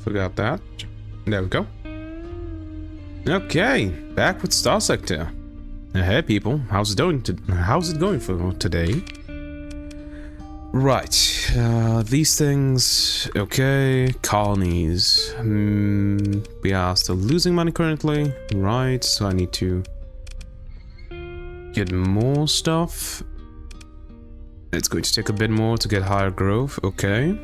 Forgot that. There we go. Okay, back with Star Sector. Hey people, how's it going for today? Right, these things, okay, colonies. We are still losing money currently, right? So I need to get more stuff. It's going to take a bit more to get higher growth, okay.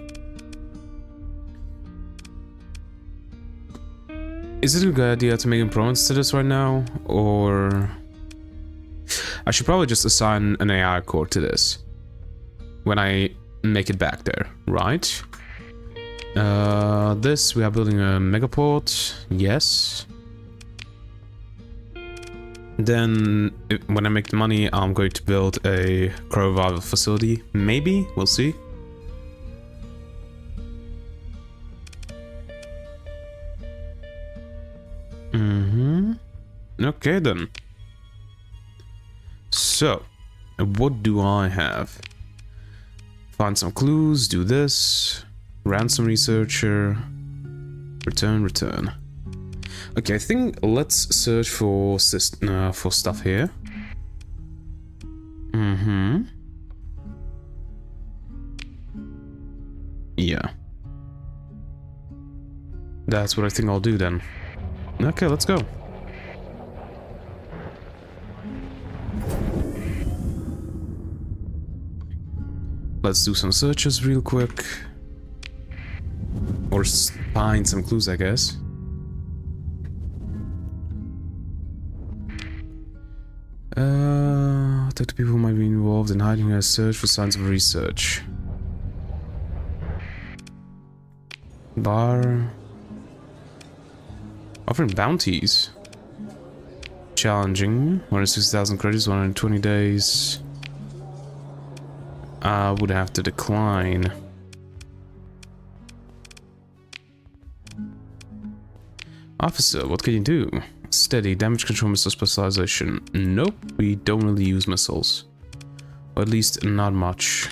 Is it a good idea to make improvements to this right now, or I should probably just assign an AI core to this when I make it back there, right? This, we are building a megaport, yes. Then, when I make the money, I'm going to build a cryo revival facility, maybe, we'll see. Okay then. So, what do I have? Find some clues, do this, ransom researcher, return. Okay, I think let's search for stuff here. Yeah. That's what I think I'll do then. Okay, let's go. Let's do some searches real quick. Or find some clues, I guess. Talk to people who might be involved in hiding a search for signs of research. Bar. Offering bounties. Challenging. 160,000 credits, 120 days. I would have to decline. Officer, what can you do? Steady, damage control missile specialization. Nope, we don't really use missiles. Or at least not much.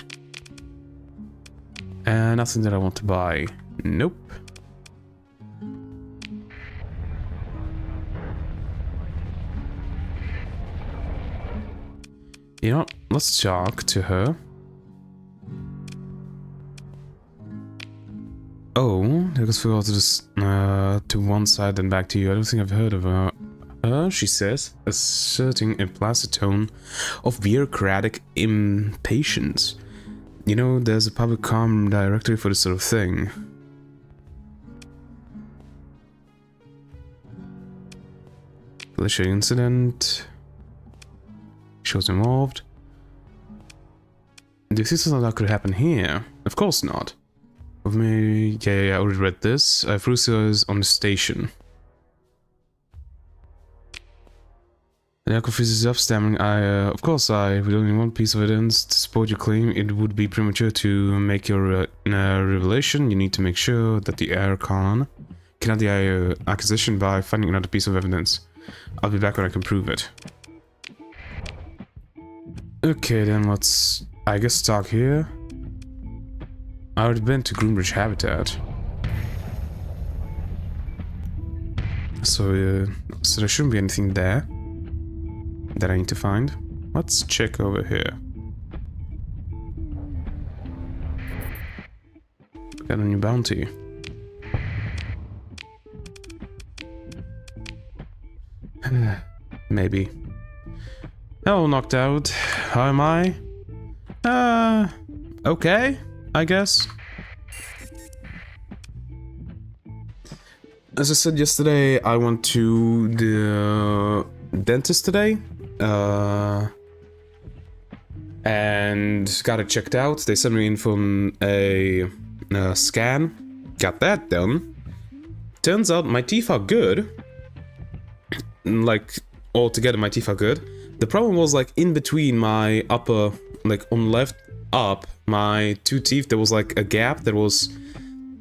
And nothing that I want to buy. Nope. You know what? Let's talk to her. Oh, I just forgot to just to one side and back to you. I don't think I've heard of her. She says, asserting a placid tone of bureaucratic impatience. You know, there's a public comm directory for this sort of thing. Militia incident. She was involved. Do you think something like that could happen here? Of course not. Of me, yeah, I already read this. Frusia is on the station. The Yaku freezes up, stammering. Of course, with only one piece of evidence to support your claim, it would be premature to make your revelation. You need to make sure that the Aircon cannot the acquisition by finding another piece of evidence. I'll be back when I can prove it. Okay, then let's, I guess, talk here. I already been to Groombridge Habitat. So there shouldn't be anything there that I need to find. Let's check over here. Got a new bounty. Maybe. Hello, knocked out. How am I? Okay, I guess. As I said yesterday, I went to the dentist today. And got it checked out. They sent me in for a scan. Got that done. Turns out my teeth are good. Like, altogether my teeth are good. The problem was, like, in between my upper, like, on left up, my two teeth, there was, like, a gap that was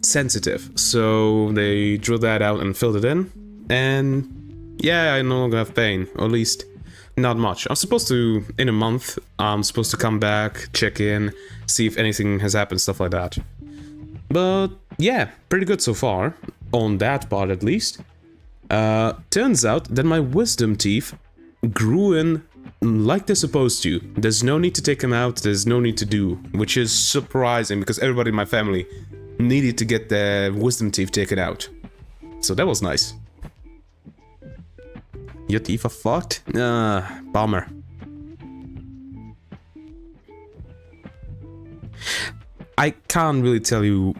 sensitive. So they drew that out and filled it in. And, yeah, I no longer have pain. Or at least, not much. I'm supposed to, in a month, I'm supposed to come back, check in, see if anything has happened, stuff like that. But yeah, pretty good so far, on that part at least. Turns out that my wisdom teeth grew in like they're supposed to. There's no need to take them out, there's no need to do, which is surprising because everybody in my family needed to get their wisdom teeth taken out. So that was nice. Your teeth are fucked? Bummer. I can't really tell you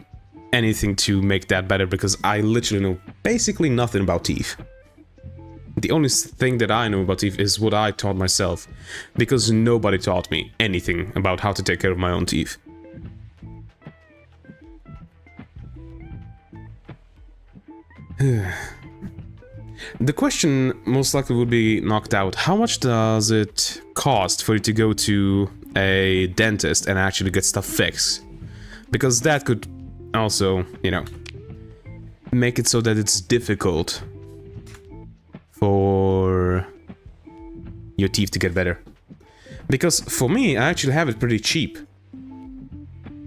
anything to make that better because I literally know basically nothing about teeth. The only thing that I know about teeth is what I taught myself, because nobody taught me anything about how to take care of my own teeth. The question most likely would be knocked out. How much does it cost for you to go to a dentist and actually get stuff fixed? Because that could also, you know, make it so that it's difficult for your teeth to get better. Because for me, I actually have it pretty cheap.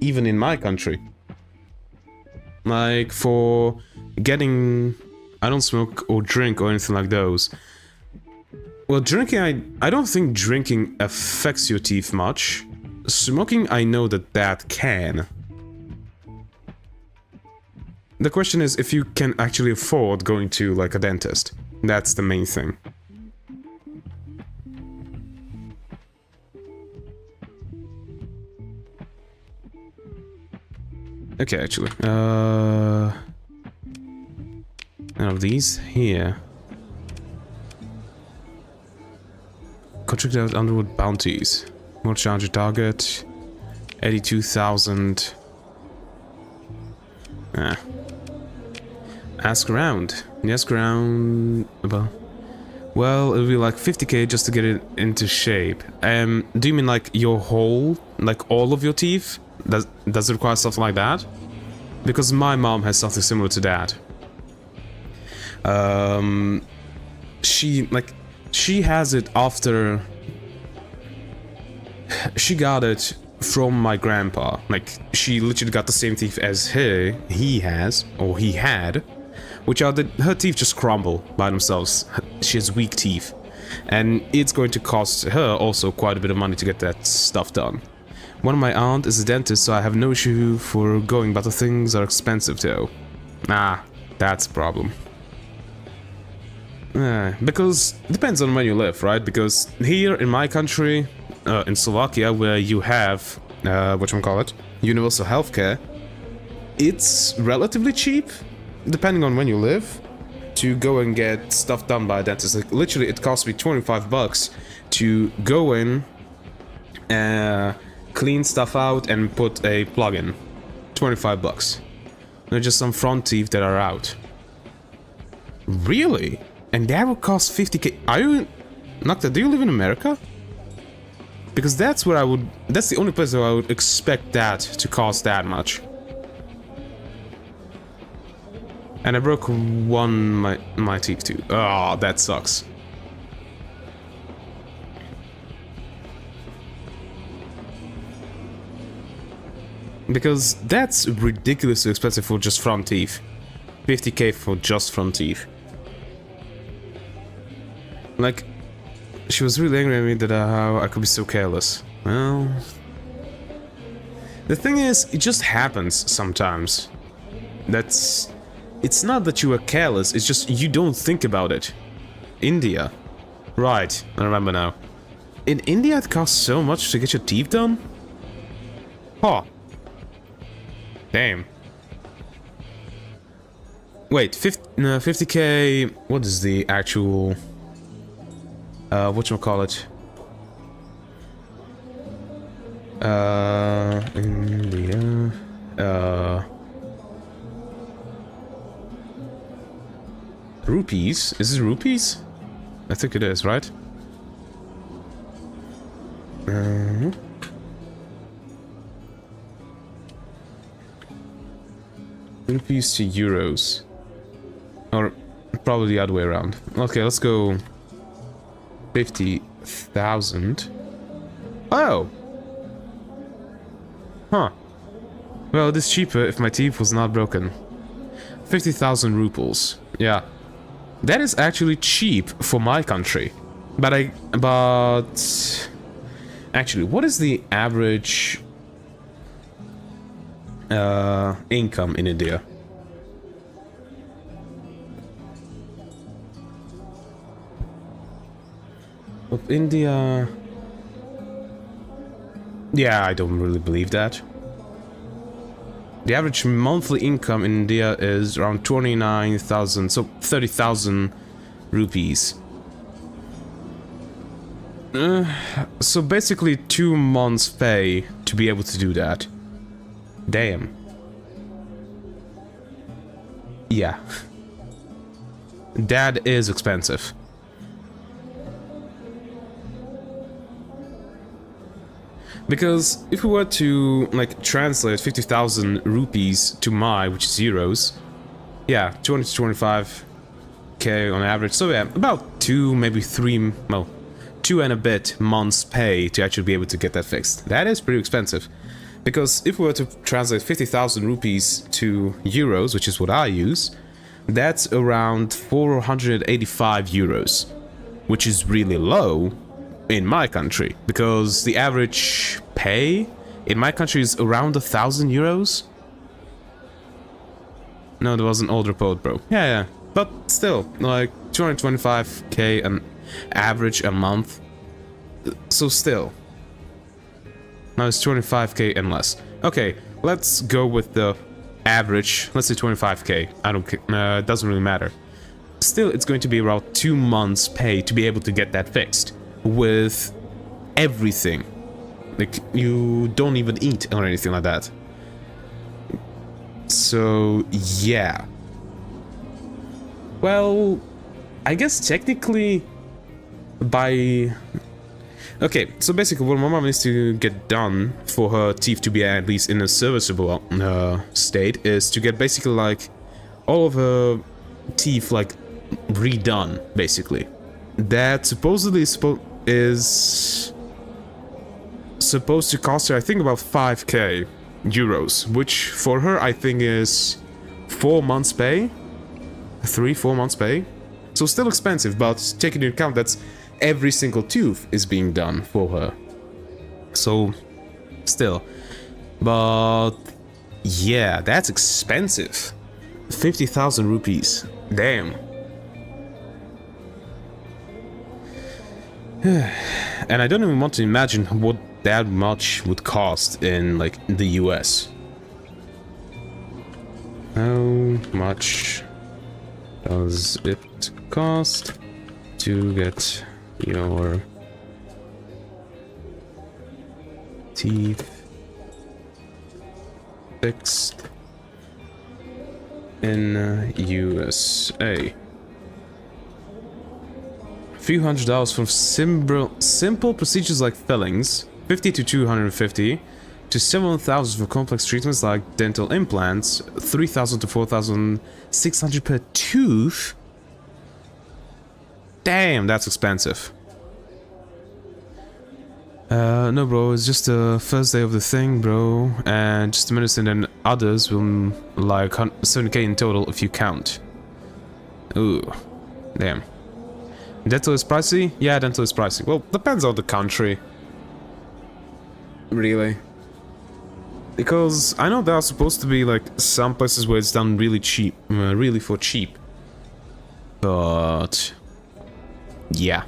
Even in my country. Like, for getting... I don't smoke or drink or anything like those. Well, drinking, I don't think drinking affects your teeth much. Smoking, I know that can. The question is if you can actually afford going to, like, a dentist. That's the main thing. Okay, actually. None of these here. Contract out Underwood bounties. More charge a target. 82,000. Ask around. Ask around about... Well, it'll be like 50k just to get it into shape. Do you mean like your whole, like all of your teeth? Does it require something like that? Because my mom has something similar to that. She has it after she got it from my grandpa. Like, she literally got the same teeth as he had, which are her teeth just crumble by themselves. She has weak teeth, and it's going to cost her also quite a bit of money to get that stuff done. One of my aunt is a dentist, so I have no issue for going, but the things are expensive though. That's a problem. Because it depends on where you live, right? Because here in my country, in Slovakia, where you have, universal healthcare, it's relatively cheap, depending on when you live, to go and get stuff done by a dentist. Like, literally, it cost me 25 bucks to go in, clean stuff out, and put a plug in. 25 bucks. They're just some front teeth that are out. Really? And that would cost 50k. Are you... Nocta, do you live in America? Because that's where that's the only place where I would expect that to cost that much. And I broke my teeth too. Oh, that sucks. Because that's ridiculously expensive for just front teeth. 50k for just front teeth. Like, she was really angry at me that how I could be so careless. Well... The thing is, it just happens sometimes. It's not that you are careless, it's just you don't think about it. India. Right, I remember now. In India it costs so much to get your teeth done? Huh. Damn. Wait, 50k... What is the actual... whatchamacallit? India... Rupees? Is it rupees? I think it is, right? Rupees to euros. Or probably the other way around. Okay, let's go 50,000. Oh! Huh. Well, it is cheaper if my teeth was not broken. 50,000 rubles. Yeah. That is actually cheap for my country. But actually, what is the average income in India? Of India... Yeah, I don't really believe that. The average monthly income in India is around 29,000, so 30,000 rupees. So basically 2 months' pay to be able to do that. Damn. Yeah. That is expensive. Because if we were to, like, translate 50,000 rupees to which is euros, yeah, 20 to 25k on average, so yeah, about 2, maybe 3, well, 2 and a bit months pay to actually be able to get that fixed. That is pretty expensive. Because if we were to translate 50,000 rupees to euros, which is what I use, that's around 485 euros, which is really low in my country, because the average pay in my country is around 1,000 euros. No, there was an old report, bro. Yeah, but still, like 225k an average a month. So still, now it's 25k and less. Okay, let's go with the average. Let's say 25k. I don't care. It doesn't really matter. Still, it's going to be about 2 months' pay to be able to get that fixed. With everything. Like, you don't even eat or anything like that. So, yeah. Well, I guess technically by... Okay, so basically what my mom needs to get done for her teeth to be at least in a serviceable state is to get basically like all of her teeth like redone, basically. That supposedly is supposed to cost her, I think, about 5k euros, which for her I think is 4 months pay, 3-4 months pay. So still expensive, but taking into account that's every single tooth is being done for her. So still, but yeah, that's expensive. 50,000 rupees. Damn. And I don't even want to imagine what that much would cost in, like, the US. How much does it cost to get your teeth fixed in USA? Few $100 for simple procedures like fillings, 50 to 250, to several thousand for complex treatments like dental implants, 3,000 to 4,600 per tooth. Damn, that's expensive. No, bro, it's just the first day of the thing, bro, and just the medicine and others will like 70k in total if you count. Ooh, damn. Dental is pricey? Yeah, dental is pricey. Well, depends on the country. Really. Because I know there are supposed to be like some places where it's done really cheap, really for cheap. But yeah.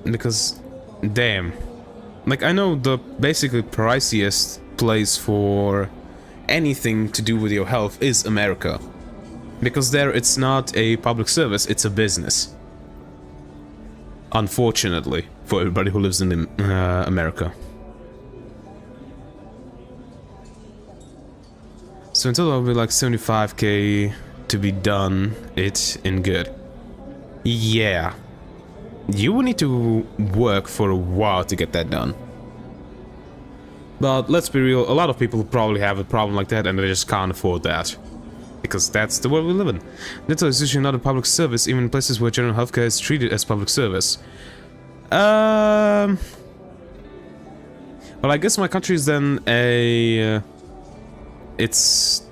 Because damn. Like, I know the basically priciest place for anything to do with your health is America. Because there it's not a public service, it's a business. Unfortunately, for everybody who lives in America. So in total it'll be like 75k to be done it in good. Yeah. You will need to work for a while to get that done. But let's be real, a lot of people probably have a problem like that and they just can't afford that. because that's the world we live in. Dental is usually not a public service, even in places where general healthcare is treated as public service. Well, I guess my country is then a... is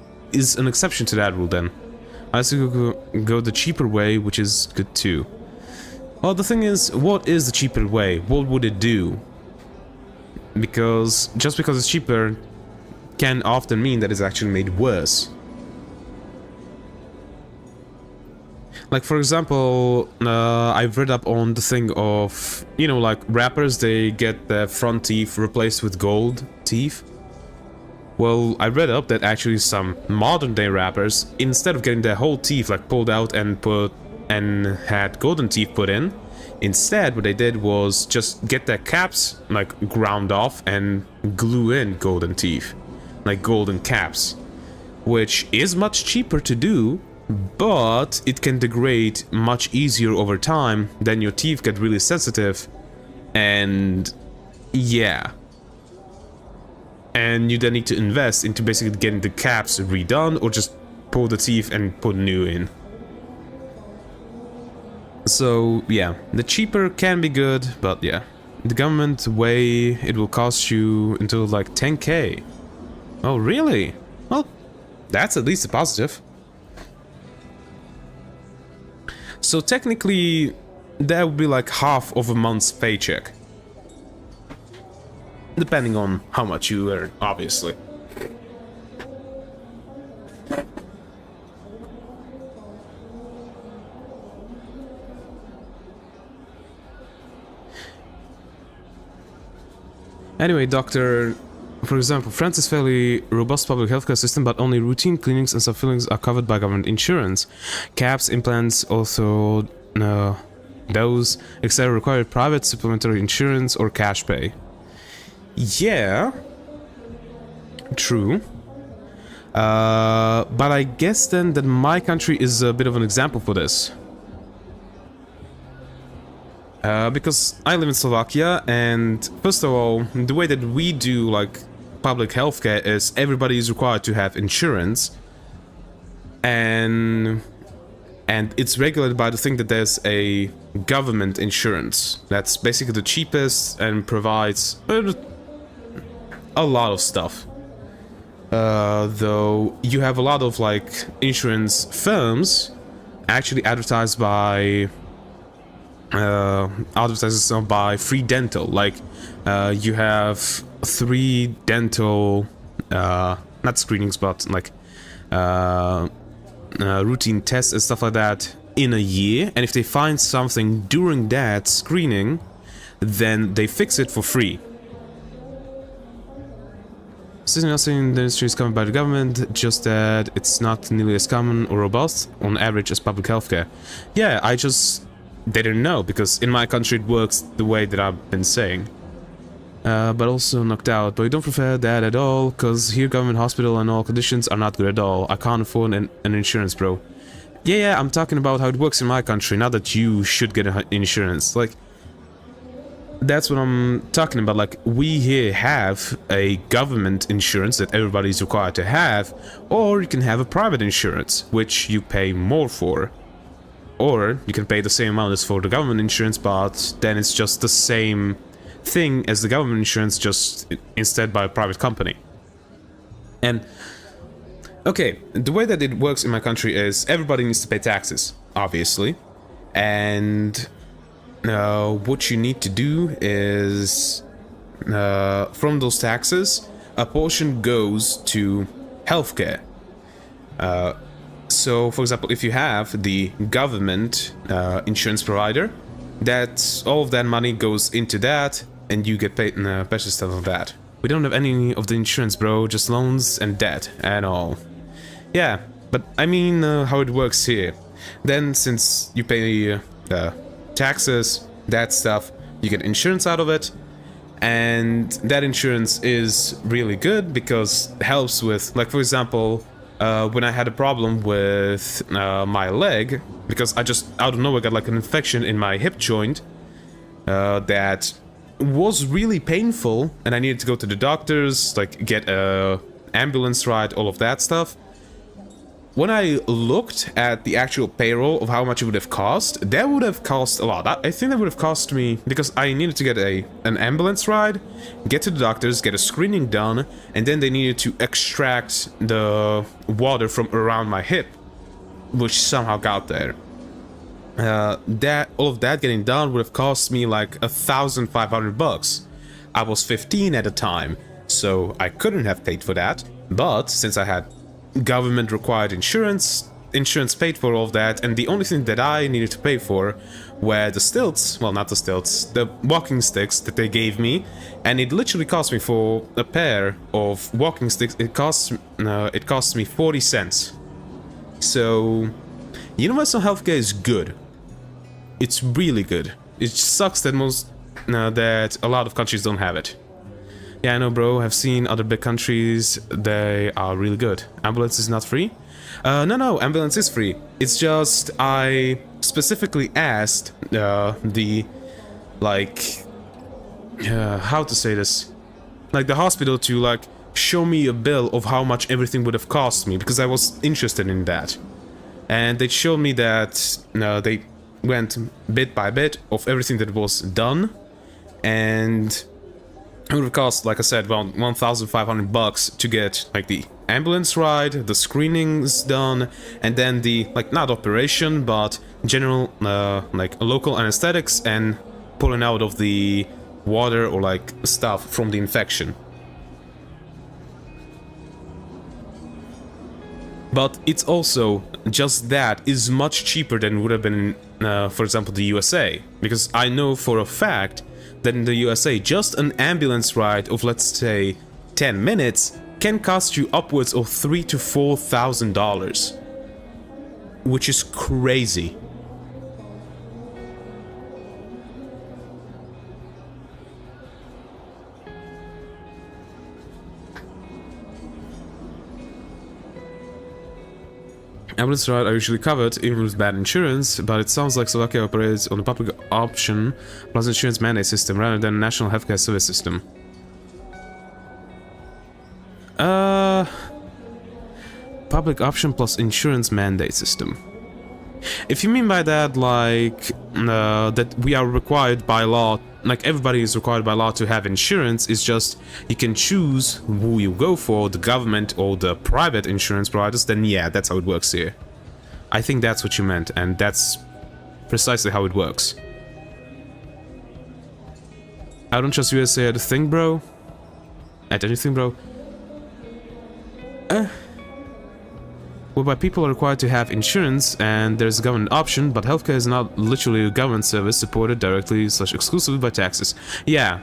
an exception to that rule then. I also go the cheaper way, which is good too. Well, the thing is, what is the cheaper way? What would it do? Because just because it's cheaper can often mean that it's actually made worse. Like, for example, I've read up on the thing of, you know, like rappers, they get their front teeth replaced with gold teeth. Well, I read up that actually some modern day rappers, instead of getting their whole teeth like pulled out and had golden teeth put in, instead what they did was just get their caps like ground off and glue in golden teeth, like golden caps, which is much cheaper to do, but it can degrade much easier over time. Then your teeth get really sensitive, and yeah. And you then need to invest into basically getting the caps redone, or just pull the teeth and put new in. So yeah, the cheaper can be good, but yeah. The government way, it will cost you until like 10k. Oh really? Well, that's at least a positive. So technically, that would be like half of a month's paycheck. Depending on how much you earn, obviously. Anyway, doctor, for example, France is fairly robust public healthcare system, but only routine cleanings and some fillings are covered by government insurance. Caps, implants, also those, etc. require private supplementary insurance or cash pay. Yeah, true. But I guess then that my country is a bit of an example for this. Because I live in Slovakia, and first of all, the way that we do like public healthcare is everybody is required to have insurance, and it's regulated by the thing that there's a government insurance that's basically the cheapest and provides a lot of stuff. Though you have a lot of like insurance firms actually advertised by free dental. Like you have 3 dental not screenings but like routine tests and stuff like that in a year, and if they find something during that screening, then they fix it for free. Something else in the industry is covered by the government, just that it's not nearly as common or robust on average as public healthcare. Yeah, I just didn't know, because in my country it works the way that I've been saying. But also knocked out, but we don't prefer that at all, because here government hospital and all conditions are not good at all. I can't afford an insurance, bro. Yeah, I'm talking about how it works in my country, not that you should get an insurance. Like, that's what I'm talking about. Like, we here have a government insurance that everybody's required to have, or you can have a private insurance, which you pay more for. Or you can pay the same amount as for the government insurance, but then it's just the same thing as the government insurance, just instead by a private company. And okay, the way that it works in my country is everybody needs to pay taxes, obviously, and what you need to do is from those taxes a portion goes to healthcare. So for example, if you have the government insurance provider, that all of that money goes into that and you get paid special stuff on that. We don't have any of the insurance, bro, just loans and debt and all. Yeah, but I mean how it works here. Then since you pay taxes, that stuff, you get insurance out of it, and that insurance is really good because it helps with, like, for example, when I had a problem with my leg, because I just out of nowhere got like an infection in my hip joint that was really painful, and I needed to go to the doctors, like get a ambulance ride, all of that stuff. when I looked at the actual payroll of how much it would have cost, that would have cost a lot. I think that would have cost me, because I needed to get an ambulance ride, get to the doctors, get a screening done, and then they needed to extract the water from around my hip, which somehow got there. All of that getting done would have cost me like $1,500. I was 15 at the time, so I couldn't have paid for that, but since I had government required insurance paid for all of that, and the only thing that I needed to pay for were the stilts, well, not the stilts, the walking sticks that they gave me, and it literally cost me, for a pair of walking sticks, it cost me 40 cents. So universal healthcare is good. It's really good. It sucks that that a lot of countries don't have it. Yeah, I know, bro. I've seen other big countries. They are really good. Ambulance is not free? No, ambulance is free. It's just I specifically asked how to say this? Like the hospital to like show me a bill of how much everything would have cost me, because I was interested in that. And they showed me that they went bit by bit of everything that was done, and it would have cost, like I said, around $1,500 to get like the ambulance ride, the screenings done, and then the not operation but general like local anesthetics and pulling out of the water or like stuff from the infection. But it's also just that is much cheaper than would have been, for example, the USA, because I know for a fact that in the USA, just an ambulance ride of, let's say, 10 minutes can cost you upwards of $3,000 to $4,000, which is crazy. Ambulance rides are usually covered, even with bad insurance, but it sounds like Slovakia operates on a public option plus insurance mandate system rather than a national healthcare service system. Public option plus insurance mandate system. If you mean by that, like, that we are required by law, like everybody is required by law to have insurance, it's just you can choose who you go for, the government or the private insurance providers, then yeah, that's how it works here. I think that's what you meant, and that's precisely how it works. I don't trust USA at a thing, bro. At anything, bro. Whereby people are required to have insurance and there's a government option, but healthcare is not literally a government service supported directly / exclusively by taxes. Yeah.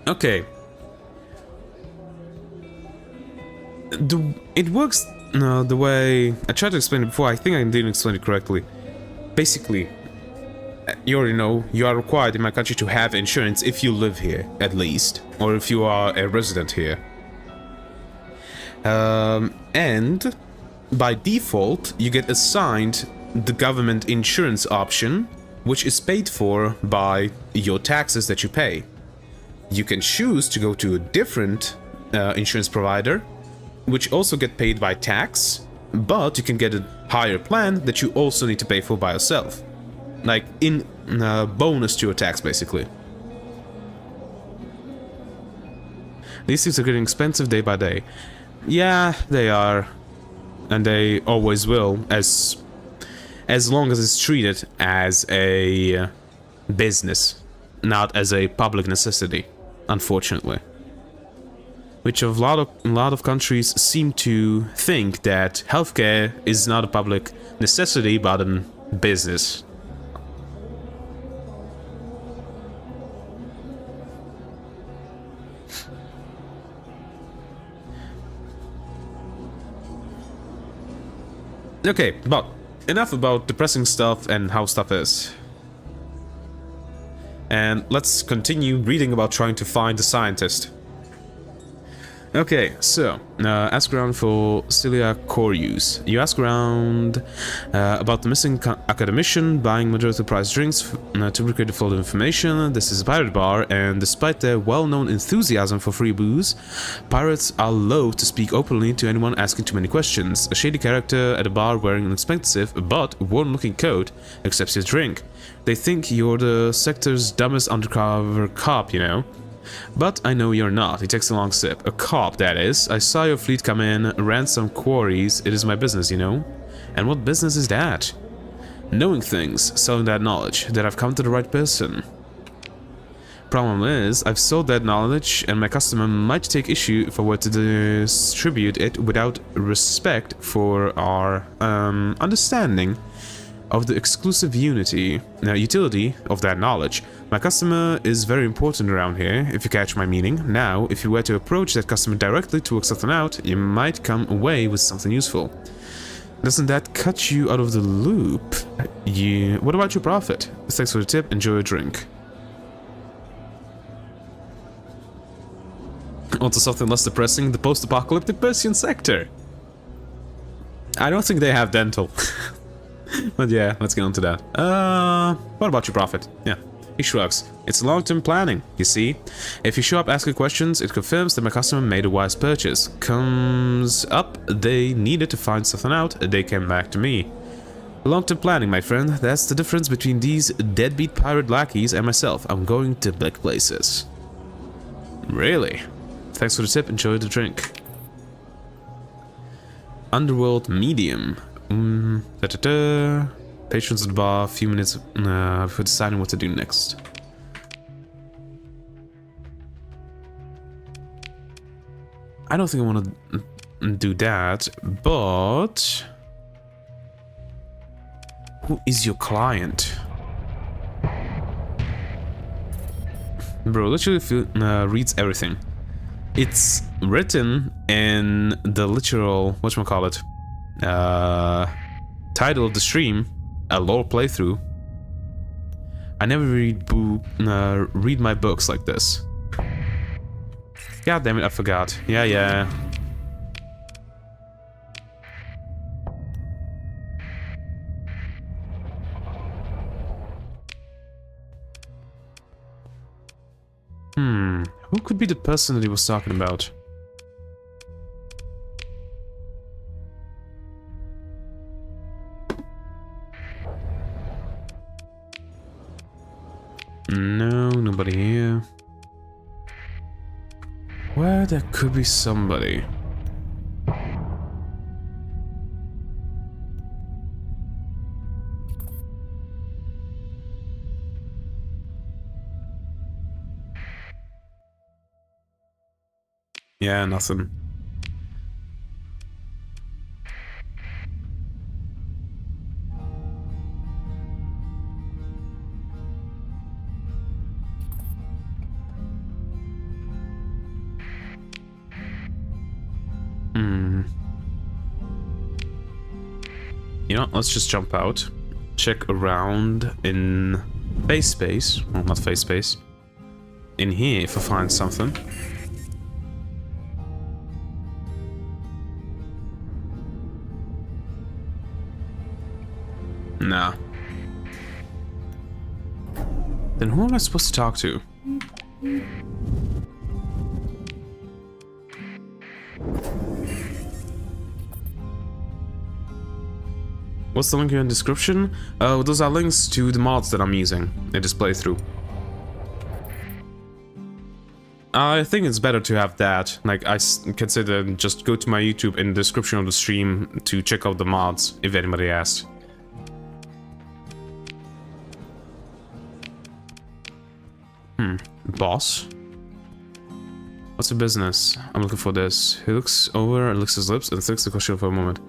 Okay. It works the way I tried to explain it before. I think I didn't explain it correctly. Basically, you already know, you are required in my country to have insurance if you live here, at least, or if you are a resident here. And by default, you get assigned the government insurance option, which is paid for by your taxes that you pay. You can choose to go to a different insurance provider, which also get paid by tax, but you can get a higher plan that you also need to pay for by yourself. Like, in bonus to your tax, basically. These things are getting expensive day by day. Yeah, they are. And they always will, as long as it's treated as a business, not as a public necessity, unfortunately. Which a lot of countries seem to think that healthcare is not a public necessity, but a business. Okay, but enough about depressing stuff and how stuff is. And let's continue reading about trying to find the scientist. Okay, so ask around for Celia Corius. You ask around about the missing academician buying majority price drinks to recreate the flow of information. This is a pirate bar, and despite their well-known enthusiasm for free booze, pirates are loath to speak openly to anyone asking too many questions. A shady character at a bar wearing an expensive but worn-looking coat accepts your drink. They think you're the sector's dumbest undercover cop, you know. But I know you're not. He takes a long sip. A cop, that is. I saw your fleet come in, ran some quarries. It is my business, you know. And what business is that? Knowing things, selling that knowledge. That I've come to the right person. Problem is, I've sold that knowledge, and my customer might take issue if I were to distribute it without respect for our understanding of the exclusive utility of that knowledge. My customer is very important around here, if you catch my meaning. Now, if you were to approach that customer directly to work something out, you might come away with something useful. Doesn't that cut you out of the loop? What about your profit? Thanks for the tip, enjoy your drink. Also something less depressing, the post-apocalyptic Persian sector. I don't think they have dental. But yeah, let's get on to that. What about your profit? Yeah. He shrugs. It's long-term planning, you see. If you show up asking questions, it confirms that my customer made a wise purchase. Comes up, they needed to find something out, they came back to me. Long-term planning, my friend. That's the difference between these deadbeat pirate lackeys and myself. I'm going to big places. Really? Thanks for the tip, enjoy the drink. Underworld medium. Patrons at the bar, a few minutes before deciding what to do next. I don't think I want to do that, but... Who is your client? Bro, literally reads everything. It's written in the literal, whatchamacallit, title of the stream, a lore playthrough. I never read my books like this. God damn it, I forgot. Yeah. Who could be the person that he was talking about? No, nobody here. Well, there could be somebody. Yeah, nothing. You know, let's just jump out. Check around in face space. Well, not face space. In here if I find something. Nah. Then who am I supposed to talk to? What's the link here in the description? Those are links to the mods that I'm using in this playthrough. I think it's better to have that. Like, I consider just go to my YouTube in the description of the stream to check out the mods, if anybody asks. Boss? What's the business? I'm looking for this. He looks over and licks his lips and thinks the question for a moment.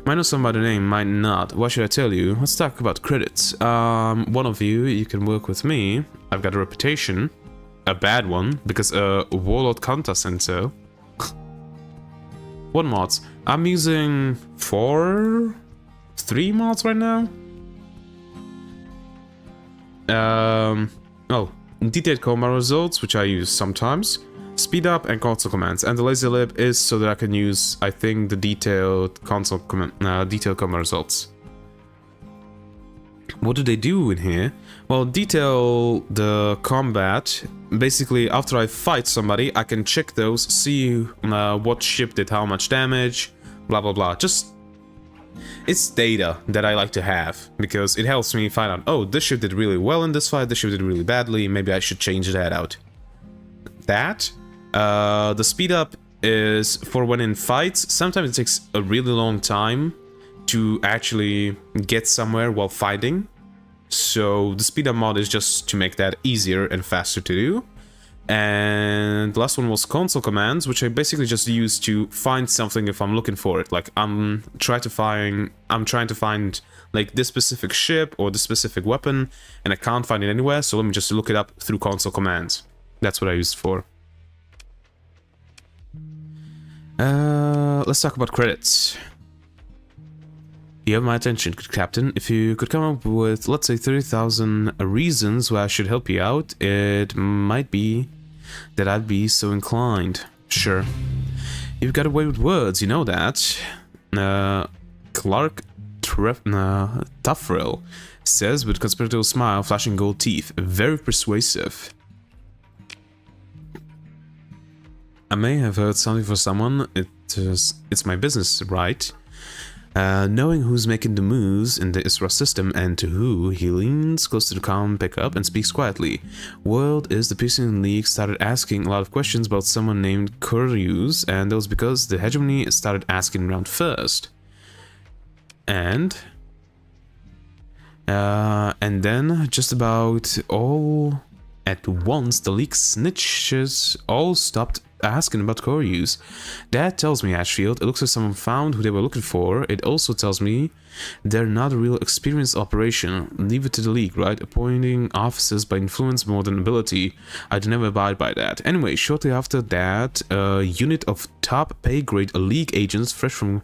Might know somebody name, might not. Why should I tell you? Let's talk about credits. One of you can work with me. I've got a reputation. A bad one, because Warlord Kanta said so. What mods? I'm using 3 mods right now. Oh, detailed coma results, which I use sometimes. Speed up and console commands, and the lazy lib is so that I can use, I think, the detailed console command, detailed command results. What do they do in here? Well, detail the combat. Basically, after I fight somebody, I can check those, see what ship did how much damage, blah blah blah. Just, it's data that I like to have, because it helps me find out, oh, this ship did really well in this fight, this ship did really badly, maybe I should change that out. The speed up is for when in fights. Sometimes it takes a really long time to actually get somewhere while fighting. So the speed up mod is just to make that easier and faster to do. And the last one was console commands, which I basically just use to find something if I'm looking for it. Like I'm trying to find like this specific ship or this specific weapon, and I can't find it anywhere, so let me just look it up through console commands. That's what I used it for. Let's talk about credits. You have my attention, good captain. If you could come up with, let's say, 30,000 reasons why I should help you out, it might be that I'd be so inclined. Sure. You've got a way with words, you know that. Clark Tuffrell says with a conspiratorial smile, flashing gold teeth. Very persuasive. I may have heard something for someone. It's my business, right? Knowing who's making the moves in the Isra system and to who, he leans close to the calm pickup and speaks quietly. World is the Piercing League started asking a lot of questions about someone named Curious, and that was because the hegemony started asking around first. And then just about all at once, the league snitches all stopped asking about core use. That tells me, Ashfield, it looks like someone found who they were looking for. It also tells me they're not a real experienced operation. Leave it to the league, right? Appointing officers by influence more than ability. I'd never abide by that. Anyway, shortly after that, a unit of top pay grade league agents fresh from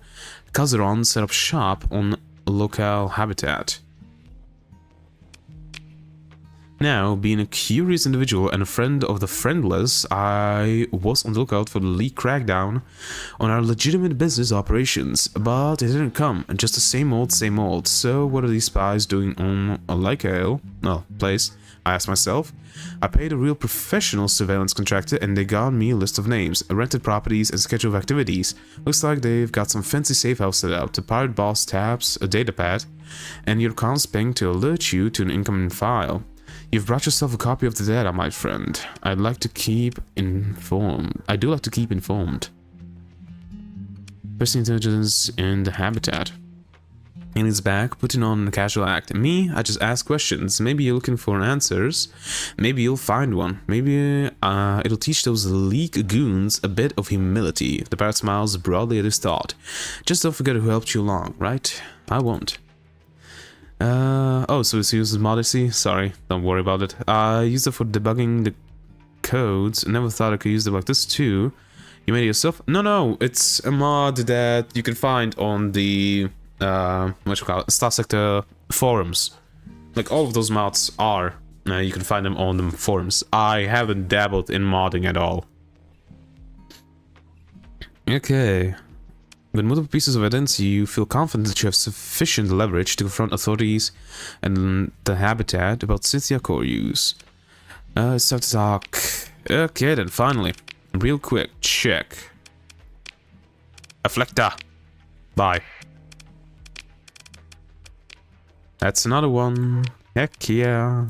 Kazaron set up shop on local habitat. Now, being a curious individual and a friend of the friendless, I was on the lookout for the league crackdown on our legitimate business operations, but it didn't come, and just the same old, same old. So what are these spies doing on a place? I asked myself. I paid a real professional surveillance contractor and they got me a list of names, rented properties, and schedule of activities. Looks like they've got some fancy safe house set up, the pirate boss tabs, a datapad, and your account's ping to alert you to an incoming file. You've brought yourself a copy of the data, my friend. I'd like to keep informed. I do like to keep informed. Personal intelligence in the habitat. In his back, putting on a casual act. Me, I just ask questions. Maybe you're looking for answers. Maybe you'll find one. Maybe it'll teach those league goons a bit of humility. The parrot smiles broadly at his thought. Just don't forget who helped you along, right? I won't. Oh, so it's uses modesty? Sorry, don't worry about it. I used it for debugging the codes. I never thought I could use them like this too. You made it yourself? No, it's a mod that you can find on the what you call it, Star Sector forums. Like all of those mods are. You can find them on the forums. I haven't dabbled in modding at all. Okay. With multiple pieces of evidence, you feel confident that you have sufficient leverage to confront authorities and the habitat about Cynthia core use. It's time to talk. Okay then, finally. Real quick, check. Afflecta. Bye. That's another one. Heck yeah.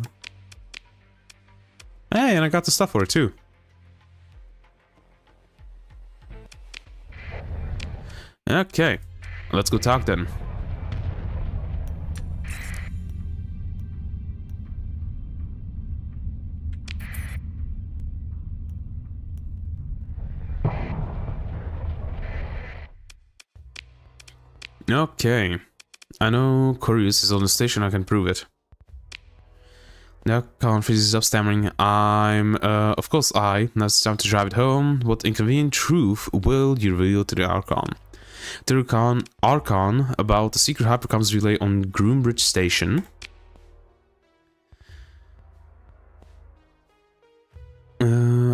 Hey, and I got the stuff for it too. Okay, let's go talk then. Okay, I know Curious is on the station, I can prove it. Now, Colin freezes up, stammering. Of course now it's time to drive it home. What inconvenient truth will you reveal to the Archon? The Archon about the secret hypercoms relay on Groombridge Station.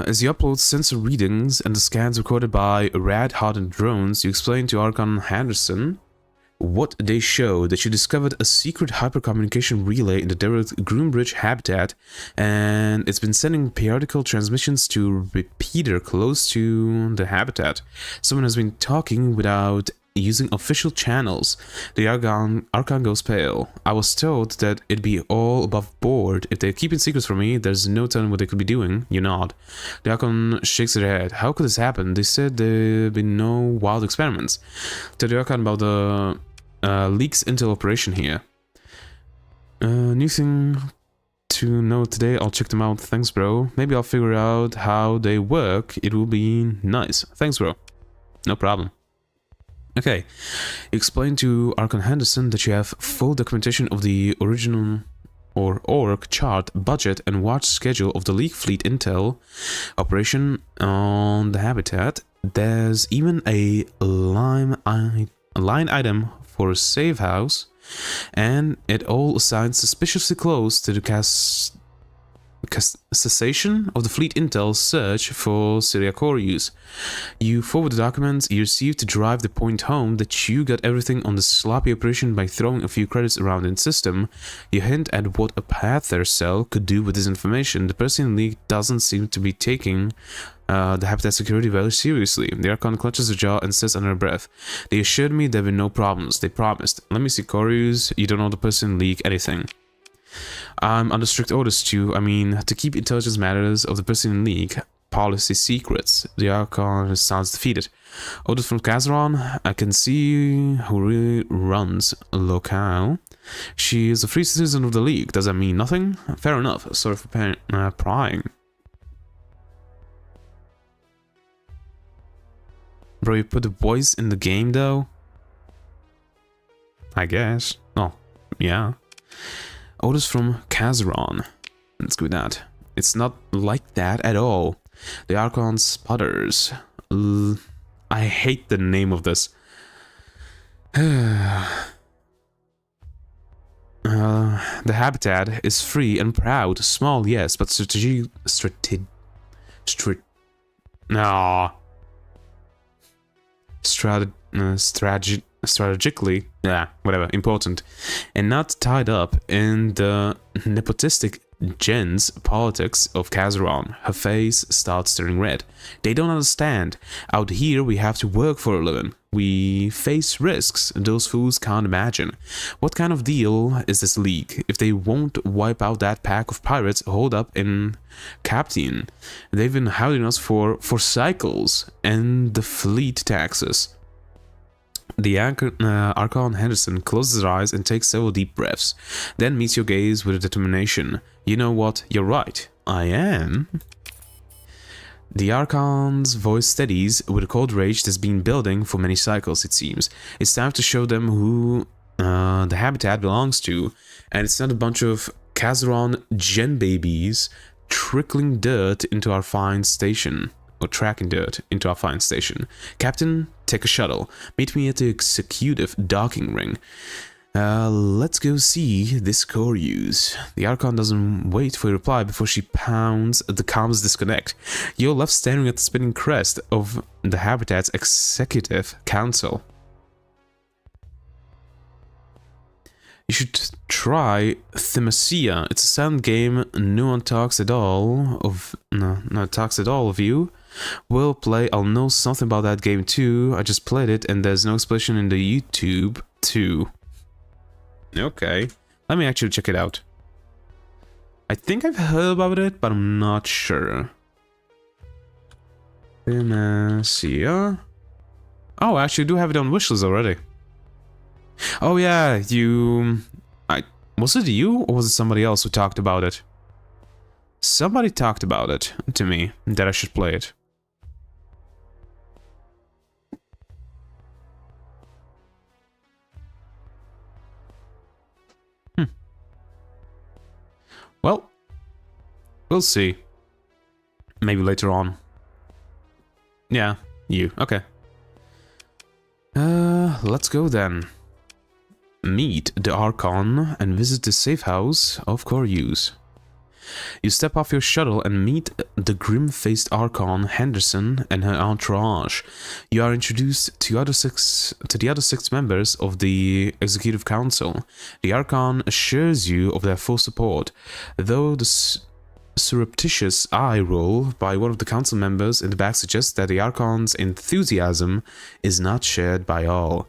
As you upload sensor readings and the scans recorded by rad-hardened drones, you explain to Archon Henderson what they show, that you discovered a secret hypercommunication relay in the derelict Groombridge habitat, and it's been sending periodical transmissions to a repeater close to the habitat. Someone has been talking without using official channels. The Archon goes pale. I was told that it'd be all above board. If they're keeping secrets from me, there's no telling what they could be doing. You nod. The Archon shakes their head. How could this happen? They said there'd been no wild experiments. Tell the Archon about the leaks intel operation here. New thing to know today. I'll check them out. Thanks, bro. Maybe I'll figure out how they work. It will be nice. Thanks, bro. No problem. Okay, you explain to Archon Henderson that you have full documentation of the original or org chart, budget, and watch schedule of the League fleet intel operation on the habitat. There's even a line item for a safe house, and it all assigns suspiciously close to the cessation of the fleet intel search for Theodgar use. You forward the documents you received to drive the point home that you got everything on the sloppy operation by throwing a few credits around in system. You hint at what a Panther cell could do with this information. The person in the League doesn't seem to be taking the habitat security very seriously. The Archon clutches her jaw and says under her breath, "They assured me there were no problems. They promised. Let me see Corius. You don't know the person in the League anything." I'm under strict orders to keep intelligence matters of the person in League policy secrets. The Archon sounds defeated. Orders from Kazaron. I can see who really runs locale. She is a free citizen of the League. Does that mean nothing? Fair enough. Sorry for prying. Bro, you put the voice in the game though? I guess. Oh, yeah. Orders from Kazaron. Let's go with that. It's not like that at all. The Archon sputters. I hate the name of this. The habitat is free and proud. Small, yes, but strategically, important, and not tied up in the nepotistic gens politics of Kazaron. Her face starts turning red. They don't understand. Out here we have to work for a living. We face risks those fools can't imagine. What kind of deal is this League if they won't wipe out that pack of pirates holed up in Captain? They've been hounding us for cycles and the fleet taxes. The Archon Henderson closes his eyes and takes several deep breaths, then meets your gaze with a determination. You know what? You're right. I am. The Archon's voice steadies with a cold rage that's been building for many cycles, it seems. It's time to show them who the habitat belongs to, and it's not a bunch of Kazaron gen babies trickling dirt into our fine station. Or tracking dirt into our fine station. Captain, take a shuttle. Meet me at the executive docking ring. Let's go see this Corius. The Archon doesn't wait for a reply before she pounds the comms disconnect. You're left staring at the spinning crest of the habitat's executive council. You should try Themacia. It's a sound game. No one talks at all of you. Will play. I'll know something about that game too. I just played it and there's no explanation in the YouTube too. Okay. Let me actually check it out. I think I've heard about it, but I'm not sure. Themacia. Oh, I actually do have it on wishlist already. Oh yeah, was it you or was it somebody else who talked about it? Somebody talked about it to me, that I should play it. Well, we'll see. Maybe later on. Yeah, you. Okay. Let's go then. Meet the Archon and visit the safe house of Corius. You step off your shuttle and meet the grim-faced Archon Henderson and her entourage. You are introduced to the other six members of the Executive Council. The Archon assures you of their full support, though the surreptitious eye roll by one of the council members in the back suggests that the Archon's enthusiasm is not shared by all.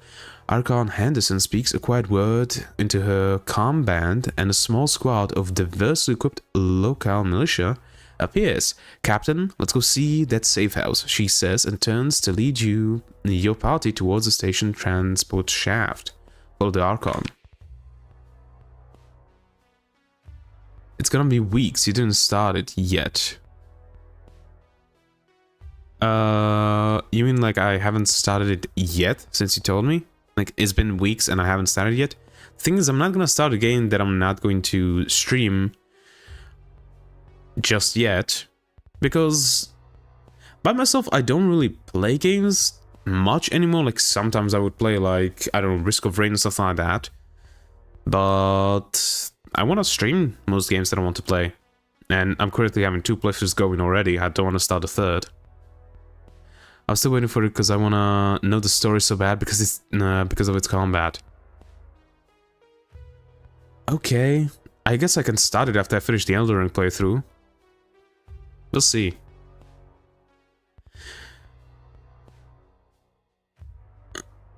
Archon Henderson speaks a quiet word into her comm band, and a small squad of diversely equipped local militia appears. "Captain, let's go see that safe house," she says, and turns to lead your party towards the station transport shaft. Follow the Archon. It's gonna be weeks. You didn't start it yet. You mean like I haven't started it yet since you told me? Like, it's been weeks and I haven't started yet? Thing is, I'm not gonna start a game that I'm not going to stream just yet, because by myself I don't really play games much anymore. Like, sometimes I would play, like, I don't know, Risk of Rain and stuff like that, but I want to stream most games that I want to play, and I'm currently having 2 playthroughs going already. I don't want to start a third. I'm still waiting for it because I want to know the story so bad because of its combat. Okay, I guess I can start it after I finish the Elden Ring playthrough. We'll see.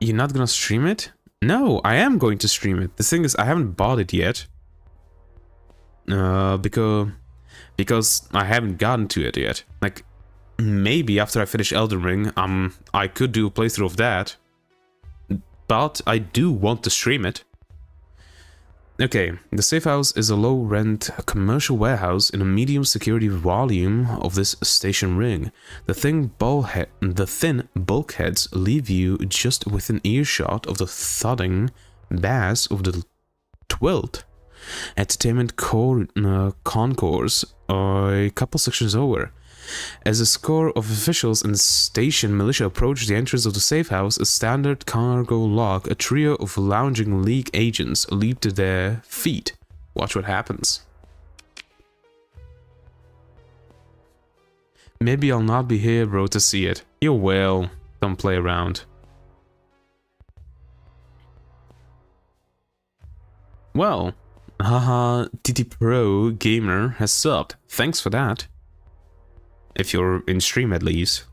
You're not gonna stream it? No, I am going to stream it. The thing is, I haven't bought it yet. Because I haven't gotten to it yet. Like, maybe after I finish Elden Ring, I could do a playthrough of that. But I do want to stream it. Okay, the safe house is a low-rent commercial warehouse in a medium security volume of this station ring. The thin bulkheads leave you just within earshot of the thudding bass of the Twilt entertainment concourse a couple sections over. As a score of officials and station militia approach the entrance of the safe house, a standard cargo lock, a trio of lounging League agents leap to their feet. Watch what happens. Maybe I'll not be here, bro, to see it. You will. Don't play around. Well, haha, TT Pro Gamer has subbed. Thanks for that. If you're in stream, at least.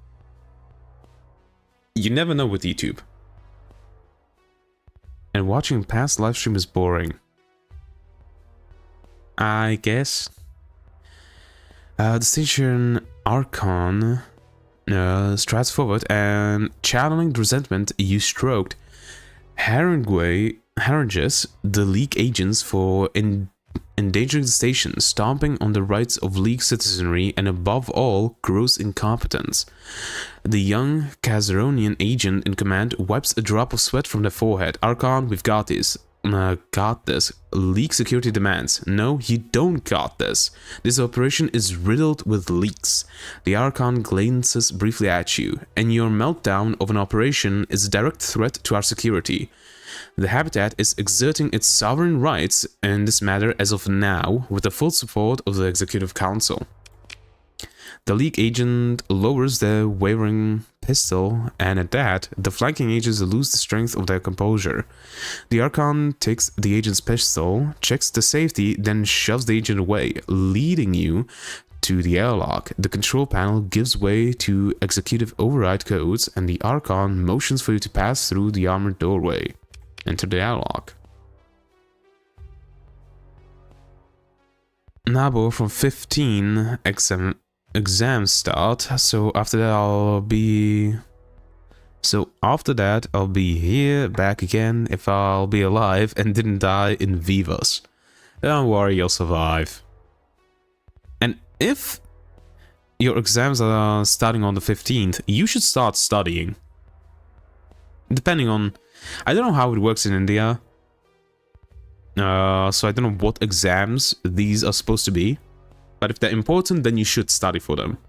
You never know with YouTube. And watching past live stream is boring, I guess. The station Archon strides forward and, channeling the resentment you stroked, harangues the League agents for endangering the station, stomping on the rights of League citizenry, and above all, gross incompetence. The young Kazaronian agent in command wipes a drop of sweat from their forehead. "Archon, we've got this. Got this. League security demands." "No, you don't got this. This operation is riddled with leaks." The Archon glances briefly at you, and your meltdown of an operation is a direct threat to our security. The Habitat is exerting its sovereign rights in this matter as of now, with the full support of the Executive Council. The League agent lowers their wavering pistol, and at that, the flanking agents lose the strength of their composure. The Archon takes the agent's pistol, checks the safety, then shoves the agent away, leading you to the airlock. The control panel gives way to executive override codes, and the Archon motions for you to pass through the armored doorway. Enter the airlock. Nabo from 15 exams start, so after that I'll be here back again if I'll be alive and didn't die in Vivas. Don't worry, you'll survive. And if your exams are starting on the 15th, you should start studying. Depending on, I don't know how it works in India, so I don't know what exams these are supposed to be, but if they're important, then you should study for them.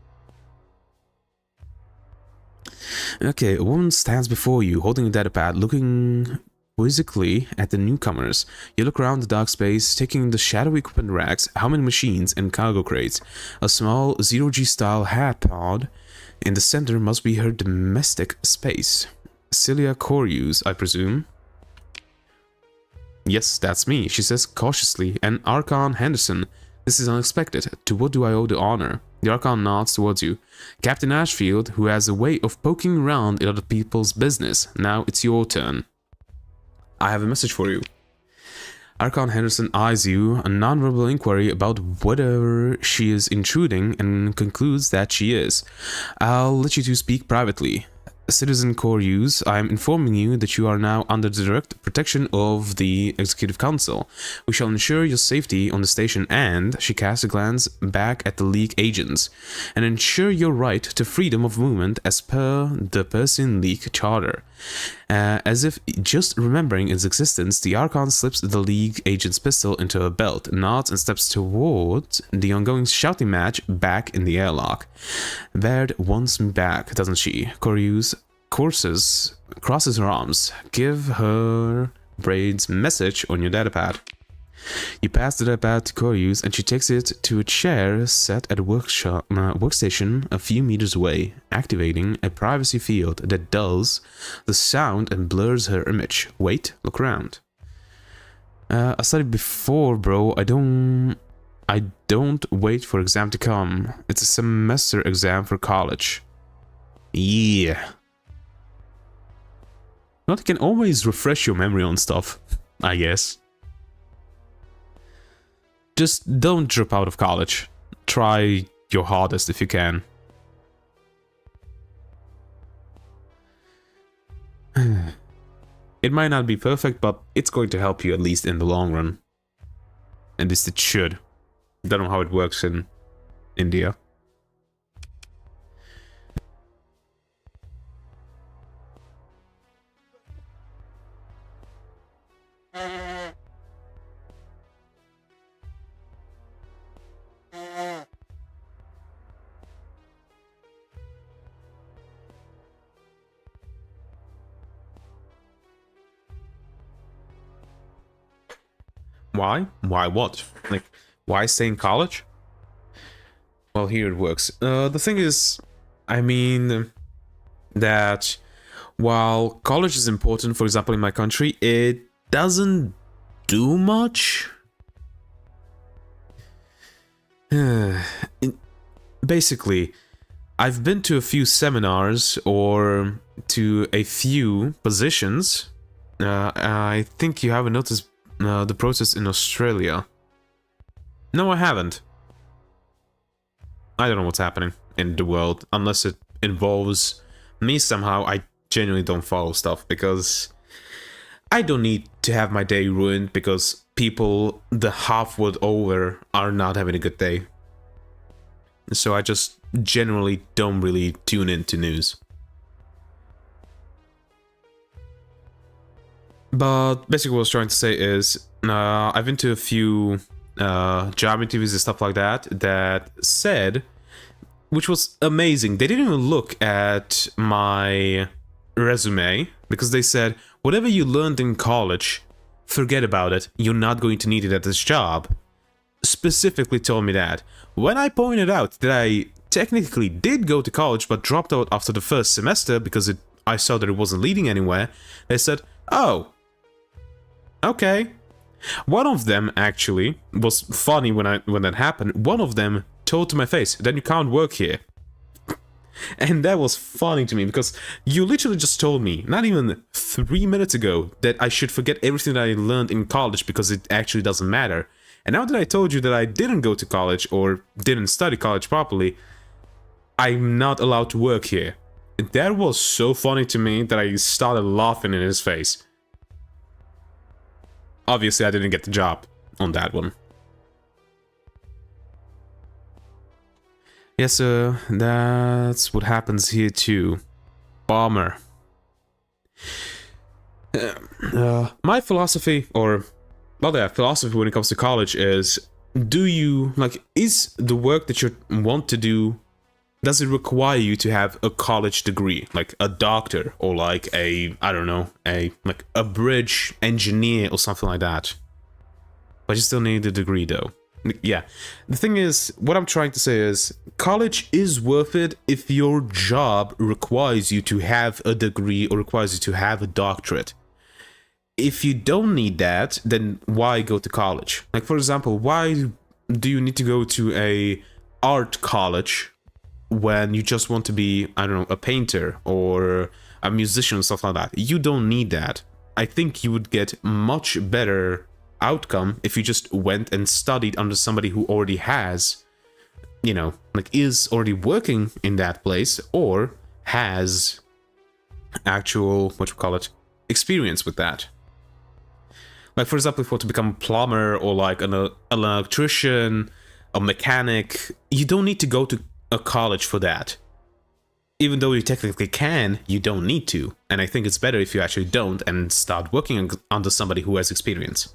Okay, a woman stands before you, holding a datapad, looking quizzically at the newcomers. You look around the dark space, taking in the shadowy equipment racks, humming machines, and cargo crates. A small zero-G style hat pod in the center must be her domestic space. Celia Corius, I presume. Yes, that's me, she says cautiously, and Archon Henderson. This is unexpected. To what do I owe the honor? The Archon nods towards you. Captain Ashfield, who has a way of poking around in other people's business. Now it's your turn. I have a message for you. Archon Henderson eyes you, a non-verbal inquiry about whether she is intruding, and concludes that she is. I'll let you two speak privately. Citizen Corius, I am informing you that you are now under the direct protection of the Executive Council. We shall ensure your safety on the station and, she casts a glance back at the League agents, and ensure your right to freedom of movement as per the Persian League Charter. As if just remembering its existence, the Archon slips the League agent's pistol into her belt, nods and steps towards the ongoing shouting match back in the airlock. Baird wants me back, doesn't she? Corius crosses her arms. Give her Braid's message on your datapad. You pass the datapad to Corius, and she takes it to a chair set at a workstation a few meters away, activating a privacy field that dulls the sound and blurs her image. Wait, look around. I studied before, bro. I don't wait for exam to come. It's a semester exam for college. Yeah. Not can always refresh your memory on stuff, I guess. Just don't drop out of college. Try your hardest if you can. It might not be perfect, but it's going to help you at least in the long run. At least it should. Don't know how it works in India. Why? Why what? Like, why stay in college? Well, here it works. The thing is, I mean, that while college is important, for example, in my country, it doesn't do much. Basically, I've been to a few seminars or to a few positions. I think you haven't noticed the process in Australia. No, I haven't. I don't know what's happening in the world, unless it involves me somehow. I genuinely don't follow stuff, because I don't need to have my day ruined because people the half world over are not having a good day. So I just generally don't really tune into news. But basically what I was trying to say is, I've been to a few job interviews and stuff like that said, which was amazing, they didn't even look at my resume, because they said, whatever you learned in college, forget about it, you're not going to need it at this job. Specifically told me that. When I pointed out that I technically did go to college but dropped out after the first semester because I saw that it wasn't leading anywhere, they said, oh, okay. One of them actually was funny when that happened. One of them told to my face, then you can't work here. And that was funny to me, because you literally just told me, not even 3 minutes ago, that I should forget everything that I learned in college because it actually doesn't matter. And now that I told you that I didn't go to college or didn't study college properly, I'm not allowed to work here. That was so funny to me that I started laughing in his face. Obviously, I didn't get the job on that one. Yes, that's what happens here too. Bomber. My philosophy, or well, yeah, philosophy when it comes to college is, do you, like, is the work that you want to do does it require you to have a college degree, like a doctor or like a, I don't know, like a bridge engineer or something like that? But you still need a degree though. Yeah, the thing is, what I'm trying to say is, college is worth it if your job requires you to have a degree or requires you to have a doctorate. If you don't need that, then why go to college? Like, for example, why do you need to go to a art college when you just want to be, I don't know, a painter or a musician or stuff like that? You don't need that. I think you would get much better outcome if you just went and studied under somebody who already has, you know, like is already working in that place or has actual, what you call it, experience with that. Like, for example, if you want to become a plumber or like an electrician, a mechanic, you don't need to go to a college for that. Even though you technically can, you don't need to. And I think it's better if you actually don't and start working under somebody who has experience.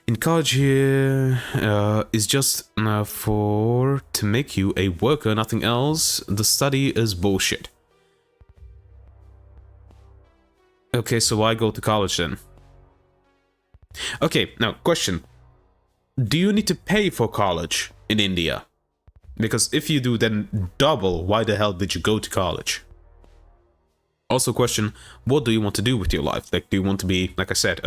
In college here is just to make you a worker, nothing else. The study is bullshit. Okay, so why go to college then? Okay, now question. Do you need to pay for college in India? Because if you do, then double, why the hell did you go to college? Also question, what do you want to do with your life? Like, do you want to be, like I said,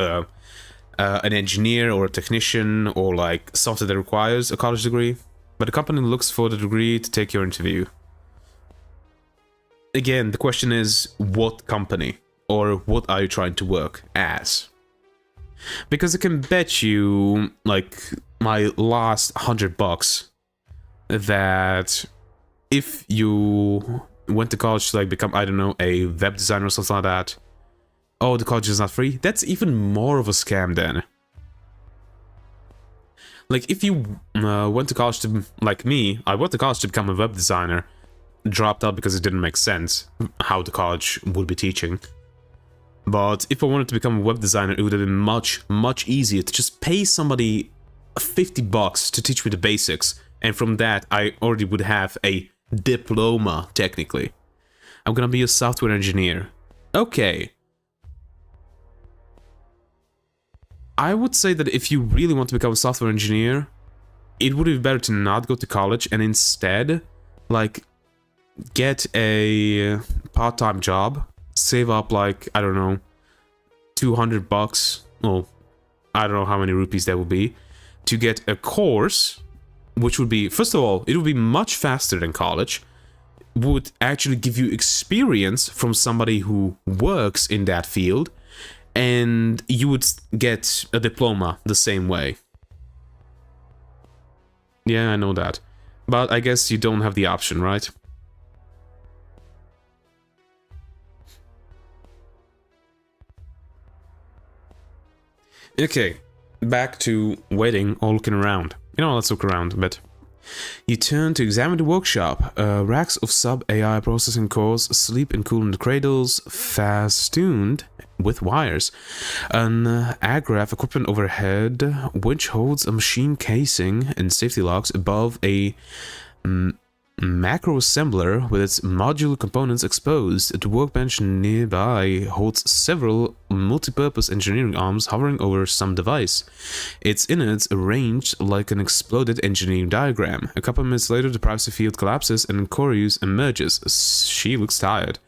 an engineer or a technician or like something that requires a college degree? But the company looks for the degree to take your interview. Again, the question is, what company? Or what are you trying to work as? Because I can bet you, like, my last $100 that if you went to college to like become, I don't know, a web designer or something like that, oh, the college is not free, that's even more of a scam then. Like, if you went to college to, like me, I went to college to become a web designer, dropped out because it didn't make sense how the college would be teaching. But if I wanted to become a web designer, it would have been much, much easier to just pay somebody $50 to teach me the basics. And from that, I already would have a diploma, technically. I'm gonna be a software engineer. Okay. I would say that if you really want to become a software engineer, it would be better to not go to college and instead, like, get a part-time job, save up, like, I don't know, $200, well, I don't know how many rupees that would be, to get a course, which would be, first of all, it would be much faster than college, would actually give you experience from somebody who works in that field, and you would get a diploma the same way. Yeah, I know that. But I guess you don't have the option, right? Okay, back to waiting or looking around. You know, let's look around a bit. You turn to examine the workshop. Racks of sub-AI processing cores sleep and cool in the cradles, festooned with wires. An agraf equipment overhead, which holds a machine casing and safety locks above a macro assembler with its modular components exposed. The workbench nearby holds several multi-purpose engineering arms hovering over some device. Its innards arranged like an exploded engineering diagram. A couple minutes later, the privacy field collapses and Corius emerges. She looks tired.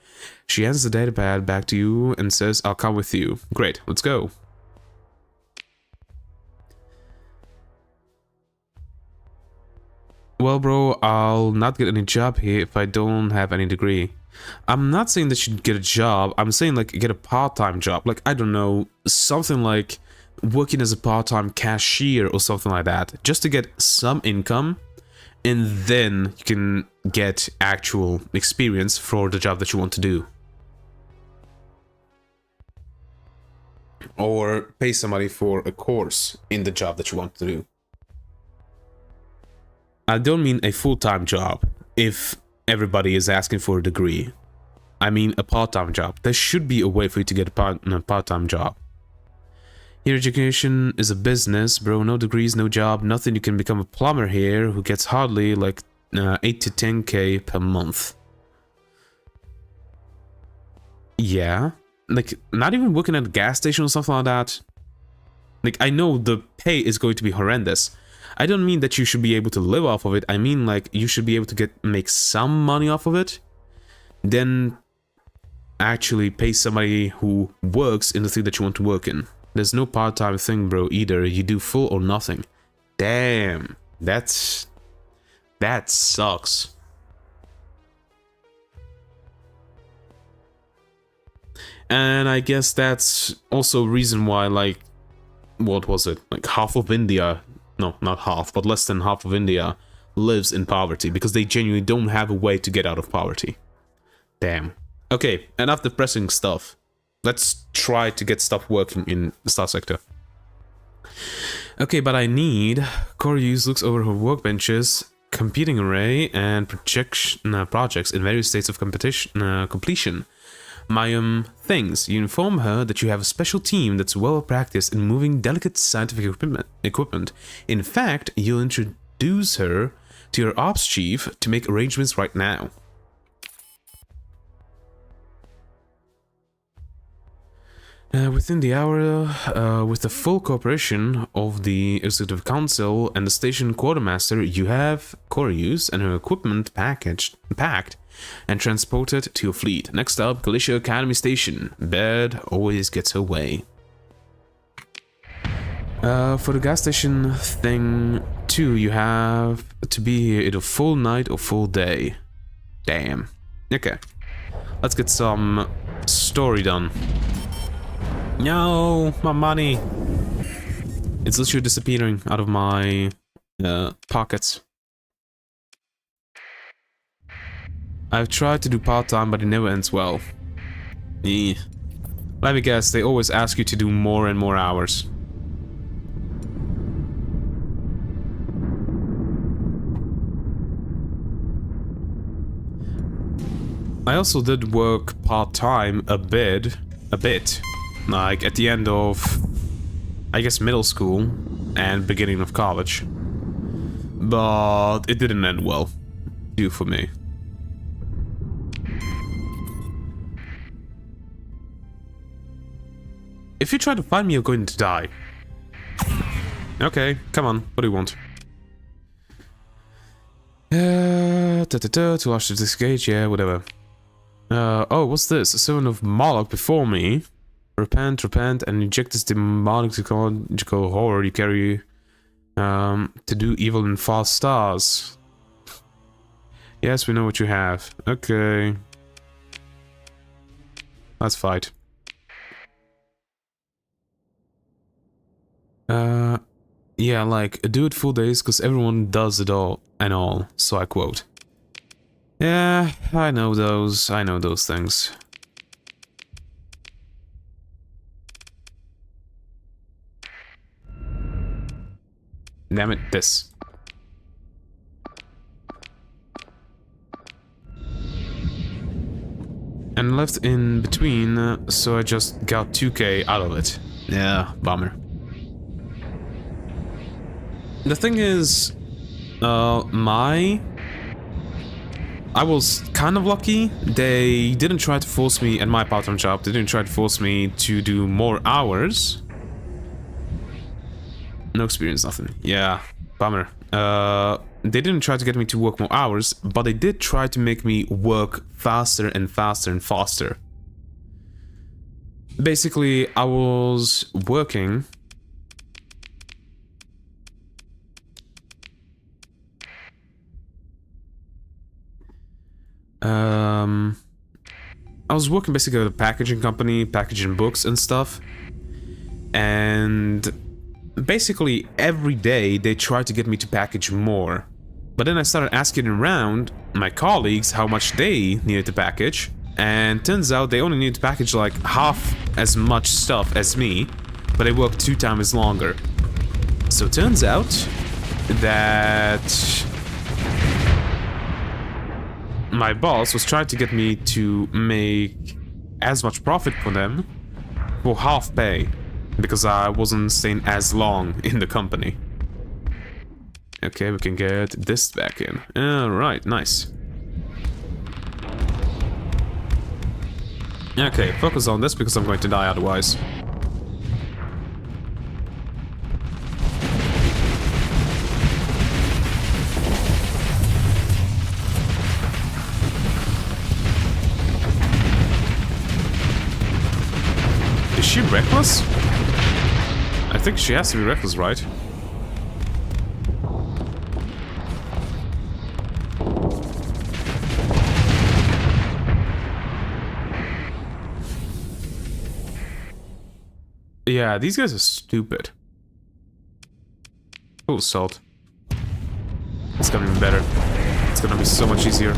She hands the datapad back to you and says, "I'll come with you." Great, let's go. Well, bro, I'll not get any job here if I don't have any degree. I'm not saying that you get a job. I'm saying, like, get a part-time job. Like, I don't know, something like working as a part-time cashier or something like that. Just to get some income, and then you can get actual experience for the job that you want to do. Or pay somebody for a course in the job that you want to do. I don't mean a full-time job if everybody is asking for a degree. I mean a part-time job. There should be a way for you to get a part-time job. Here, education is a business, bro. No degrees, no job, nothing. You can become a plumber here who gets hardly like 8 to 10k per month. Yeah, like not even working at a gas station or something like that. Like, I know the pay is going to be horrendous. I don't mean that you should be able to live off of it. I mean, like, you should be able to make some money off of it. Then actually pay somebody who works in the thing that you want to work in. There's no part-time thing, bro, either. You do full or nothing. Damn. That sucks. And I guess that's also a reason why, like, what was it? Like half of India, no, not half, but less than half of India lives in poverty because they genuinely don't have a way to get out of poverty. Damn. Okay, enough depressing stuff. Let's try to get stuff working in the star sector. Okay, but I need Koryus looks over her workbenches, computing array, and projects in various states of completion. My things. You inform her that you have a special team that's well practiced in moving delicate scientific equipment. In fact, you'll introduce her to your ops chief to make arrangements right now. Within the hour, with the full cooperation of the Executive Council and the station quartermaster, you have Koryus and her equipment packed and transported to your fleet. Next up, Galicia Academy Station. Bed always gets her way. For the gas station thing too, you have to be here either full night or full day. Damn. Okay. Let's get some story done. No, my money. It's literally disappearing out of my pockets. I've tried to do part-time, but it never ends well. Let me guess, they always ask you to do more and more hours. I also did work part-time a bit. Like at the end of, I guess, middle school and beginning of college. But it didn't end well. Due for me. If you try to find me, you're going to die. Okay, come on. What do you want? To launch this gauge, yeah, whatever. Oh, what's this? A servant of Moloch before me. Repent, and eject this demonic psychological horror you carry to do evil in false stars. Yes, we know what you have. Okay. Let's fight. Yeah, like, do it full days, because everyone does it all, and all, so I quote. Yeah, I know those things. Damn it, this. And left in between, so I just got 2k out of it. Yeah, bummer. The thing is, I was kind of lucky. They didn't try to force me at my part-time job. They didn't try to force me to do more hours. No experience, nothing. Yeah, bummer. They didn't try to get me to work more hours, but they did try to make me work faster and faster and faster. Basically, I was working... I was working basically at a packaging company, packaging books and stuff. And basically every day they tried to get me to package more. But then I started asking around my colleagues how much they needed to package. And turns out they only needed to package like half as much stuff as me, but they worked 2 times longer. So it turns out that my boss was trying to get me to make as much profit for them for half pay, because I wasn't staying as long in the company. Okay, we can get this back in. Alright, nice. Okay, focus on this because I'm going to die otherwise. Is she reckless? I think she has to be reckless, right? Yeah, these guys are stupid. Oh, salt. It's gonna be better. It's gonna be so much easier.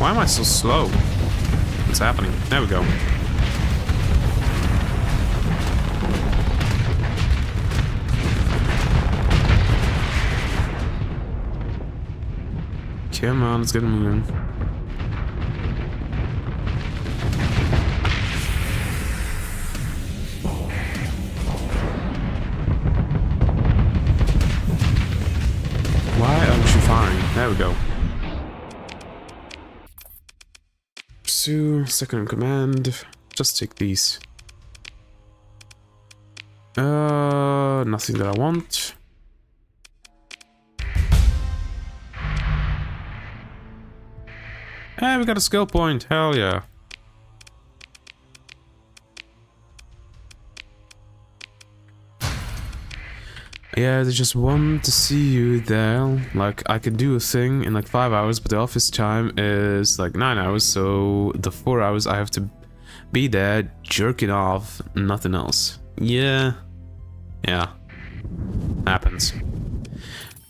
Why am I so slow? What's happening? There we go. Come on, let's get moving. Why aren't you firing? There we go. Pursue, second in command. Just take these. Nothing that I want. Hey, we got a skill point. Hell yeah. Yeah, they just want to see you there. Like, I could do a thing in like 5 hours, but the office time is like 9 hours, so the 4 hours I have to be there jerking off, nothing else. Yeah. Happens.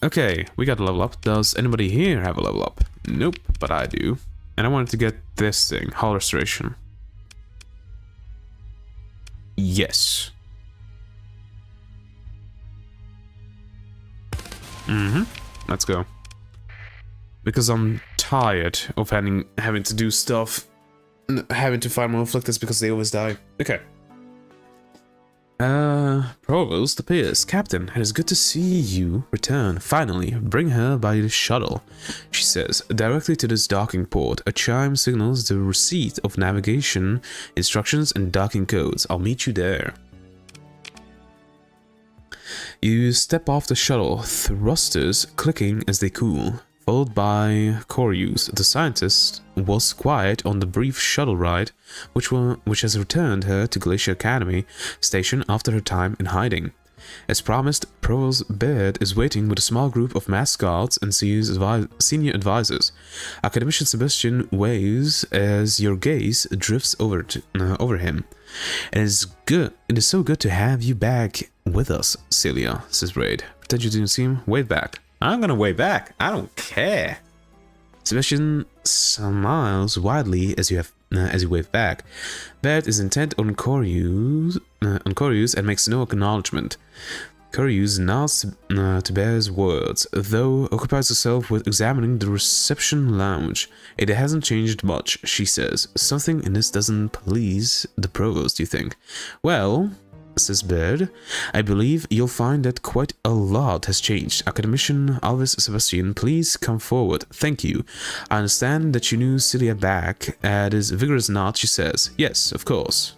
Okay, we got a level up. Does anybody here have a level up? Nope, but I do. And I wanted to get this thing, hull restoration. Yes. Let's go. Because I'm tired of having to do stuff, having to find more reflectors because they always die. Okay. Provost appears. Captain, it is good to see you return. Finally, bring her by the shuttle, she says. Directly to this docking port. A chime signals the receipt of navigation instructions and docking codes. I'll meet you there. You step off the shuttle, thrusters clicking as they cool, followed by Corius. The scientist was quiet on the brief shuttle ride, which has returned her to Glacier Academy Station after her time in hiding. As promised, Provost Baird is waiting with a small group of masked guards and senior advisors. Academician Sebastian waves as your gaze drifts over him. It is so good to have you back with us, Celia, says Braid. Pretend you didn't see him. Wave back. I'm gonna wave back. I don't care. Sebastian smiles widely as you wave back. Baird is intent on Corius and makes no acknowledgement. Corius nods to Baird's words, though occupies herself with examining the reception lounge. It hasn't changed much, she says. Something in this doesn't please the provost, you think? Well, says Baird, I believe you'll find that quite a lot has changed. Academician Alvis Sebastian, please come forward. Thank you. I understand that you knew Celia back. At his vigorous nod, she says, yes, of course.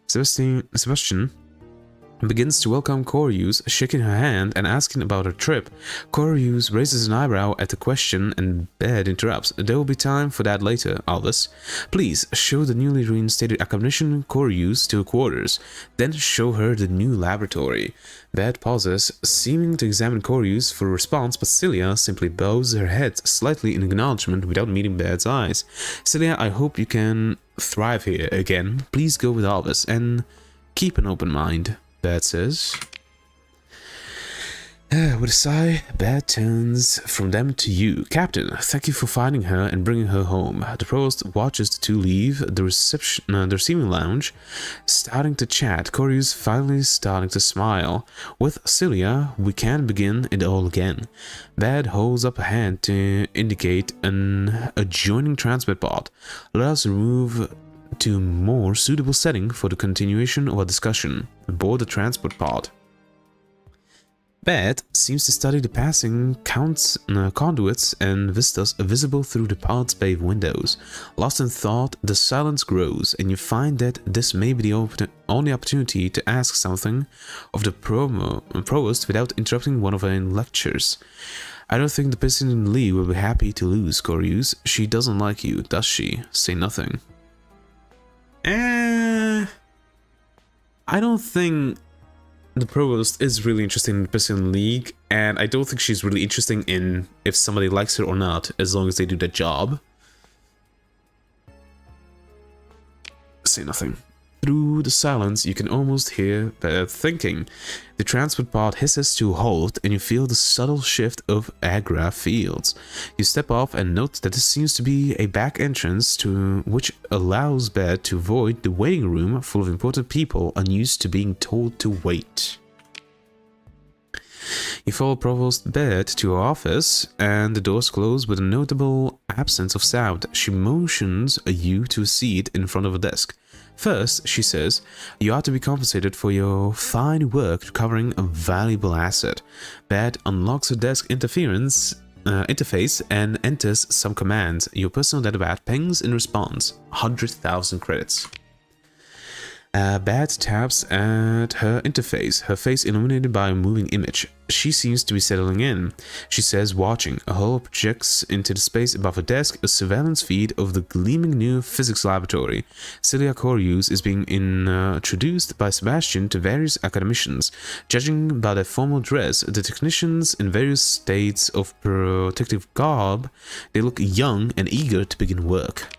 Sebastian begins to welcome Corius, shaking her hand and asking about her trip. Corius raises an eyebrow at the question and Baird interrupts. There will be time for that later, Alvis. Please show the newly reinstated academician Corius to her quarters, then show her the new laboratory. Baird pauses, seeming to examine Corius for a response, but Celia simply bows her head slightly in acknowledgement without meeting Baird's eyes. Celia, I hope you can thrive here again. Please go with Alvis and keep an open mind. Baird says. With a sigh, Bad turns from them to you. Captain, thank you for finding her and bringing her home. The provost watches the two leave the receiving lounge, starting to chat. Corius finally starting to smile. With Celia, we can begin it all again. Bad holds up a hand to indicate an adjoining transport pod. Let us move to a more suitable setting for the continuation of our discussion. Aboard the transport pod. Bad seems to study the passing conduits and vistas visible through the pod's bay windows. Lost in thought, the silence grows, and you find that this may be the only opportunity to ask something of the provost without interrupting one of her lectures. I don't think the person in Lee will be happy to lose, Corius. She doesn't like you, does she? Say nothing. I don't think the provost is really interested in the Prison League, and I don't think she's really interested in if somebody likes her or not, as long as they do their job. Say nothing. Through the silence, you can almost hear their thinking. The transport pod hisses to a halt, and you feel the subtle shift of Agra fields. You step off and note that this seems to be a back entrance to which allows Bed to avoid the waiting room full of important people unused to being told to wait. You follow Provost Bed to her office, and the doors close with a notable absence of sound. She motions you to a seat in front of a desk. First, she says, you ought to be compensated for your fine work recovering a valuable asset. Bed unlocks her desk interface and enters some commands. Your personal datapad pings in response. 100,000 credits. Bad taps at her interface, her face illuminated by a moving image. She seems to be settling in. She says, watching. A holo projects into the space above her desk a surveillance feed of the gleaming new physics laboratory. Celia Corius is being introduced by Sebastian to various academicians. Judging by their formal dress, the technicians in various states of protective garb, they look young and eager to begin work.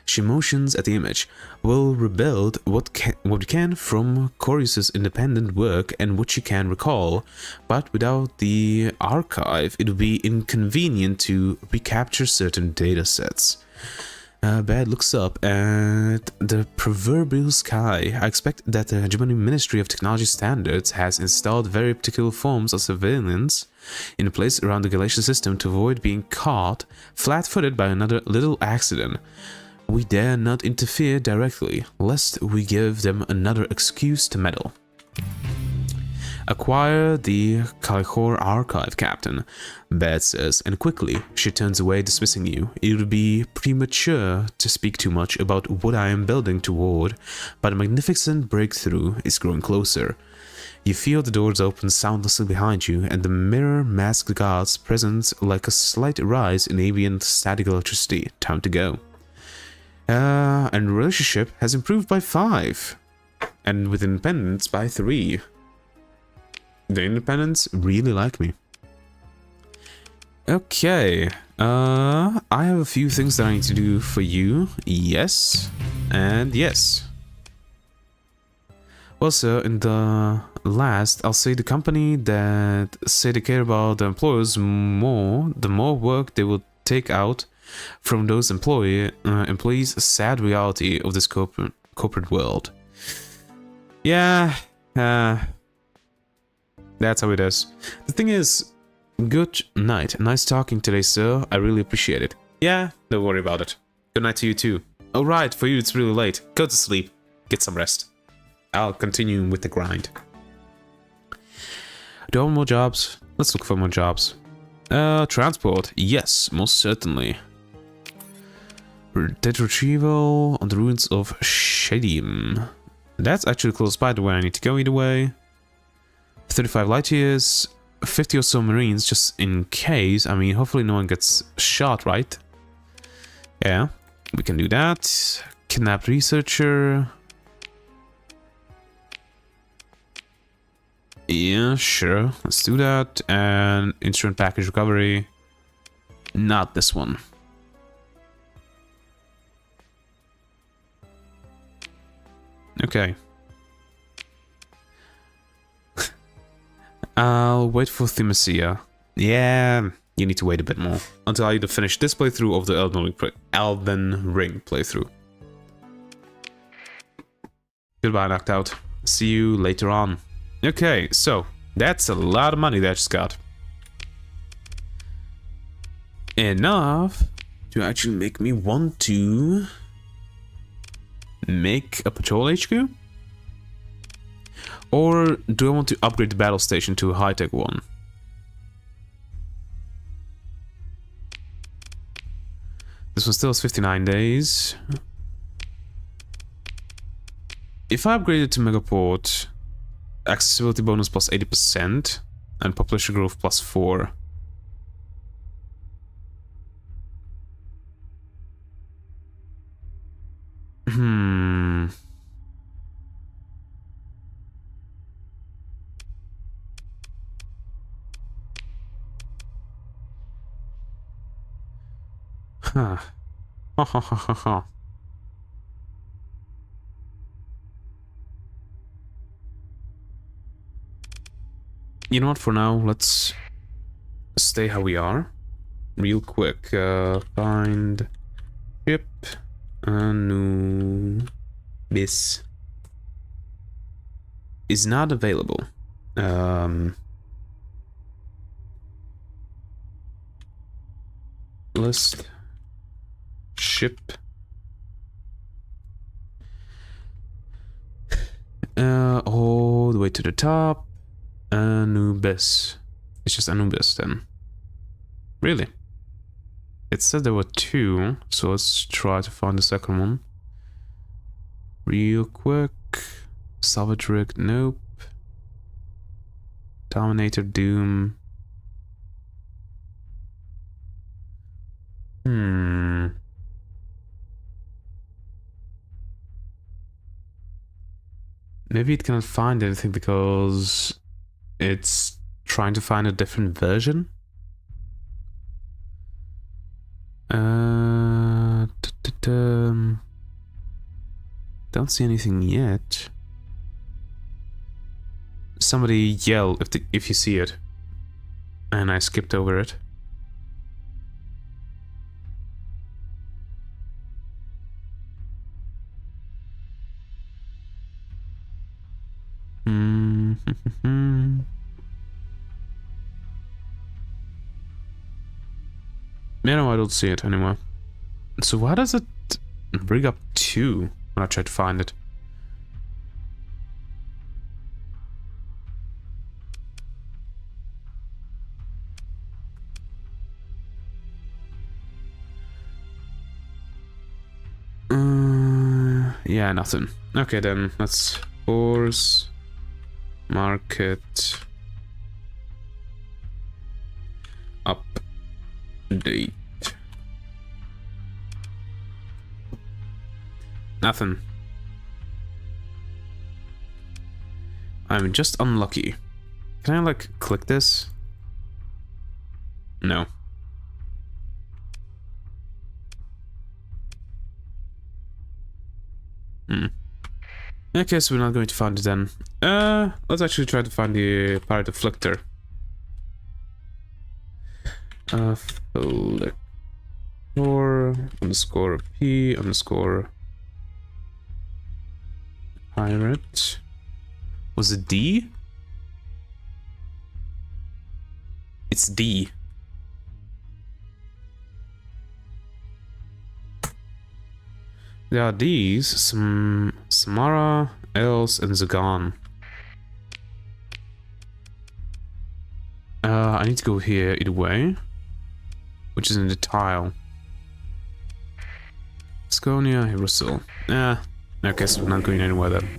She motions at the image. We'll rebuild what we can from Corius's independent work and what she can recall, but without the archive, it would be inconvenient to recapture certain data sets. Bad looks up at the proverbial sky. I expect that the German Ministry of Technology Standards has installed very particular forms of surveillance in place around the Galatian system to avoid being caught flat-footed by another little accident. We dare not interfere directly, lest we give them another excuse to meddle. Acquire the Kalihor archive, Captain, Bad says, and quickly she turns away, dismissing you. It would be premature to speak too much about what I am building toward, but a magnificent breakthrough is growing closer. You feel the doors open soundlessly behind you, and the mirror masked guards present like a slight rise in ambient static electricity. Time to go. And relationship has improved by 5, and with independence by 3. The independents really like me. Okay, I have a few things that I need to do for you. Yes, and yes. Also, in the last, I'll say the company that say they care about the employers more, the more work they will take out from those employees' sad reality of this corporate world. Yeah, that's how it is. The thing is, good night. Nice talking today, sir. I really appreciate it. Yeah, don't worry about it. Good night to you too. Alright, for you it's really late. Go to sleep. Get some rest. I'll continue with the grind. Do I want more jobs? Let's look for more jobs. Transport. Yes, most certainly. Data retrieval on the ruins of Shadim. That's actually close by to where I need to go either way. 35 light years, 50 or so marines just in case. I mean, hopefully no one gets shot, right? Yeah, we can do that. Kidnapped researcher. Yeah, sure. Let's do that. And instrument package recovery. Not this one. Okay. I'll wait for Themisia. Yeah, you need to wait a bit more. Until I either finish this playthrough of the Elden Ring playthrough. Goodbye, Knocked Out. See you later on. Okay, so that's a lot of money that I just got. Enough to actually make me want to make a patrol HQ? Or do I want to upgrade the battle station to a high-tech one? This one still has 59 days. If I upgrade it to Megaport, accessibility bonus plus 80% and population growth plus 4. Huh. Ha ha ha ha ha. You know what, for now, let's stay how we are. Real quick, find ship Anubis is not available. List ship all the way to the top. Anubis. It's just Anubis then. Really? It said there were 2, so let's try to find the second one. Real quick. Salvage rig, nope. Dominator, Doom. Maybe it cannot find anything because it's trying to find a different version. Don't see anything yet. Somebody yell if you see it. And I skipped over it. Yeah, no, I don't see it anymore. So why does it bring up 2 when I try to find it? Yeah, nothing. Okay, then let's force market update. Nothing. I'm just unlucky. Can I like click this? No. Okay, so we're not going to find it then. Let's actually try to find the pirate afflictor. Afflictor underscore P underscore pirate. Was it D? It's D. There are these, some Samara, Els, and Zagan. I need to go here either way, which is in the tile. Sconia, Russell. Okay, so we're not going anywhere then.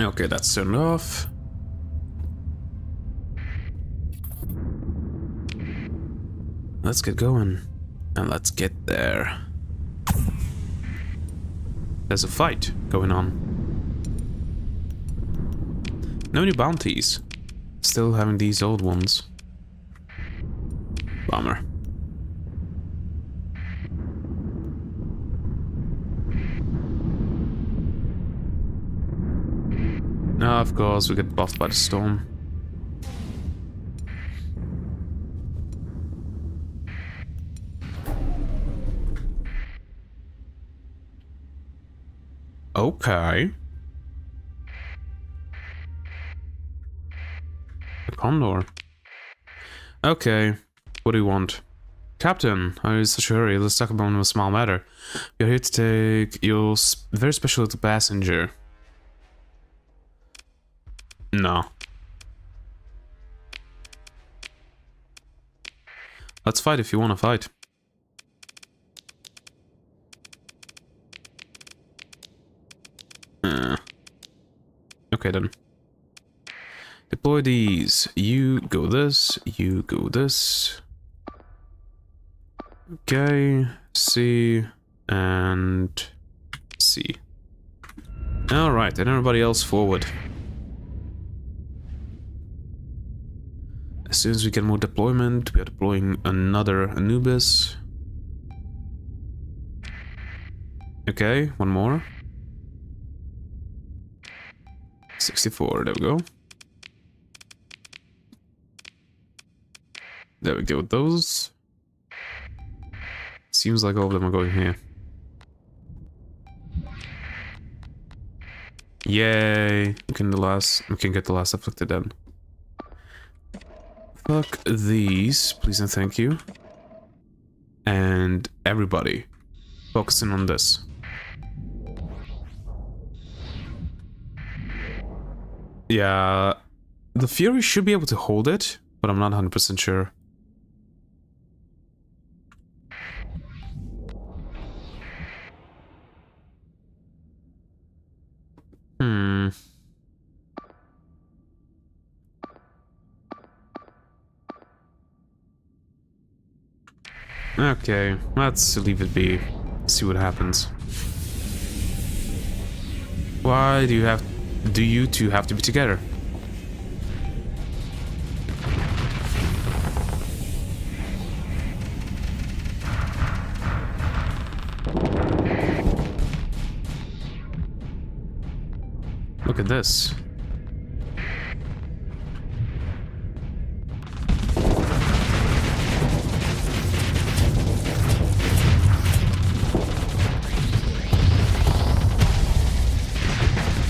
Okay, that's turned off. Let's get going. And let's get there. There's a fight going on. No new bounties. Still having these old ones. Bummer. Of course, we get buffed by the storm. Okay. A condor. Okay. What do you want? Captain, I'm in such a hurry. Let's talk about a small matter. You're here to take your very special little passenger. No. Let's fight if you want to fight. Okay then. Deploy these. You go this. You go this. Okay. C and C. Alright, and everybody else forward. As soon as we get more deployment, we are deploying another Anubis. Okay, one more. 64, there we go. There we go with those. Seems like all of them are going here. Yay! We can get the last afflicted then. Fuck these, please and thank you. And everybody, focusing on this. Yeah, the Fury should be able to hold it, but I'm not 100% sure. Okay, let's leave it be. See what happens. Why do you two have to be together? Look at this.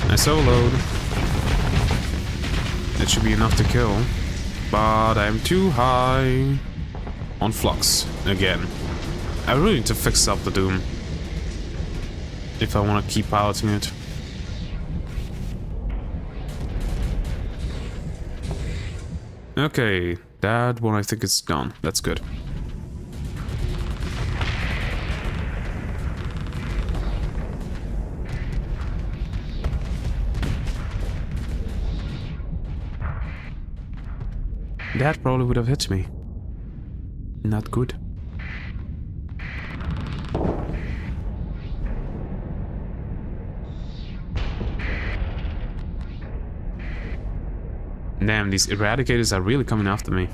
I soloed. It should be enough to kill. But I'm too high on flux again. I really need to fix up the Doom if I want to keep piloting it. Okay, that one I think is done. That's good. That probably would have hit me. Not good. Damn, these eradicators are really coming after me.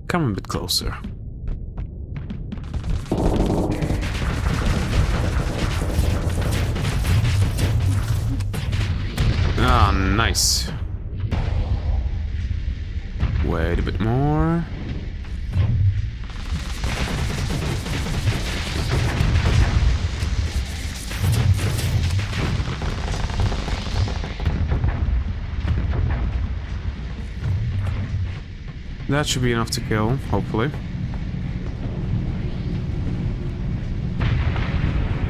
Come a bit closer. Ah, nice. Wait a bit more. That should be enough to kill, hopefully.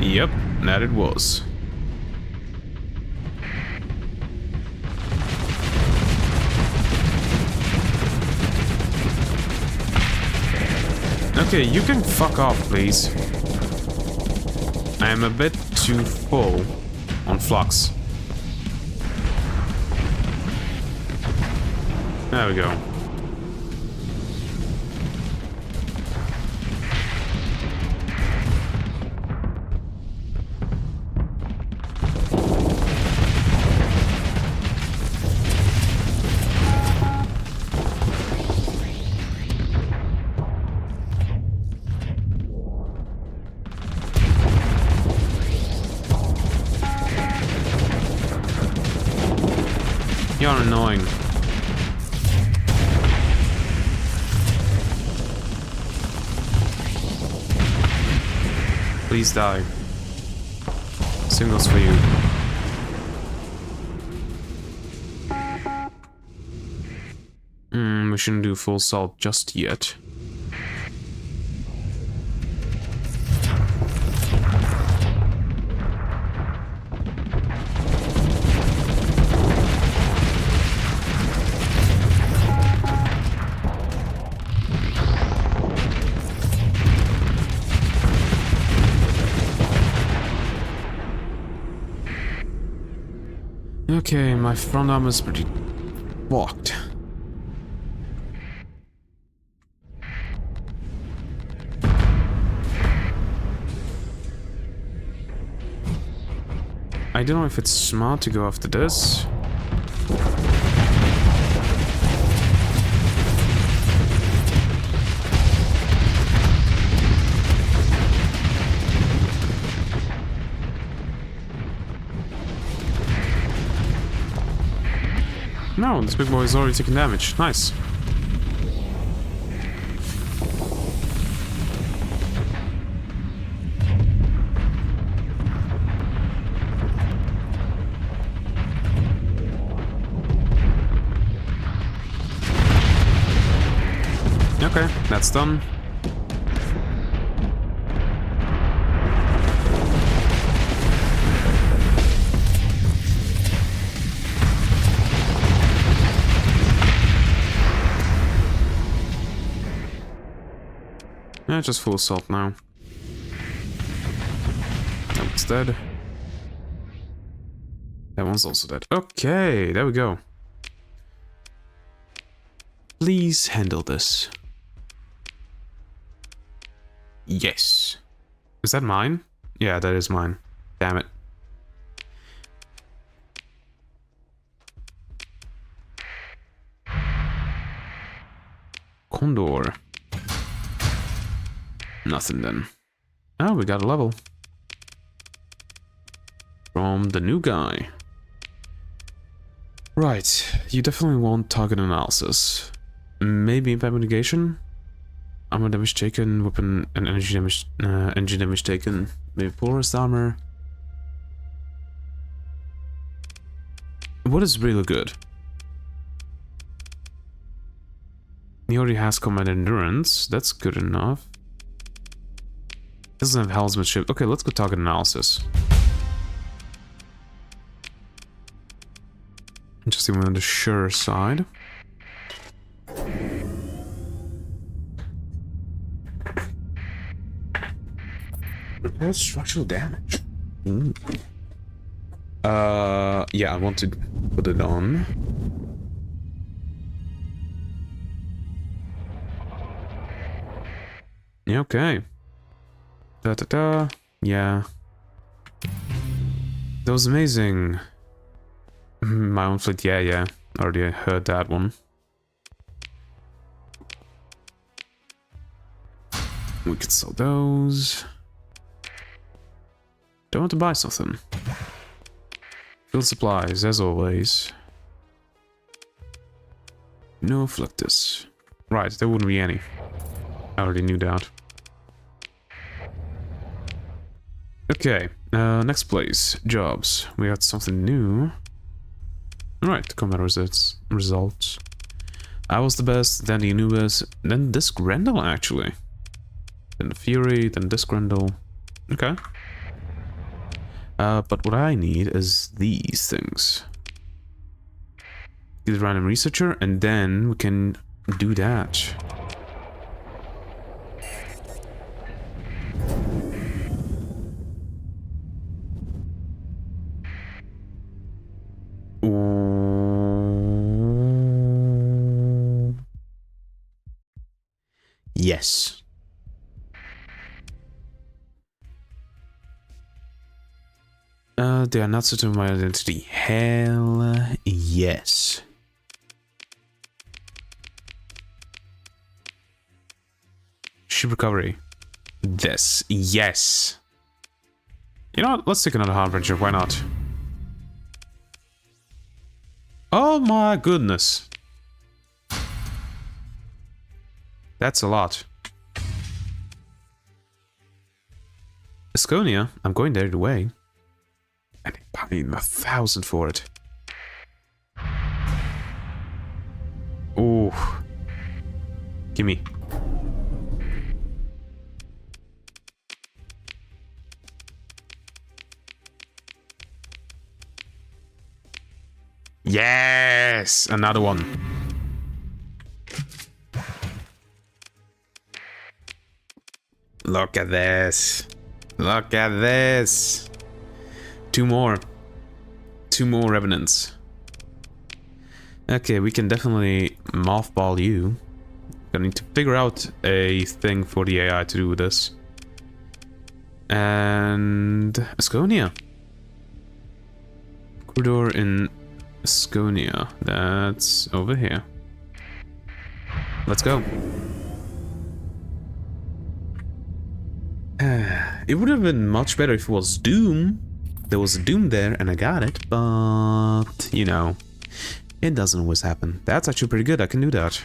Yep, that it was. Okay, you can fuck off, please. I am a bit too full on flux. There we go. You're annoying. Please die. Same goes for you. We shouldn't do full salt just yet. Okay, my front arm is pretty blocked. I don't know if it's smart to go after this. No, this big boy is already taking damage. Nice. Okay, that's done. Yeah, just full assault now. That one's dead. That one's also dead. Okay, there we go. Please handle this. Yes. Is that mine? Yeah, that is mine. Damn it. Condor. Nothing then. Oh, we got a level. From the new guy. Right, you definitely want target analysis. Maybe impact mitigation? Armor damage taken, weapon and energy damage taken. Maybe porous armor. What is really good? He already has combat endurance. That's good enough. Doesn't have helmsmanship. Okay, let's go target analysis. Just even on the sure side. Repair structural damage. Yeah, I want to put it on. Yeah, okay. Da-da-da. Yeah. That was amazing. My own fleet, yeah. Already heard that one. We could sell those. Don't want to buy something. Field supplies, as always. No Fluctus. Right, there wouldn't be any. I already knew that. Okay, next place. Jobs. We got something new. Alright, combat results. I was the best, then the Anubis, then this Grendel actually. Then the Fury, then this Grendel. Okay. But what I need is these things. Get a random researcher, and then we can do that. Yes. They are not certain of my identity. Hell yes. Ship recovery. This. Yes. You know what? Let's take another harbinger. Why not? Oh my goodness. That's a lot. Asconia, I'm going there either way. And they're paying 1,000 for it. Ooh. Gimme. Yes! Another one. Look at this. Look at this. Two more. Two more revenants. Okay, we can definitely mothball you. Gonna need to figure out a thing for the AI to do with this. And Asconia. Corridor in Asconia. That's over here. Let's go. It would have been much better if it was Doom. There was a Doom there and I got it, but you know, it doesn't always happen. That's actually pretty good. I can do that.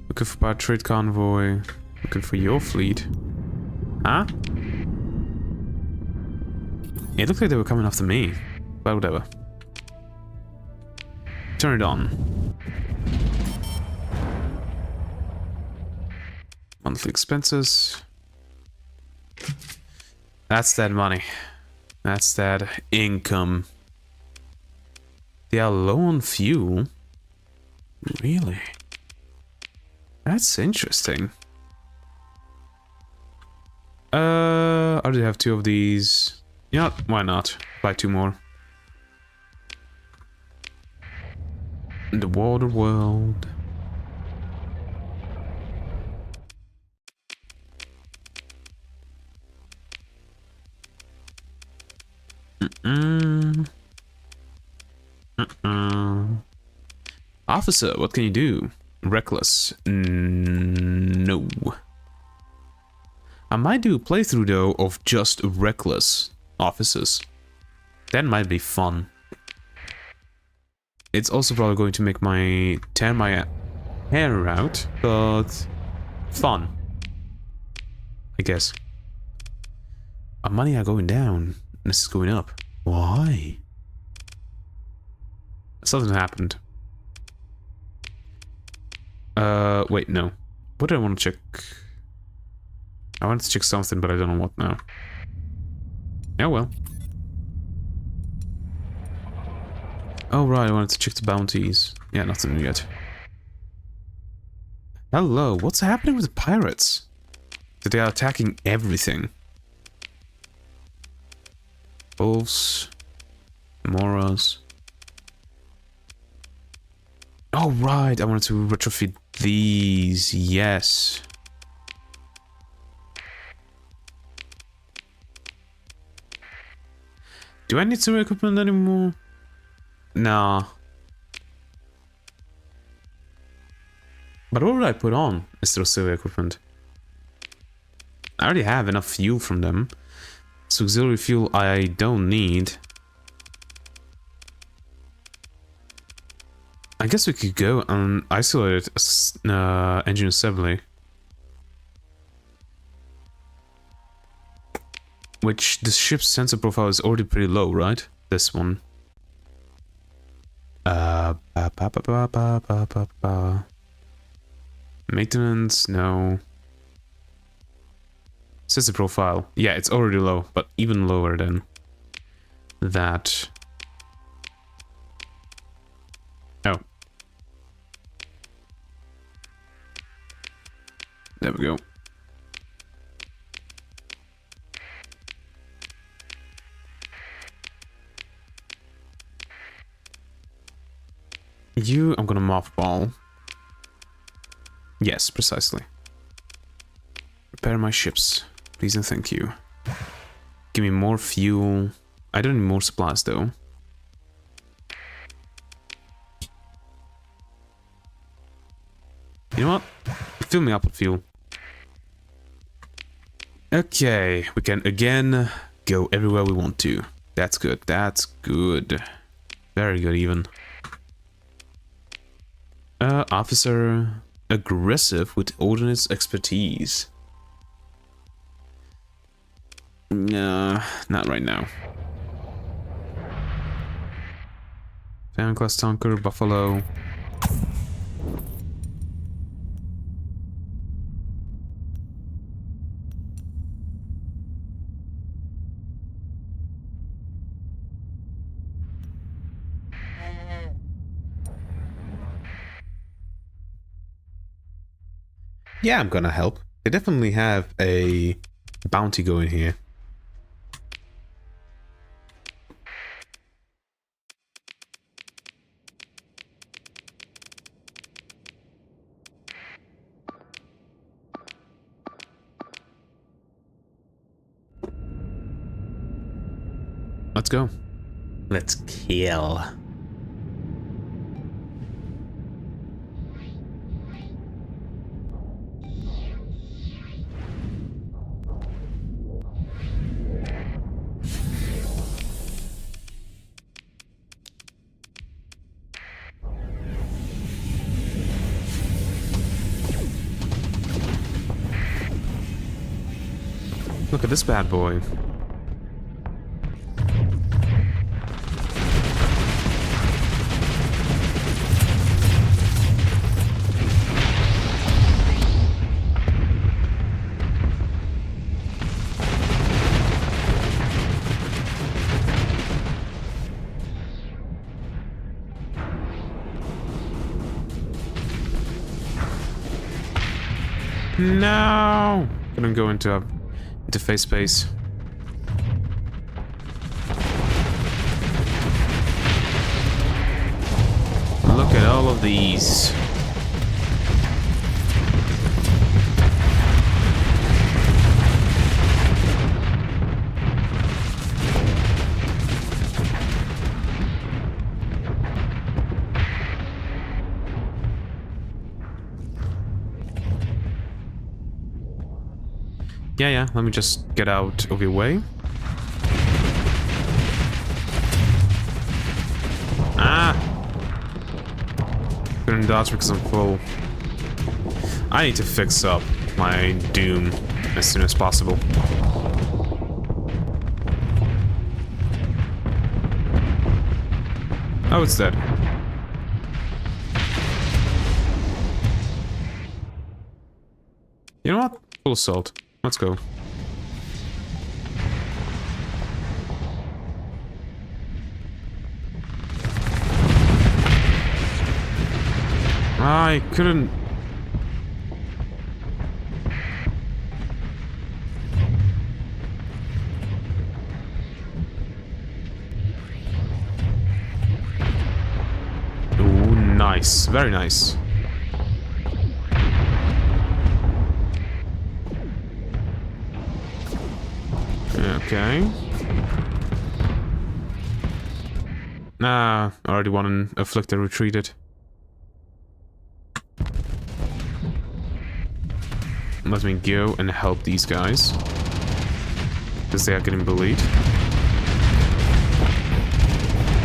Looking for part trade convoy. Looking for your fleet. Huh? It looked like they were coming after me. But whatever. Turn it on. Monthly expenses. That's that money. That's that income. They are low on fuel. Really? That's interesting. I already have 2 of these. Yeah, why not? Buy 2 more. The water world. Officer, what can you do? Reckless. No. I might do a playthrough though of just reckless officers. That might be fun. It's also probably going to make my tear my hair out, but fun, I guess. Our money are going down. This is going up. Why? Something happened. Wait, no. What did I want to check? I wanted to check something, but I don't know what now. Oh well. Oh right, I wanted to check the bounties. Yeah, nothing yet. Hello, what's happening with the pirates? That they are attacking everything. Wolves. Moras. Oh right, I wanted to retrofit these. Yes. Do I need some equipment anymore? Nah. But what would I put on instead of silver equipment? I already have enough fuel from them. So auxiliary fuel I don't need. I guess we could go and isolate engine assembly. Which the ship's sensor profile is already pretty low, right? This one. Maintenance, no. Sensor profile. Yeah, it's already low, but even lower than that. Oh. There we go. You, I'm gonna mothball. Yes, precisely. Repair my ships. Please and thank you. Give me more fuel. I don't need more supplies though. You know what? Fill me up with fuel. Okay, we can again go everywhere we want to. That's good, that's good. Very good even. Officer aggressive with ordnance expertise. Nah, not right now. Family class tanker, buffalo. Yeah, I'm gonna help. They definitely have a bounty going here. Let's go. Let's kill. Look at this bad boy. No! Couldn't go into face space. Look at all of these. Yeah, let me just get out of your way. Ah! Couldn't dodge because I'm full. I need to fix up my Doom as soon as possible. Oh, it's dead. You know what? Full assault. Let's go. I couldn't... Ooh, nice. Very nice. Okay. Already one afflicted retreated. Let me go and help these guys. Because they are getting bullied.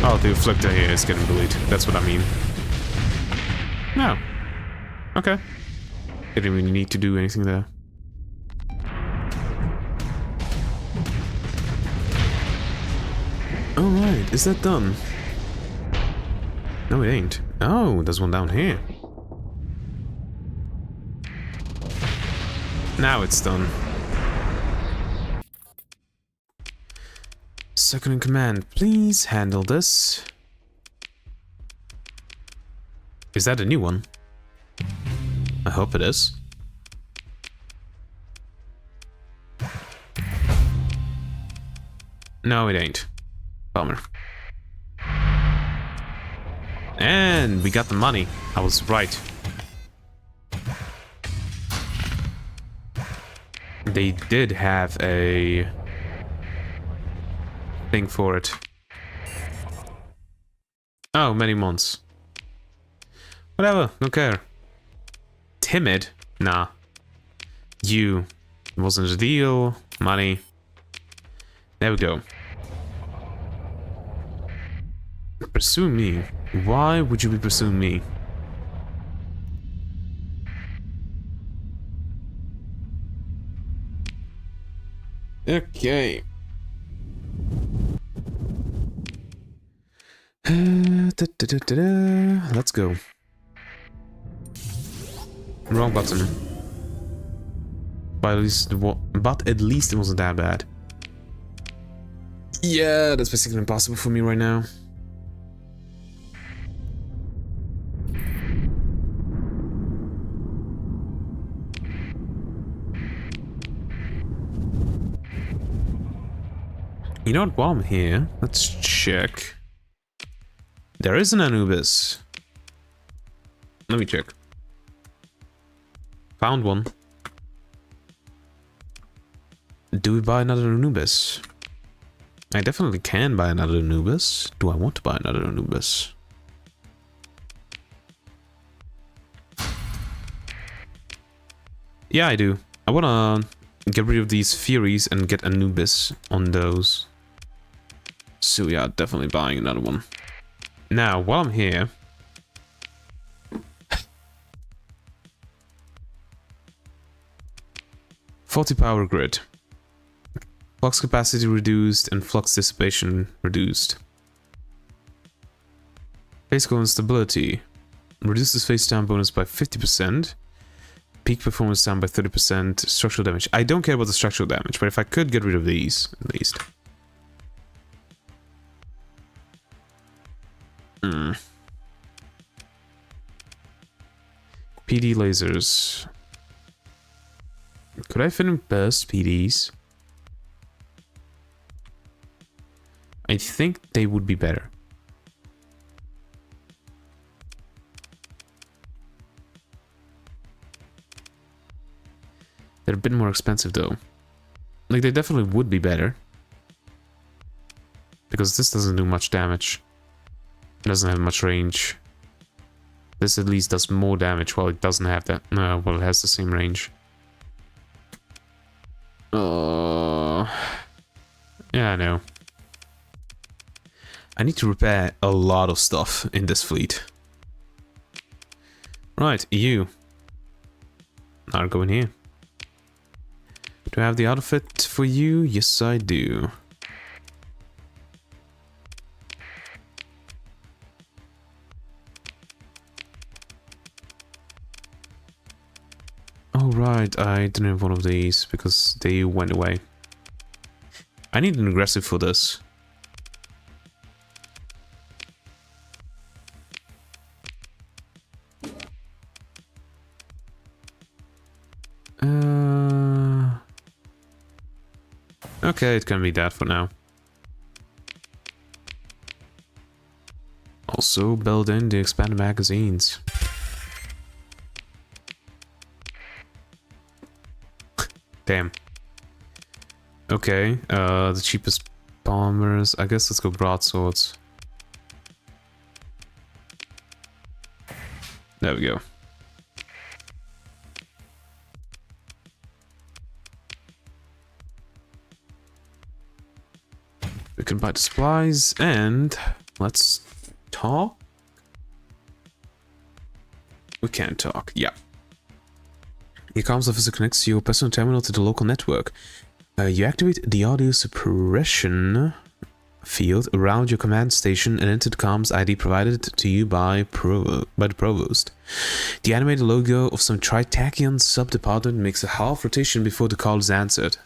Oh, the afflictor here is getting bullied. That's what I mean. No. Okay. Didn't really need to do anything there. Alright, is that done? No, it ain't. Oh, there's one down here. Now it's done. Second in command, please handle this. Is that a new one? I hope it is. No, it ain't. Bummer. And we got the money. I was right. They did have a thing for it. Oh, many months. Whatever, don't care. Timid? Nah. You It wasn't a deal. Money. There we go. Pursuing me? Why would you be pursuing me? Okay. Let's go. Wrong button. But at least it wasn't that bad. Yeah, that's basically impossible for me right now. You know what, while I'm here, let's check. There is an Anubis. Let me check. Found one. Do we buy another Anubis? I definitely can buy another Anubis. Do I want to buy another Anubis? Yeah, I do. I wanna get rid of these Furies and get Anubis on those. So yeah, definitely buying another one. Now, while I'm here... faulty power grid. Flux capacity reduced and flux dissipation reduced. Physical instability. Reduces face down bonus by 50%. Peak performance down by 30%. Structural damage. I don't care about the structural damage, but if I could get rid of these, at least. PD lasers. Could I fit in burst PDs? I think they would be better. They're a bit more expensive though. Like, they definitely would be better. Because this doesn't do much damage. It doesn't have much range. This at least does more damage while it doesn't have that. No, well, it has the same range. Yeah, I know. I need to repair a lot of stuff in this fleet. Right, you. Now go in here. Do I have the outfit for you? Yes, I do. Oh, right, I didn't have one of these because they went away. I need an aggressive for this. Okay, it can be that for now. Also, build in the expanded magazines. Damn. Okay, the cheapest bombers. I guess let's go broadswords. There we go. We can buy the supplies and let's talk. We can talk, yeah. Your comms officer connects your personal terminal to the local network. You activate the audio suppression field around your command station and enter the comms ID provided to you by the provost. The animated logo of some Tritachyon sub-department makes a half rotation before the call is answered.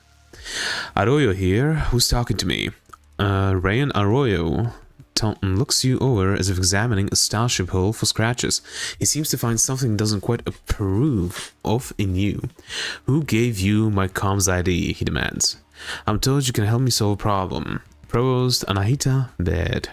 Arroyo here. Who's talking to me? Rayan Arroyo. Taunton looks you over as if examining a starship hull for scratches. He seems to find something he doesn't quite approve of in you. Who gave you my comms ID? He demands. I'm told you can help me solve a problem. Provost Anahita Baird.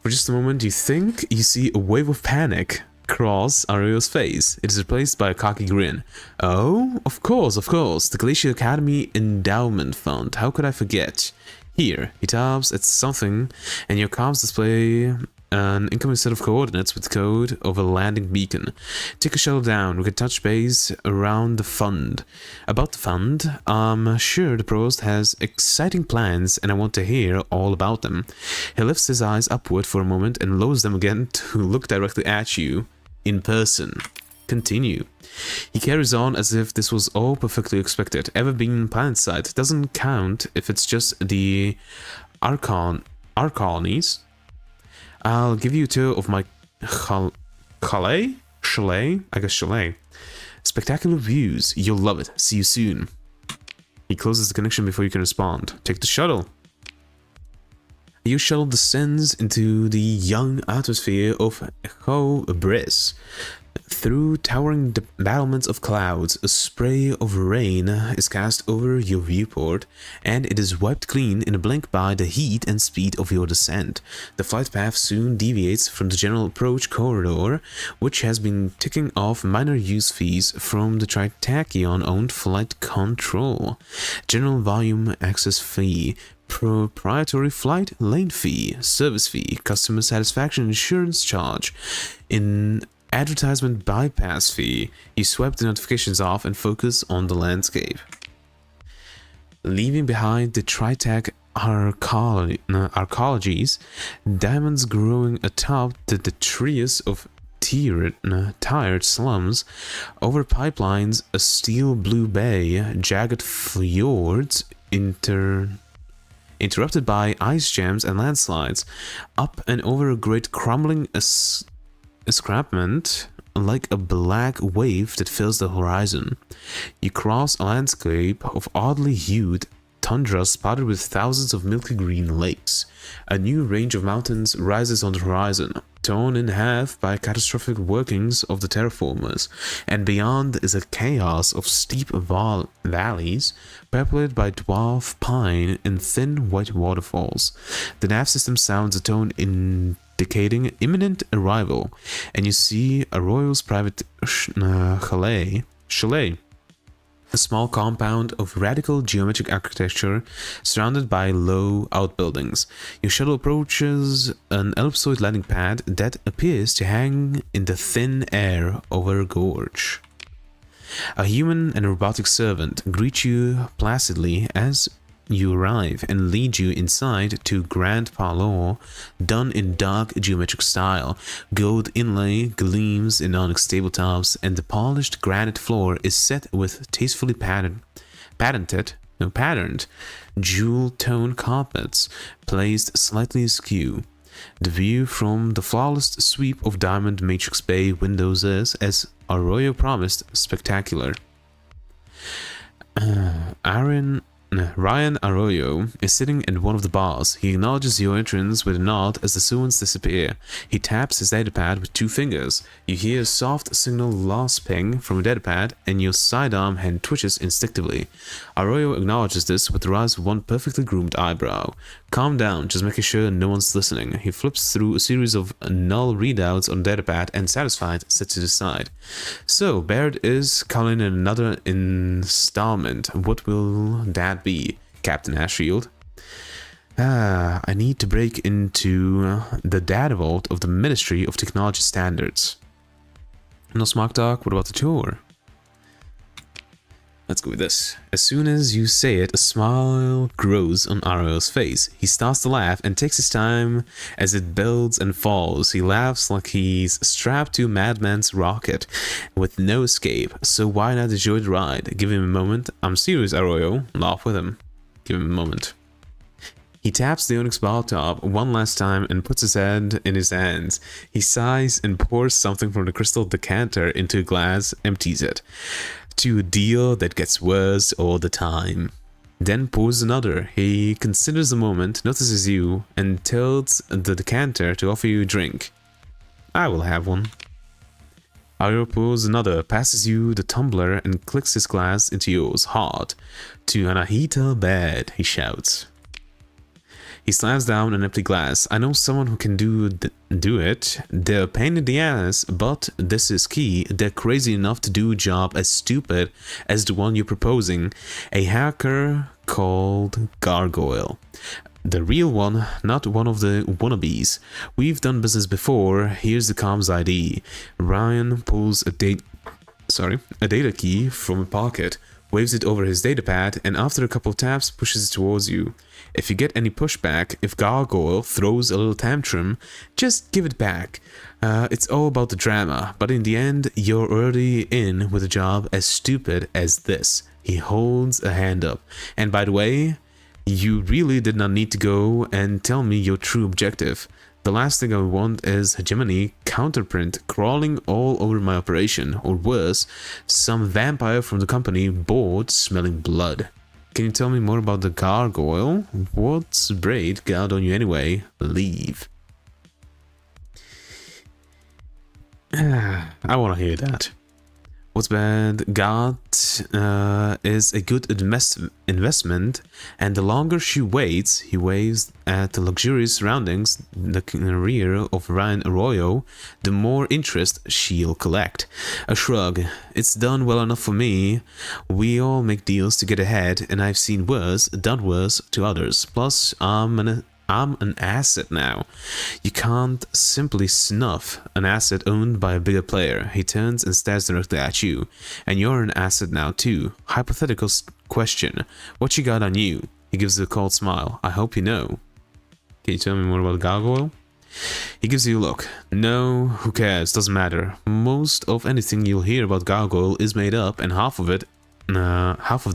For just a moment, you think you see a wave of panic cross Arroyo's face. It is replaced by a cocky grin. Oh, of course, the Glacier Academy Endowment Fund. How could I forget? Here, he taps at something, and your comms display an incoming set of coordinates with code of a landing beacon. Take a shuttle down. We can touch base around the fund. About the fund, I'm sure the Provost has exciting plans and I want to hear all about them. He lifts his eyes upward for a moment and lowers them again to look directly at you in person. Continue. He carries on as if this was all perfectly expected. Ever been planetside? Doesn't count if it's just the our colonies. I'll give you a tour of my chalet? I guess chalet. Spectacular views. You'll love it. See you soon. He closes the connection before you can respond. Take the shuttle. Your shuttle descends into the young atmosphere of Echo Briss. Through towering battlements of clouds, a spray of rain is cast over your viewport, and it is wiped clean in a blink by the heat and speed of your descent. The flight path soon deviates from the general approach corridor, which has been ticking off minor use fees from the Tritachyon-owned flight control. General volume access fee, proprietary flight lane fee, service fee, customer satisfaction insurance charge. In advertisement bypass fee. You swipe the notifications off and focus on the landscape. Leaving behind the Tritach arcologies, diamonds growing atop the detritus of tired slums, over pipelines, a steel blue bay, jagged fjords, interrupted by ice jams and landslides, up and over a great crumbling escarpment like a black wave that fills the horizon. You cross a landscape of oddly hued tundra spotted with thousands of milky green lakes. A new range of mountains rises on the horizon, torn in half by catastrophic workings of the terraformers, and beyond is a chaos of steep valleys populated by dwarf pine and thin white waterfalls. The nav system sounds a tone indicating imminent arrival, and you see a royal's private chalet, a small compound of radical geometric architecture surrounded by low outbuildings. Your shuttle approaches an ellipsoid landing pad that appears to hang in the thin air over a gorge. A human and a robotic servant greet you placidly as you arrive and lead you inside to grand parlor done in dark geometric style. Gold inlay gleams in onyx tabletops, and the polished granite floor is set with tastefully patterned jewel-tone carpets placed slightly askew. The view from the flawless sweep of diamond matrix bay windows is, as Arroyo promised, spectacular. Ryan Arroyo is sitting at one of the bars. He acknowledges your entrance with a nod as the servants disappear. He taps his datapad with 2 fingers. You hear a soft signal loss ping from a datapad, and your sidearm hand twitches instinctively. Arroyo acknowledges this with the rise of one perfectly groomed eyebrow. Calm down, just making sure no one's listening. He flips through a series of null readouts on the datapad and, satisfied, sets it aside. So, Baird is calling in another installment. What will that be, Captain Ashfield? I need to break into the data vault of the Ministry of Technology Standards. No smart talk, what about the tour? Let's go with this. As soon as you say it, a smile grows on Arroyo's face. He starts to laugh and takes his time as it builds and falls. He laughs like he's strapped to a madman's rocket with no escape. So why not enjoy the ride? Give him a moment. I'm serious, Arroyo. Laugh with him. Give him a moment. He taps the onyx bar top one last time and puts his head in his hands. He sighs and pours something from the crystal decanter into a glass, empties it. To a deal that gets worse all the time. Then pours another. He considers a moment, notices you, and tilts the decanter to offer you a drink. I will have one. Arroyo pours another, passes you the tumbler, and clicks his glass into yours hard. To Anahita bad, he shouts. He slams down an empty glass. I know someone who can do it. They're a pain in the ass, but this is key. They're crazy enough to do a job as stupid as the one you're proposing. A hacker called Gargoyle. The real one, not one of the wannabes. We've done business before. Here's the comms ID. Ryan pulls a data key from a pocket, waves it over his datapad, and after a couple of taps, pushes it towards you. If you get any pushback, if Gargoyle throws a little tantrum, just give it back. It's all about the drama, but in the end, you're already in with a job as stupid as this. He holds a hand up. And by the way, you really did not need to go and tell me your true objective. The last thing I want is hegemony counterprint crawling all over my operation, or worse, some vampire from the company bored smelling blood. Can you tell me more about the Gargoyle? What's Braid got on you anyway? Leave. I want to hear that. What's bad got is a good investment, and the longer she waits, he waves at the luxurious surroundings, the career of Ryan Arroyo, the more interest she'll collect. A shrug. It's done well enough for me. We all make deals to get ahead, and I've seen worse, done worse to others. Plus, I'm an asset now. You can't simply snuff an asset owned by a bigger player. He turns and stares directly at you. And you're an asset now too. Hypothetical question. What you got on you? He gives a cold smile. I hope you know. Can you tell me more about Gargoyle? He gives you a look. No, who cares? Doesn't matter. Most of anything you'll hear about Gargoyle is made up, and half of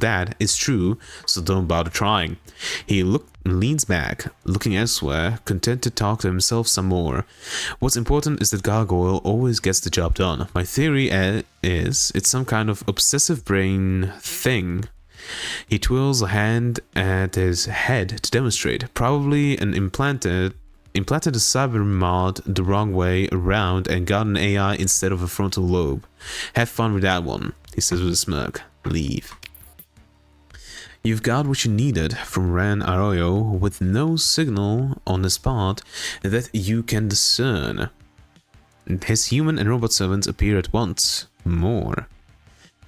that is true, so don't bother trying. He leans back, looking elsewhere, content to talk to himself some more. What's important is that Gargoyle always gets the job done. My theory is it's some kind of obsessive brain thing. He twirls a hand at his head to demonstrate. Probably an implanted a cyber mod the wrong way around and got an AI instead of a frontal lobe. Have fun with that one, he says with a smirk. Leave. You've got what you needed from Ryan Arroyo with no signal on the spot that you can discern. His human and robot servants appear at once. More.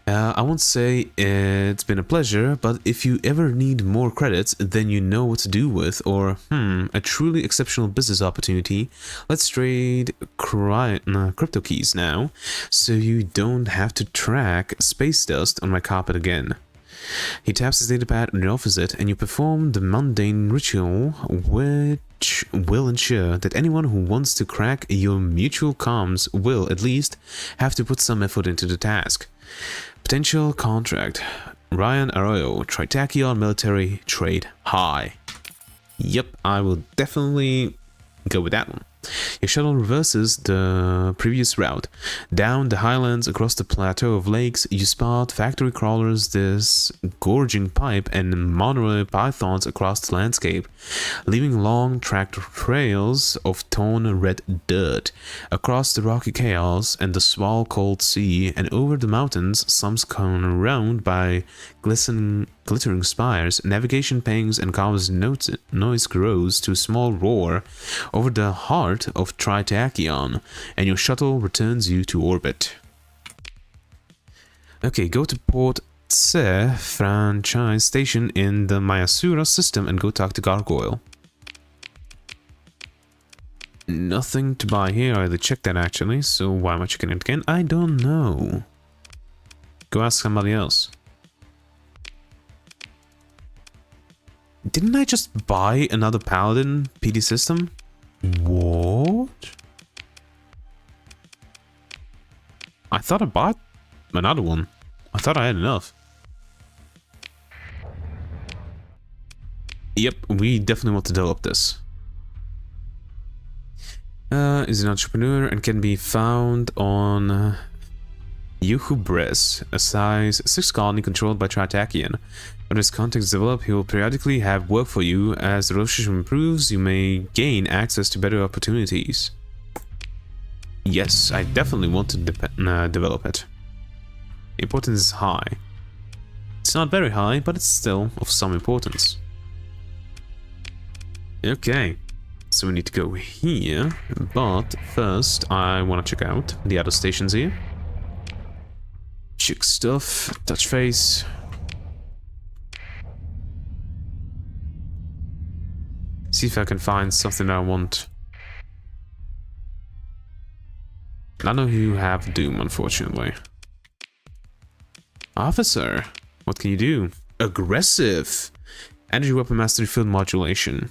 I won't say it's been a pleasure, but if you ever need more credits than you know what to do with, or a truly exceptional business opportunity, let's trade crypto keys now, so you don't have to track space dust on my carpet again. He taps his datapad and offers it, and you perform the mundane ritual, which will ensure that anyone who wants to crack your mutual comms will, at least, have to put some effort into the task. Potential contract. Ryan Arroyo, Tritachyon military trade high. Yep, I will definitely go with that one. Your shuttle reverses the previous route. Down the highlands across the plateau of lakes, you spot factory crawlers, this gorging pipe, and monorail pythons across the landscape, leaving long tracked trails of torn red dirt. Across the rocky chaos and the swell cold sea, and over the mountains, some come around by glittering spires, navigation pings and comms noise grows to a small roar over the heart of Tritachyon, and your shuttle returns you to orbit. Okay, go to Port Tse franchise station in the Mayasura system and go talk to Gargoyle. Nothing to buy here. I already checked that actually, so why am I checking it again? I don't know. Go ask somebody else. Didn't I just buy another Paladin PD system? What? I thought I bought another one. I thought I had enough. Yep, we definitely want to develop this. Is an entrepreneur and can be found on Yuhubres, a size 6 colony controlled by Tritachyon. When his contacts develop, he will periodically have work for you. As the relationship improves, you may gain access to better opportunities. Yes, I definitely want to develop it. Importance is high. It's not very high, but it's still of some importance. Okay, so we need to go here, but first I want to check out the other stations here. Check stuff, touch face. See if I can find something I want. None of you have Doom, unfortunately. Officer, what can you do? Aggressive. Energy weapon mastery, field modulation.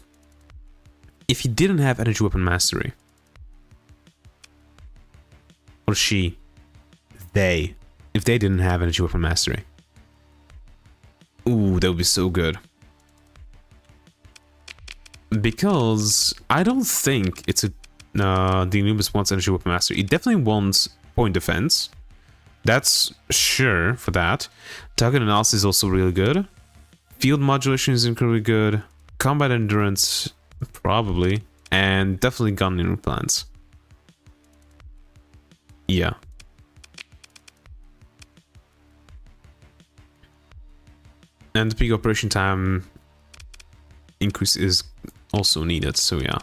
If he didn't have energy weapon mastery, or she, if they didn't have energy weapon mastery, ooh, that would be so good. Because I don't think it's a the Anubis wants energy weapon mastery. It definitely wants point defense. That's sure for that. Target analysis is also really good. Field modulation is incredibly good. Combat endurance, probably. And definitely gun implants. Yeah. And the peak operation time increase is also needed, so yeah.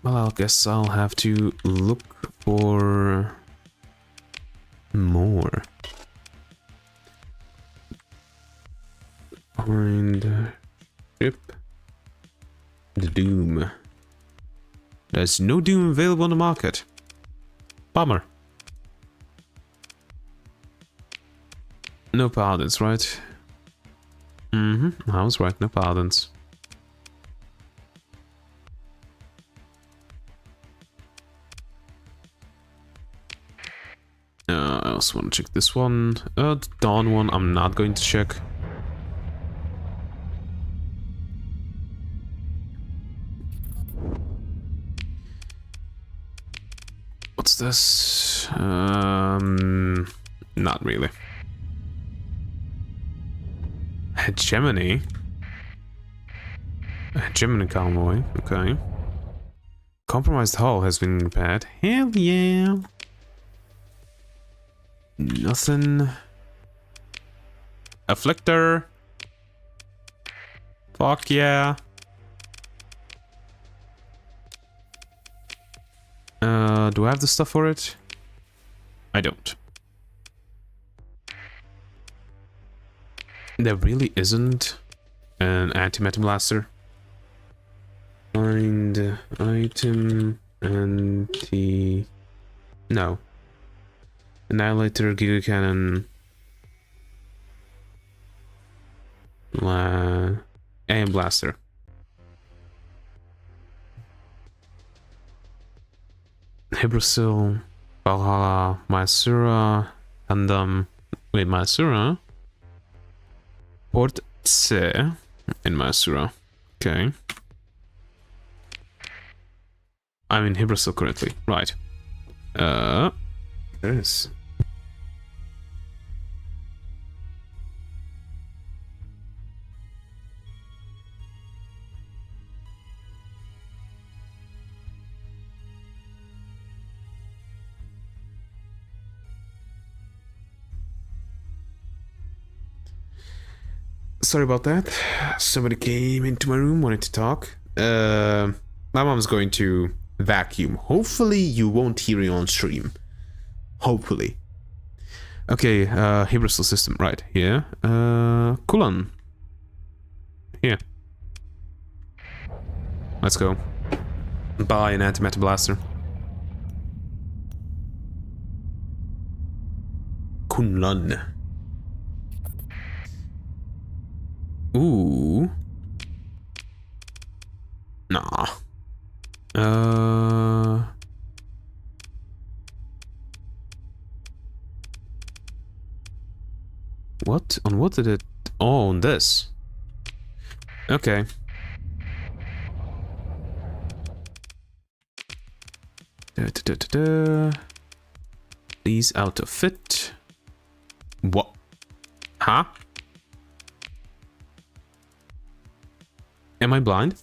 Well, I guess I'll have to look for more. Find ship the Doom. There's no Doom available on the market. Bummer. No paladins, right? I was right, no paladins. I also want to check this one. The Dawn one, I'm not going to check. What's this? Not really. Hegemony? Hegemony convoy, okay. Compromised hull has been repaired. Hell yeah! Nothing. Afflictor. Fuck yeah. Do I have the stuff for it? I don't. There really isn't an antimatter blaster. Find item anti. No. Annihilator, Giga Cannon, AM Blaster. Hybrasil, Valhalla, Mysura, Gundam. Wait, Mysura? Port C in Mysura. Okay. I'm in Hybrasil currently. Right. There is. Sorry about that. Somebody came into my room, wanted to talk. My mom's going to vacuum. Hopefully you won't hear it on stream. Hopefully. Okay, Hybrasil system, right, here. Kulan. Here. Let's go. Buy an antimatter blaster. Kunlun. Ooh. Nah. What? On what did it... Oh, on this. Okay. Please out of fit. What? Huh? Am I blind?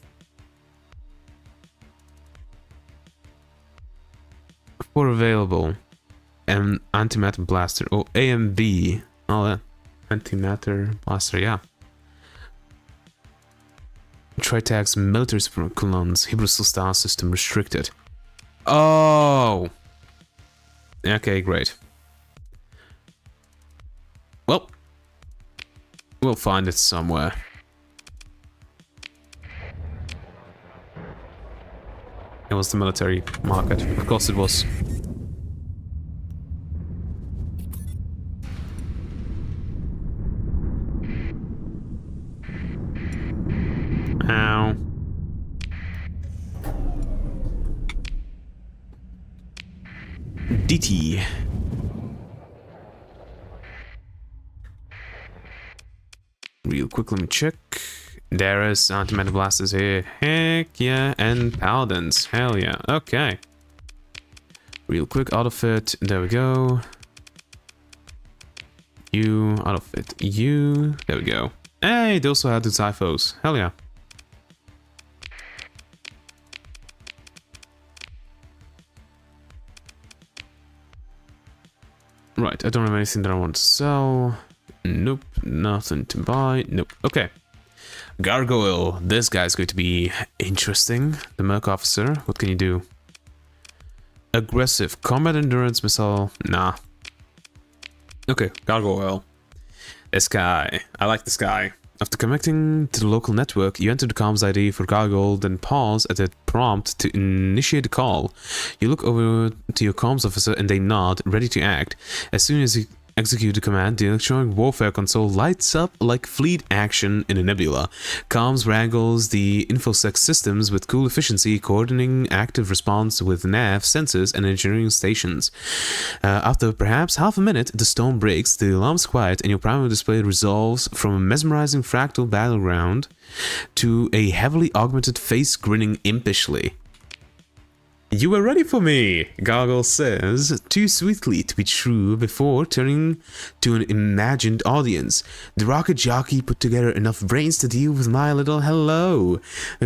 For available. An antimatter blaster. Oh, AMB. Oh, that. Antimatter blaster, yeah. Tritax military colons. Hybrasil style system restricted. Oh! Okay, great. Well, We'll find it somewhere. It was the military market. Of course it was. Ow. DT. Real quick, let me check. There is anti-matter blasters here. Heck yeah. And paladins. Hell yeah. Okay. Real quick, autofit. There we go. You, autofit. You. There we go. Hey, they also had the typhos. Hell yeah. Right, I don't have anything that I want to sell. Nope, nothing to buy. Nope. Okay. Gargoyle. This guy's going to be interesting. The Merc Officer. What can you do? Aggressive. Combat endurance missile. Nah. Okay, Gargoyle. This guy. I like this guy. After connecting to the local network, you enter the comms ID for Gargoyle, then pause at the prompt to initiate the call. You look over to your comms officer and they nod, ready to act. As soon as you execute the command, the electronic warfare console lights up like fleet action in a nebula. Comms wrangles the infosec systems with cool efficiency, coordinating active response with nav, sensors, and engineering stations. After perhaps half a minute, the storm breaks, the alarms quiet, and your primary display resolves from a mesmerizing fractal battleground to a heavily augmented face grinning impishly. You were ready for me, Gargoyle says, too sweetly to be true, before turning to an imagined audience. The rocket jockey put together enough brains to deal with my little hello.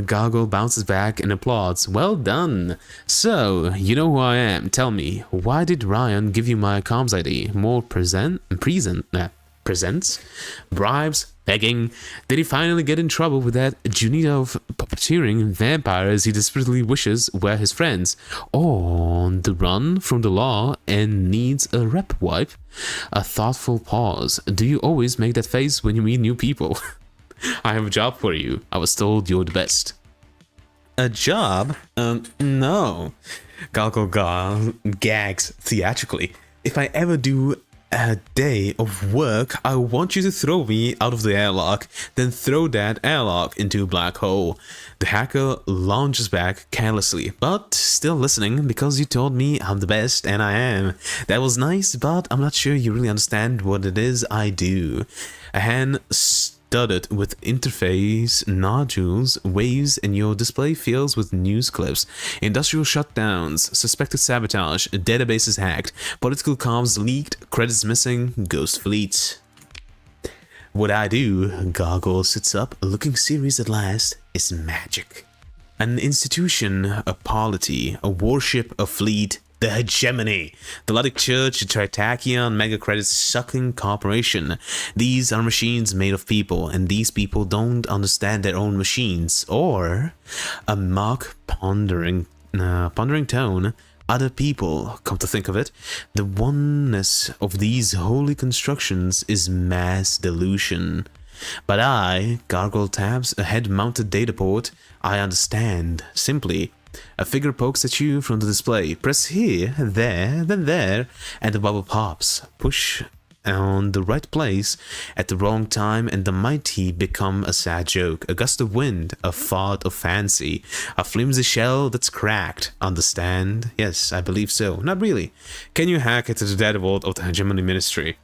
Gargoyle bounces back and applauds. Well done. So, you know who I am. Tell me, why did Ryan give you my comms ID? More presents? Bribes? Begging? Did he finally get in trouble with that Junita of puppeteering vampires he desperately wishes were his friends? On the run from the law and needs a rep wipe? A thoughtful pause. Do you always make that face when you meet new people? I have a job for you. I was told you're the best. A job? No. Gargoyle gags theatrically. If I ever do a day of work, I want you to throw me out of the airlock, then throw that airlock into a black hole. The hacker launches back carelessly, but still listening, because you told me I'm the best, and I am. That was nice, but I'm not sure you really understand what it is I do. A hand studded with interface nodules waves and your display fills with news clips. Industrial shutdowns, suspected sabotage, databases hacked, political comms leaked, credits missing, ghost fleets. What I do, Gargoyle sits up, looking serious at last, is magic. An institution, a polity, a warship, a fleet, the hegemony, the Luddic Church, the Tritachian mega credit sucking corporation. These are machines made of people, and these people don't understand their own machines. Or a mock pondering tone. Other people, come to think of it, the oneness of these holy constructions is mass delusion. But I, Gargoyle taps a head-mounted data port, I understand. Simply, a figure pokes at you from the display. Press here, there, then there, and the bubble pops. Push on the right place at the wrong time, and the mighty become a sad joke. A gust of wind, a fart of fancy, a flimsy shell that's cracked. Understand? Yes, I believe so. Not really. Can you hack into the dead vault of the hegemony ministry?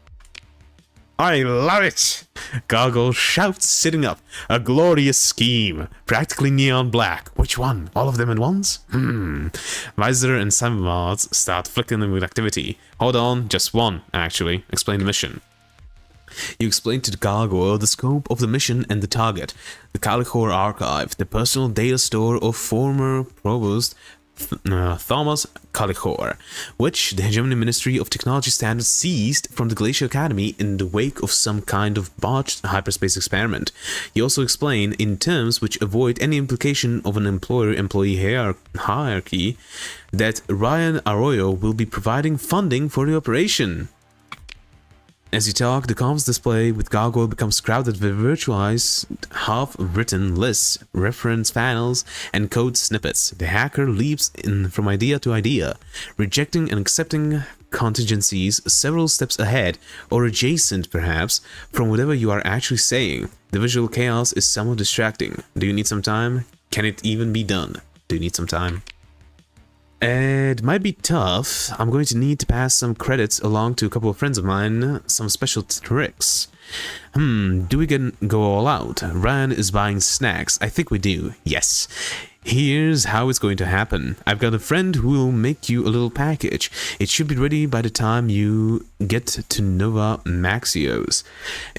I love it! Gargoyle shouts, sitting up. A glorious scheme. Practically neon black. Which one? All of them at once? Visor and Cybermods start flickering with activity. Hold on, just one, actually. Explain the mission. You explain to the Gargoyle the scope of the mission and the target. The Calicore Archive, the personal data store of former Provost Thomas Calicore, which the Hegemony Ministry of Technology Standards seized from the Glacier Academy in the wake of some kind of botched hyperspace experiment. You also explain, in terms which avoid any implication of an employer-employee hierarchy, that Ryan Arroyo will be providing funding for the operation. As you talk, the comms display with Gargoyle becomes crowded with virtualized, half-written lists, reference panels, and code snippets. The hacker leaps in from idea to idea, rejecting and accepting contingencies several steps ahead, or adjacent perhaps, from whatever you are actually saying. The visual chaos is somewhat distracting. Do you need some time? Can it even be done? Do you need some time? It might be tough. I'm going to need to pass some credits along to a couple of friends of mine, some special tricks. Do we go all out? Ryan is buying snacks. I think we do. Yes. Here's how it's going to happen. I've got a friend who will make you a little package. It should be ready by the time you get to Nova Maxios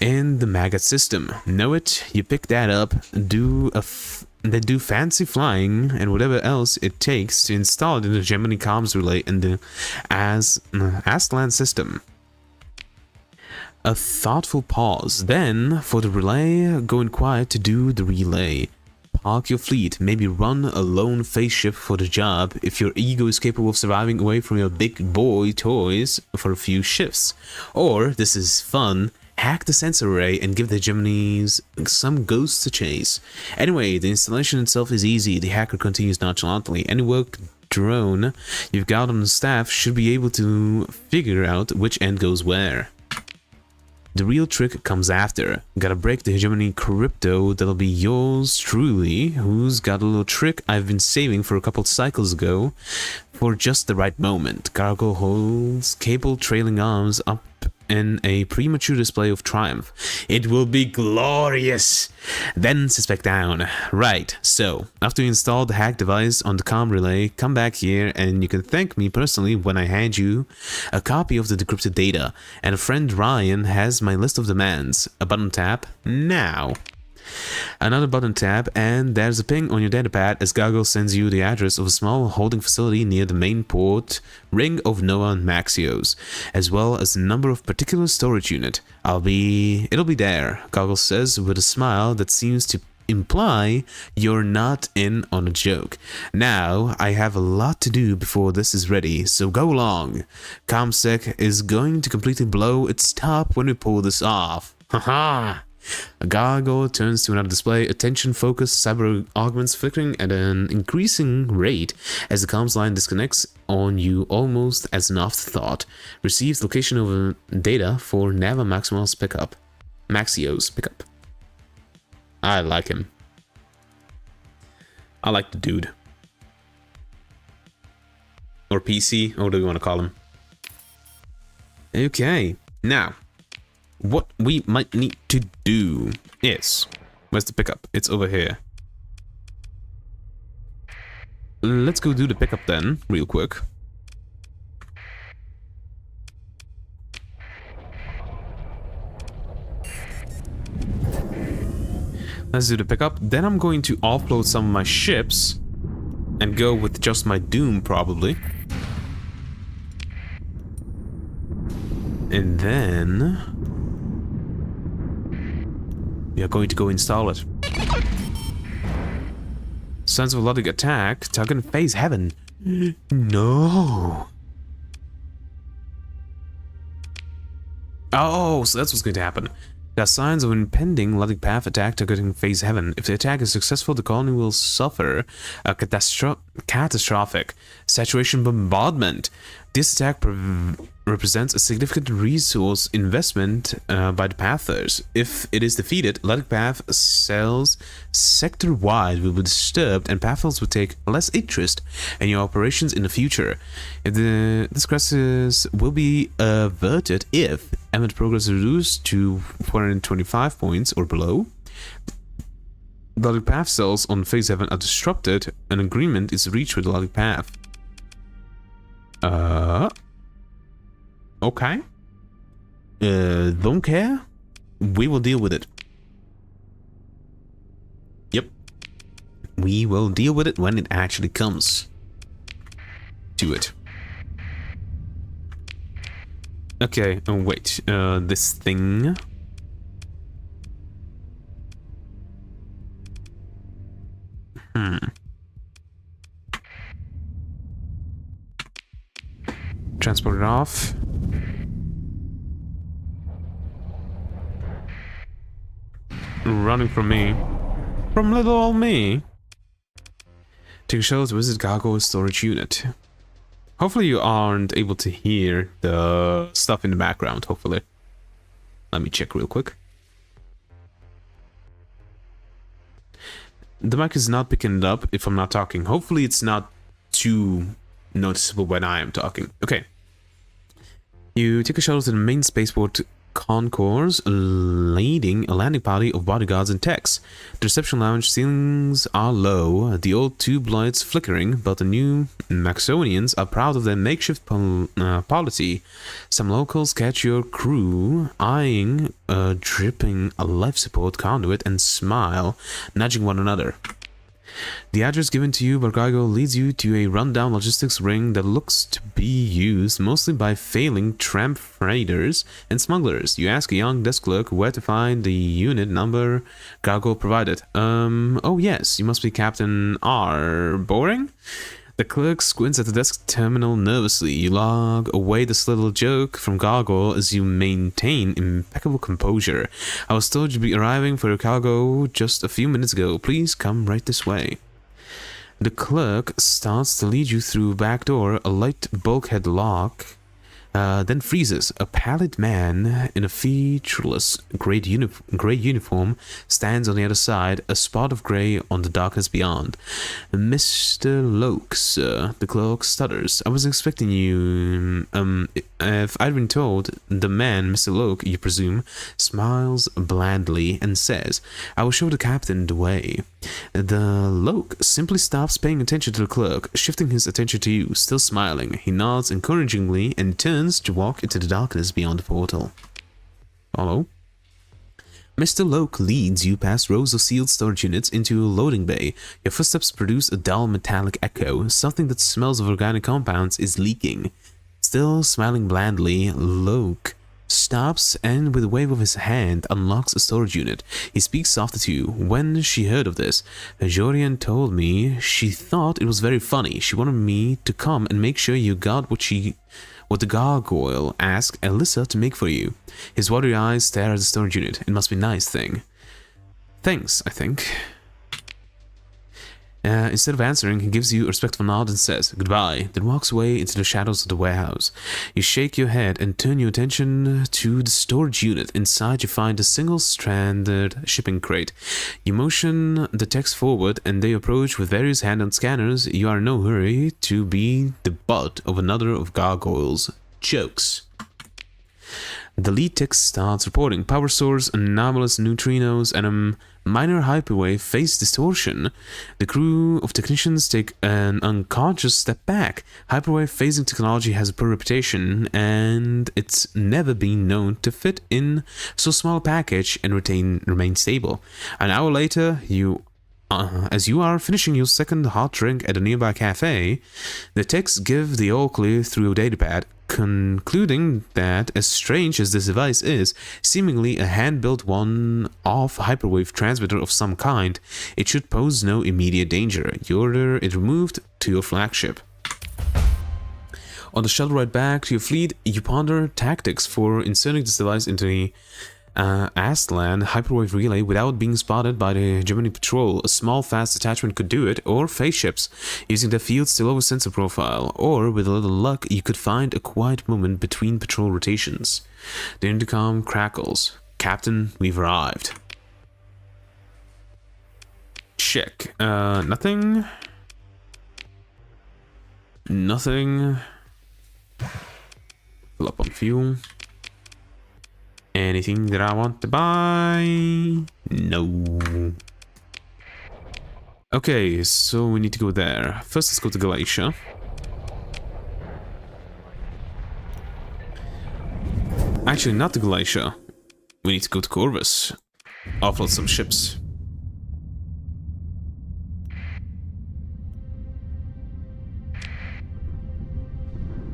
in the maggot system. Know it? You pick that up, then do fancy flying and whatever else it takes to install it in the Gemini comms relay in the Aztlan system. A thoughtful pause. Then, for the relay, go in quiet to do the relay. Park your fleet, maybe run a lone face ship for the job if your ego is capable of surviving away from your big boy toys for a few shifts. Or, this is fun, hack the sensor array and give the Geminis some ghosts to chase. Anyway, the installation itself is easy. The hacker continues nonchalantly. Any work drone you've got on the staff should be able to figure out which end goes where. The real trick comes after. Gotta break the hegemony crypto that'll be yours truly, who's got a little trick I've been saving for a couple cycles ago for just the right moment. Gargoyle holds cable trailing arms up in a premature display of triumph. It will be glorious! Then sits back down. Right, so, after you install the hack device on the comm relay, come back here and you can thank me personally when I hand you a copy of the decrypted data. And a friend Ryan has my list of demands. A button tap, now. Another button tap, and there's a ping on your datapad as Gargoyle sends you the address of a small holding facility near the main port ring of Nova Maxios, as well as the number of particular storage unit. It'll be there, Gargoyle says with a smile that seems to imply you're not in on a joke. Now, I have a lot to do before this is ready, so go along. ComSec is going to completely blow its top when we pull this off. Haha! A Gargoyle turns to another display, attention-focused cyber augments flickering at an increasing rate as the comms line disconnects on you almost as an afterthought. Receives location of data for Nava Maxios pickup. Maxios pickup. I like him. I like the dude. Or PC, or what do you want to call him? Okay, now. What we might need to do is... Where's the pickup? It's over here. Let's go do the pickup then, real quick. Let's do the pickup. Then I'm going to offload some of my ships and go with just my Doom, probably. And then... we are going to go install it. Sons of Luddic attack. Target phase heaven. No. Oh, so that's what's going to happen. There are signs of impending Luddic path attack targeting phase heaven. If the attack is successful, the colony will suffer a catastrophic saturation bombardment. This attack represents a significant resource investment by the Pathers. If it is defeated, Luddic Path cells sector-wide will be disturbed and Pathers will take less interest in your operations in the future. This crisis will be averted if event progress is reduced to 425 points or below. Luddic Path cells on phase 7 are disrupted. An agreement is reached with the Luddic Path. Okay. Don't care. We will deal with it. Yep. We will deal with it when it actually comes to it. Okay, oh wait. This thing. Transport it off. running from me. From little old me. Take a shuttle to visit Gargoyle's storage unit. Hopefully you aren't able to hear the stuff in the background, hopefully. Let me check real quick. The mic is not picking it up if I'm not talking. Hopefully it's not too noticeable when I am talking. Okay. You take a shuttle to the main spaceport concourse, leading a landing party of bodyguards and techs. The reception lounge ceilings are low, the old tube lights flickering, but the new Maxonians are proud of their makeshift polity. Some locals catch your crew eyeing a dripping life support conduit and smile, nudging one another. The address given to you by Gargoyle leads you to a rundown logistics ring that looks to be used mostly by failing tramp freighters and smugglers. You ask a young desk clerk where to find the unit number Gargoyle provided. Oh yes, you must be Captain R. Boring? The clerk squints at the desk terminal nervously. You log away this little joke from Gargoyle as you maintain impeccable composure. I was told you'd be arriving for your cargo just a few minutes ago. Please come right this way. The clerk starts to lead you through a back door, a light bulkhead lock, then freezes. A pallid man in a featureless gray uniform stands on the other side, a spot of gray on the darkness beyond. Mr. Loke, sir, the clerk stutters. I was expecting you. If I'd been told, the man, Mr. Loke, you presume, smiles blandly and says, I will show the captain the way. The Loke simply stops paying attention to the clerk, shifting his attention to you, still smiling. He nods encouragingly and turns to walk into the darkness beyond the portal. Hello? Mr. Loke leads you past rows of sealed storage units into a loading bay. Your footsteps produce a dull metallic echo. Something that smells of organic compounds is leaking. Still smiling blandly, Loke stops and with a wave of his hand unlocks a storage unit. He speaks softly to you. When she heard of this, Jorian told me she thought it was very funny. She wanted me to come and make sure you got what the Gargoyle asked Alyssa to make for you. His watery eyes stare at the storage unit. It must be a nice thing. Thanks, I think. Instead of answering, he gives you a respectful nod and says goodbye, then walks away into the shadows of the warehouse. You shake your head and turn your attention to the storage unit. Inside you find a single-stranded shipping crate. You motion the techs forward and they approach with various hand-on scanners. You are in no hurry to be the butt of another of Gargoyle's jokes. The lead tech starts reporting power source, anomalous neutrinos, and a minor hyperwave phase distortion. The crew of technicians take an unconscious step back. Hyperwave phasing technology has a poor reputation, and it's never been known to fit in so small a package and remain stable. An hour later, as you are finishing your second hot drink at a nearby cafe, the techs give the all clear through a datapad, concluding that, as strange as this device is, seemingly a hand-built one-off hyperwave transmitter of some kind, it should pose no immediate danger. You order it removed to your flagship. On the shuttle ride back to your fleet, you ponder tactics for inserting this device into the Astlan hyperwave relay without being spotted by the Gemini patrol. A small fast detachment could do it, or phase ships, using their fields to lower sensor profile, or with a little luck you could find a quiet moment between patrol rotations. The intercom crackles. Captain, we've arrived. Check. Nothing. Nothing. Fill up on fuel. Anything that I want to buy? No. Okay, so we need to go there. First, let's go to Galatia. Actually, not to Galatia. We need to go to Corvus. Offload some ships.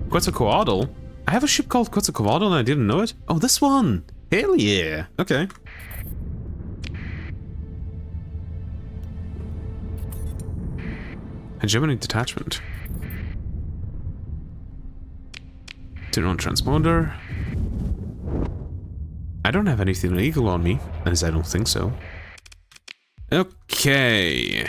Quetzalcoatl? I have a ship called Quetzalcoatl and I didn't know it? Oh, this one! Hell yeah! Okay. Hegemony detachment. Turn on transponder. I don't have anything illegal on me, as I don't think so. Okay.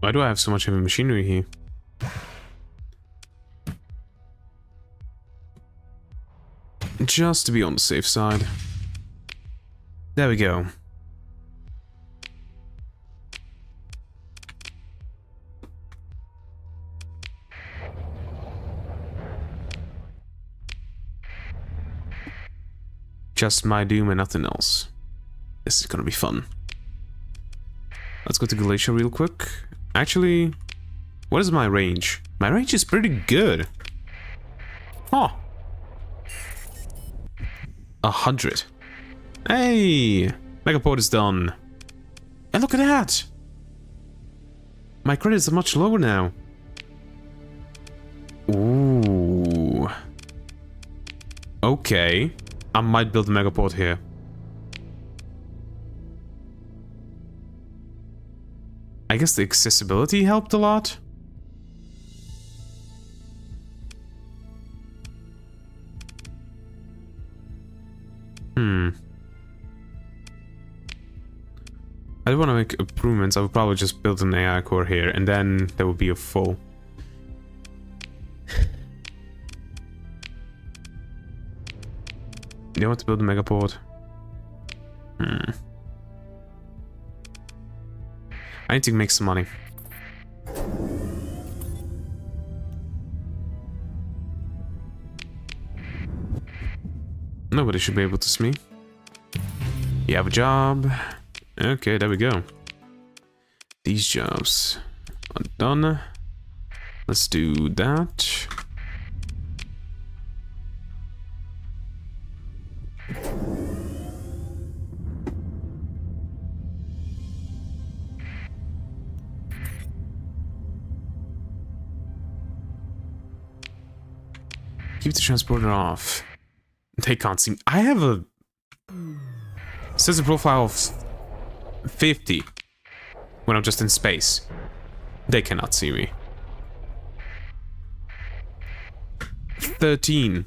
Why do I have so much heavy machinery here? Just to be on the safe side. There we go. Just my doom and nothing else. This is gonna be fun. Let's go to Glacier real quick. Actually, what is my range? My range is pretty good. Huh. 100. Hey! Megaport is done. And look at that! My credits are much lower now. Ooh. Okay. I might build a Megaport here. I guess the accessibility helped a lot. I do want to make improvements. I would probably just build an AI core here, and then there would be a full. You want to build a Megaport? I need to make some money. Nobody should be able to see me. You have a job. Okay, there we go. These jobs are done. Let's do that. Keep the transporter off. They can't see me. I have a sensor profile of 50 when I'm just in space. They cannot see me. 13.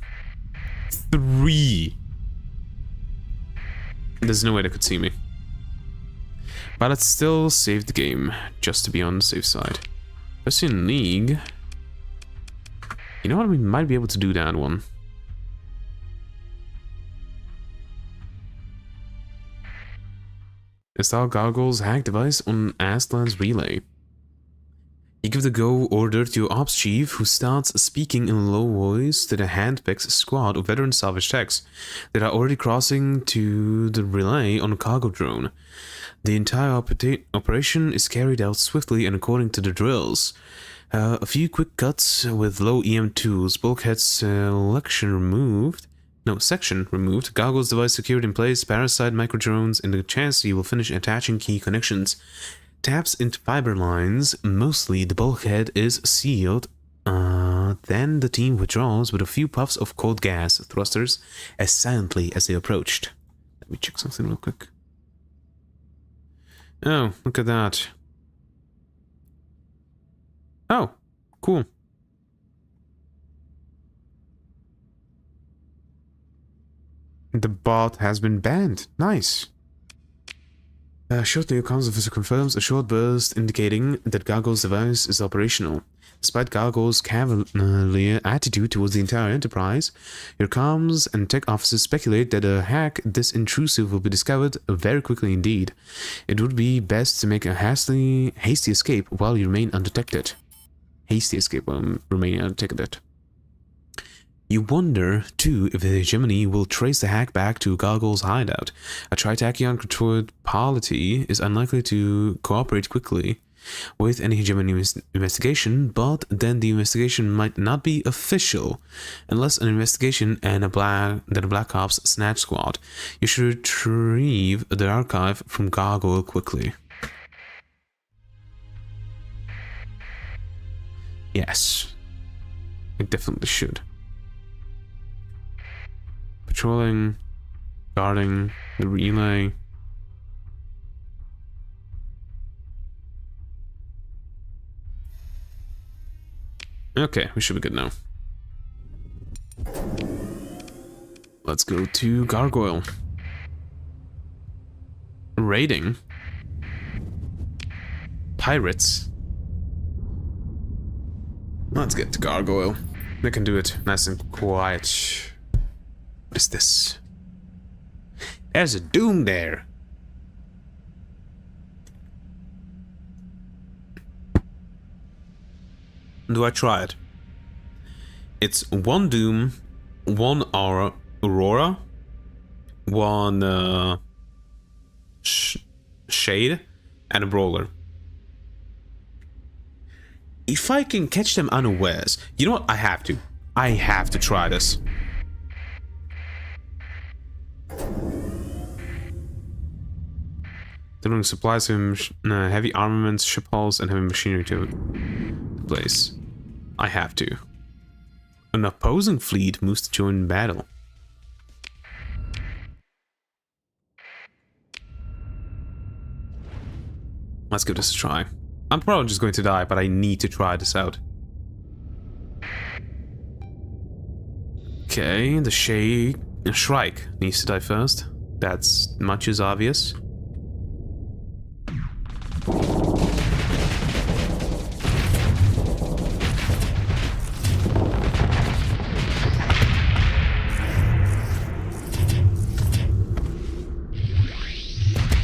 3. There's no way they could see me. But let's still save the game, just to be on the safe side. Russian League. You know what? We might be able to do that one. Install Goggles hack device on Aslan's relay. You give the go order to your ops chief, who starts speaking in a low voice to the handpicks squad of veteran salvage techs that are already crossing to the relay on a cargo drone. The entire operation is carried out swiftly and according to the drills. A few quick cuts with low EM tools, bulkhead section removed, goggles device secured in place, parasite micro drones, and the chance you will finish attaching key connections. Taps into fiber lines, mostly the bulkhead is sealed. Then the team withdraws with a few puffs of cold gas thrusters as silently as they approached. Let me check something real quick. Oh, look at that. Oh, cool. The bot has been banned. Nice. Shortly, your console officer confirms a short burst indicating that Goggles' device is operational. Despite Goggles' cavalier attitude towards the entire enterprise, your comms and tech officers speculate that a hack this intrusive will be discovered very quickly indeed. It would be best to make a hasty escape while you remain undetected. You wonder, too, if the hegemony will trace the hack back to Goggles' hideout. A Tritachyon-controlled polity is unlikely to cooperate quickly with any hegemony investigation, but then the investigation might not be official unless an investigation and a Black Ops snatch squad. You should retrieve the archive from Goggle quickly. Yes. I definitely should. Patrolling, guarding, the relay. Okay, we should be good now. Let's go to Gargoyle. Raiding. Pirates. Let's get to Gargoyle. We can do it nice and quiet. What is this? There's a doom there. Do I try it? It's one doom, one aurora, one shade, and a brawler. If I can catch them unawares, you know what? I have to. I have to try this. Delivering supplies, heavy armaments, ship hulls, and heavy machinery to the place. I have to. An opposing fleet moves to join battle. Let's give this a try. I'm probably just going to die, but I need to try this out. Okay, the Shrike needs to die first. That's much as obvious.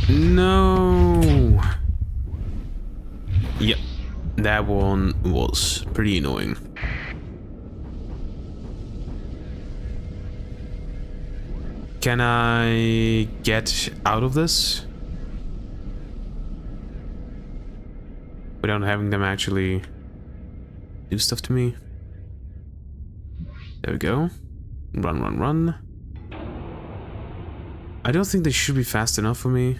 No. Yep, that one was pretty annoying. Can I get out of this without having them actually do stuff to me? There we go. Run, run, run. I don't think they should be fast enough for me.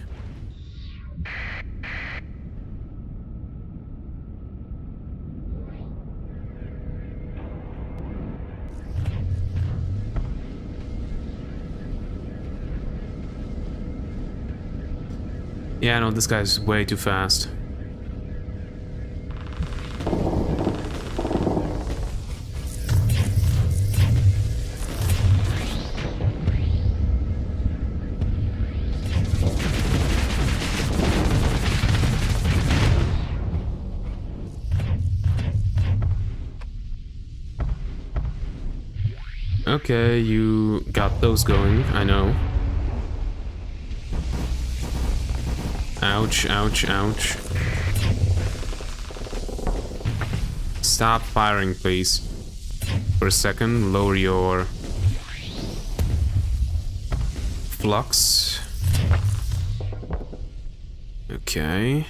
Yeah, no, this guy's way too fast. Okay, you got those going, I know. Ouch, ouch, ouch. Stop firing, please. For a second, lower your flux. Okay.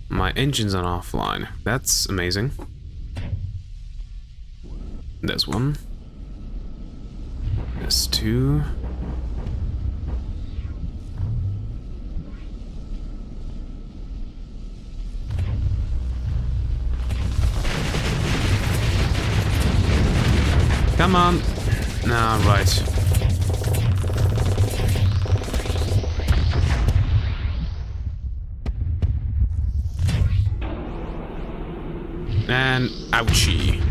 My engine's on offline. That's amazing. There's one. There's two. Come on. Nah, right. And ouchie.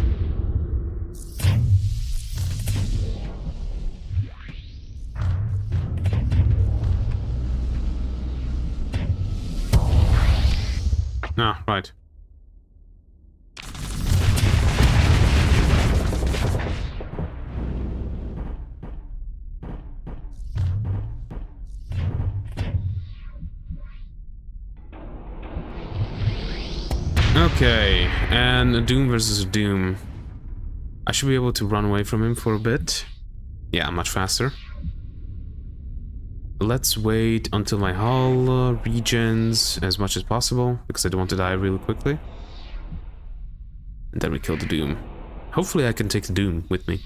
Ah, right. Okay, and a Doom versus a Doom. I should be able to run away from him for a bit. Yeah, much faster. Let's wait until my hull regens as much as possible, because I don't want to die really quickly. And then we kill the Doom. Hopefully I can take the Doom with me.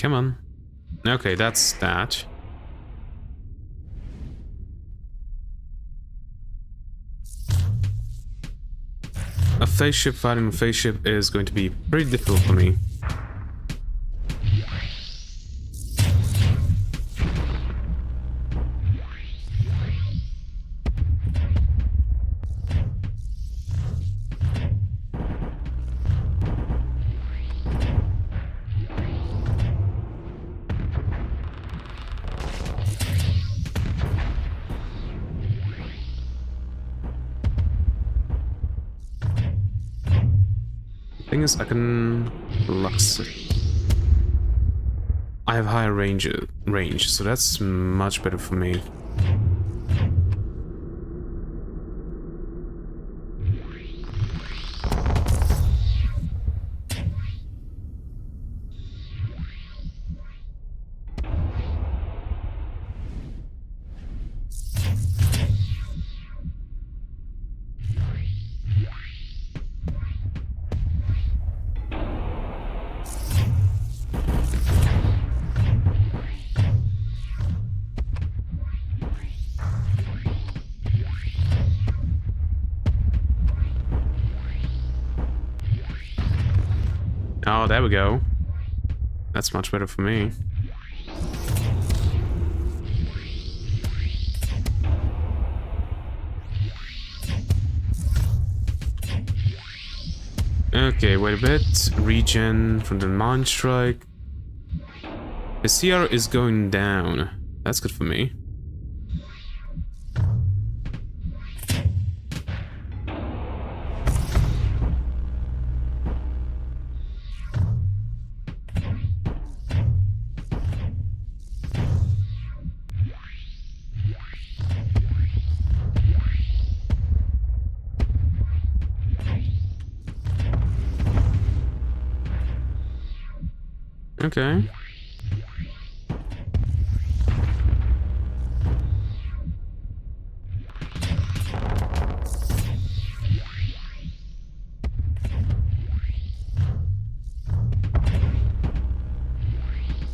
Come on. Okay, that's that. A phase ship fighting a phase ship is going to be pretty difficult for me. Thing is, I can lux it. I have higher range, so that's much better for me. Oh, there we go. That's much better for me. Okay, wait a bit. Regen from the Mind Strike. The CR is going down. That's good for me. Okay.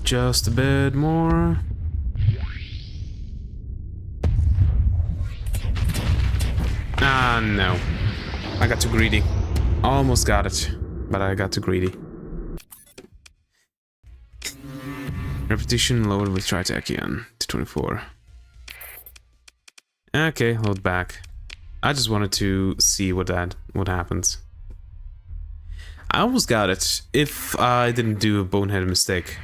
Just a bit more. Ah, no. I got too greedy. Almost got it, but I got too greedy. Repetition lowered with Tritachyon to 24. Okay, load back. I just wanted to see what happens. I almost got it if I didn't do a boneheaded mistake.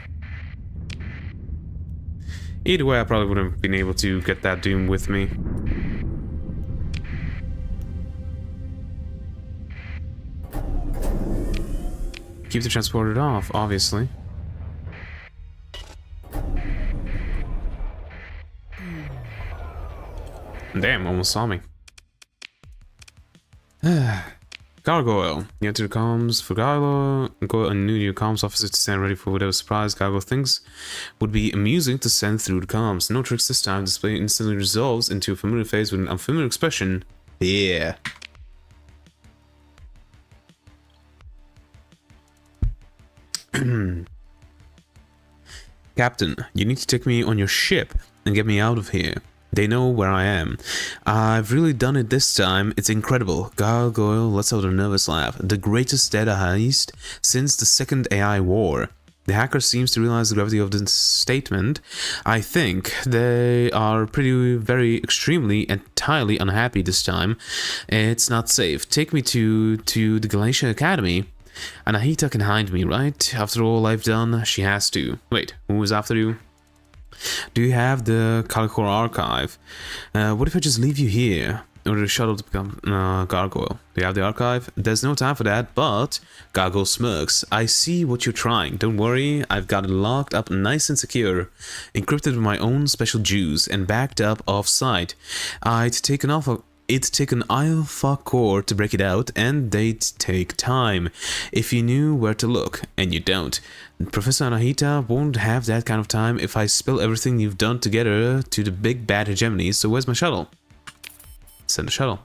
Either way, I probably wouldn't have been able to get that Doom with me. Keep the transporter off, obviously. Damn, almost saw me. Gargoyle. You enter the comms for Gargoyle. Go and new your comms officer to stand ready for whatever surprise Gargoyle thinks would be amusing to send through the comms. No tricks this time. Display instantly resolves into a familiar face with an unfamiliar expression. Yeah. Captain, you need to take me on your ship and get me out of here. They know where I am. I've really done it this time. It's incredible. Gargoyle lets out a nervous laugh. The greatest data heist since the second AI war. The hacker seems to realize the gravity of this statement. I think they are very extremely entirely unhappy this time. It's not safe. Take me to the Galatia Academy. Anahita can hide me, right? After all I've done, she has to. Wait, who is after you? Do you have the Calicor archive? What if I just leave you here? Or the shuttle to become Gargoyle? Do you have the archive? There's no time for that, but Gargoyle smirks. I see what you're trying. Don't worry, I've got it locked up nice and secure. Encrypted with my own special juice and backed up off-site. It'd take an alpha core to break it out, and they'd take time if you knew where to look, and you don't. Professor Anahita won't have that kind of time if I spill everything you've done together to the big bad hegemony, so where's my shuttle? Send a shuttle.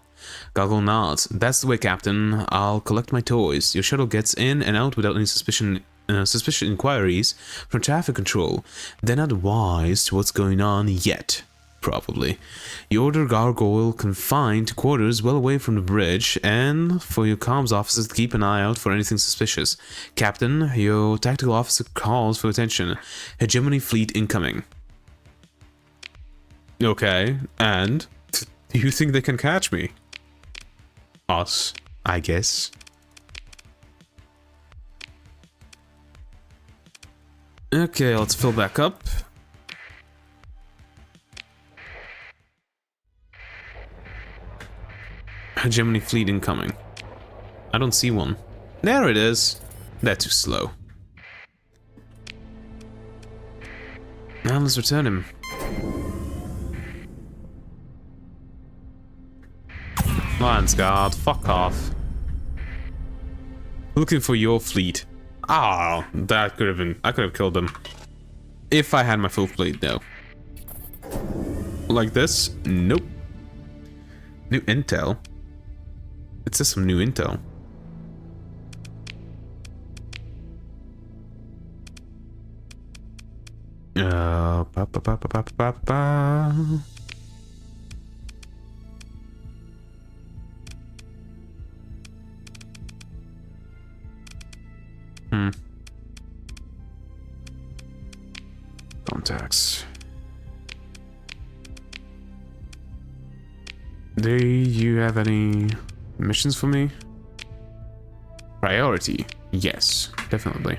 Gargoyle nods. That's the way, Captain. I'll collect my toys. Your shuttle gets in and out without any suspicion suspicious inquiries from traffic control. They're not wise to what's going on yet. Probably. You order Gargoyle confined to quarters well away from the bridge, and for your comms officers to keep an eye out for anything suspicious. Captain, your tactical officer calls for attention. Hegemony fleet incoming. Okay, and? Do you think they can catch me? Us, I guess. Okay, let's fill back up. Hegemony fleet incoming. I don't see one. There it is. They're too slow. Now let's return him. Lions Guard, fuck off. Looking for your fleet. Ah, that could have been. I could have killed them. If I had my full fleet, though. Like this? Nope. New intel. It says some new intel. Ba, ba, ba, ba, ba, ba, ba. Contacts. Do you have any missions for me? Priority. Yes, definitely.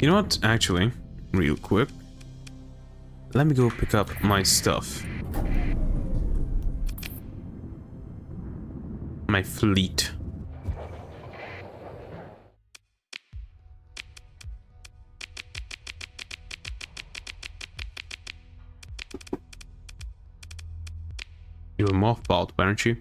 You know what? Actually, real quick, let me go pick up my stuff. My fleet. You were mothballed, weren't you?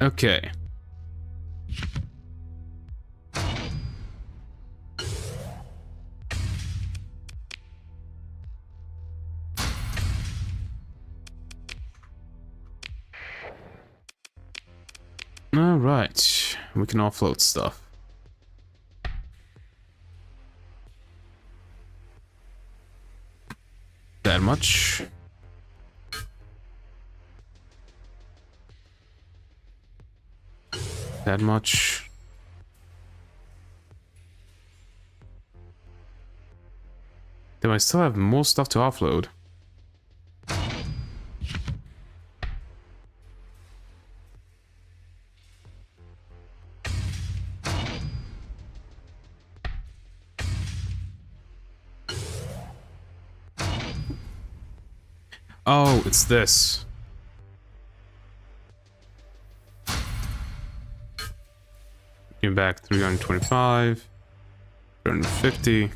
Okay. All right, we can offload stuff. That much. That much. Then I still have more stuff to offload. Oh, it's this. Came back 325, 350.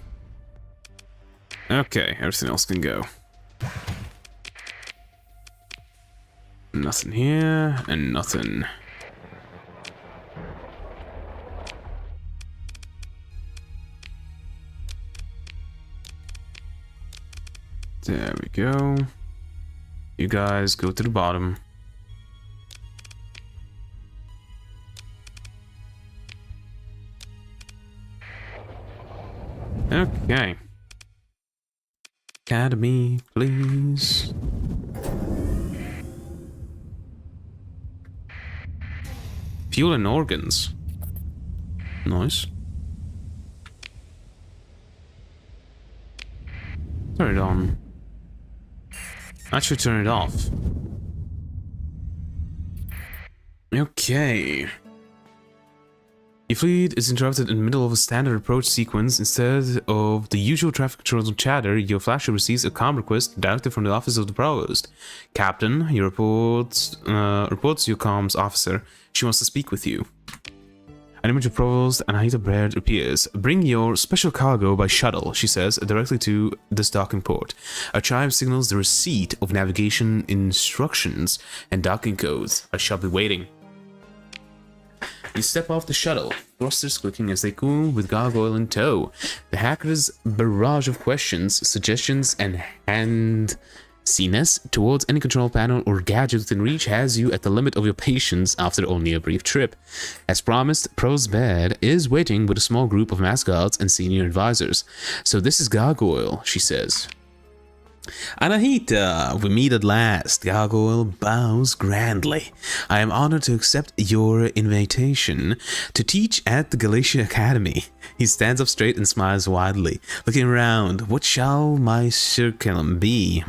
Okay, everything else can go. Nothing here, and nothing. There we go. You guys go to the bottom. Okay. Academy, please. Fuel and organs. Nice. Turn it on. Actually, turn it off. Okay. Your fleet is interrupted in the middle of a standard approach sequence. Instead of the usual traffic control chatter, your flagship receives a comm request directly from the office of the provost. Captain, your reports your comms officer. She wants to speak with you. An image of Provost Anahita Baird appears. Bring your special cargo by shuttle, she says, directly to this docking port. A chime signals the receipt of navigation instructions and docking codes. I shall be waiting. You step off the shuttle, thrusters clicking as they cool with gargoyle in tow. The hacker's barrage of questions, suggestions, and handsiness towards any control panel or gadget within reach has you at the limit of your patience after only a brief trip. As promised, Pro's bed is waiting with a small group of mascots and senior advisors. So this is Gargoyle, she says. Anahita, we meet at last. Gargoyle bows grandly. I am honored to accept your invitation to teach at the Galatia Academy. He stands up straight and smiles widely, looking around. What shall my curriculum be,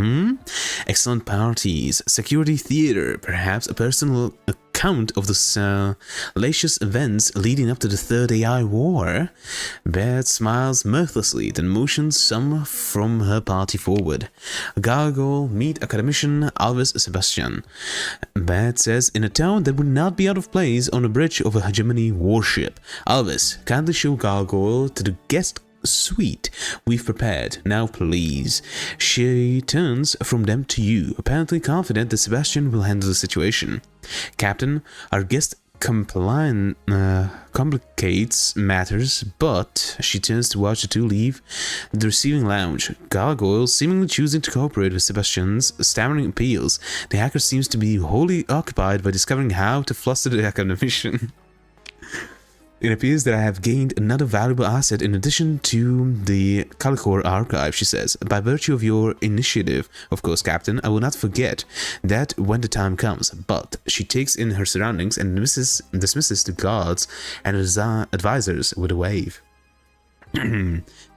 Excellent parties, security theater, perhaps a personal account of the salacious events leading up to the Third AI War. Baird smiles mirthlessly, then motions some from her party forward. Gargoyle, meet academician Alvis Sebastian. Baird says in a tone that would not be out of place on a bridge of a hegemony warship. Alvis, kindly show Gargoyle to the guest suite we've prepared. Now please. She turns from them to you, apparently confident that Sebastian will handle the situation. Captain, our guest complicates matters, but she turns to watch the two leave the receiving lounge. Gargoyle seemingly choosing to cooperate with Sebastian's stammering appeals. The hacker seems to be wholly occupied by discovering how to fluster the academician. It appears that I have gained another valuable asset in addition to the Calicor archive, she says. By virtue of your initiative, of course, Captain, I will not forget that when the time comes. But she takes in her surroundings and dismisses the guards and advisors with a wave.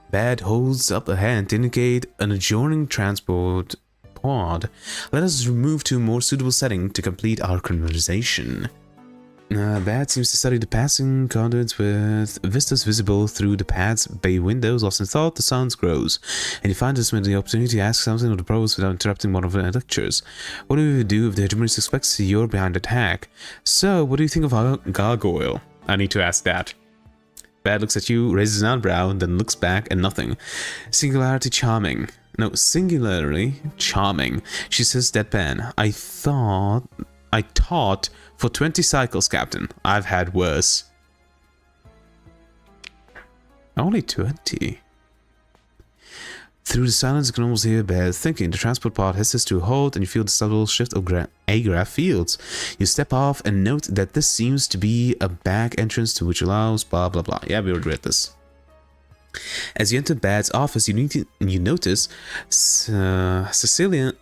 Bad holds up a hand to indicate an adjoining transport pod. Let us move to a more suitable setting to complete our conversation. Bad seems to study the passing conduits with vistas visible through the pad's bay windows. Lost in thought, the silence grows, and you find this with the opportunity to ask something of the provost without interrupting one of the lectures. What do you do if the hegemony suspects you're behind attack? So, what do you think of Gargoyle? I need to ask that. Bad looks at you, raises an eyebrow, then looks back and nothing. Singularly charming. She says deadpan. I taught for 20 cycles, Captain. I've had worse. Only 20? Through the silence, you can almost hear Bear thinking. The transport pod hisses to a halt, and you feel the subtle shift of A-graph fields. You step off and note that this seems to be a back entrance to which allows blah blah blah. Yeah, we regret this. As you enter Bad's office, you notice Cecilia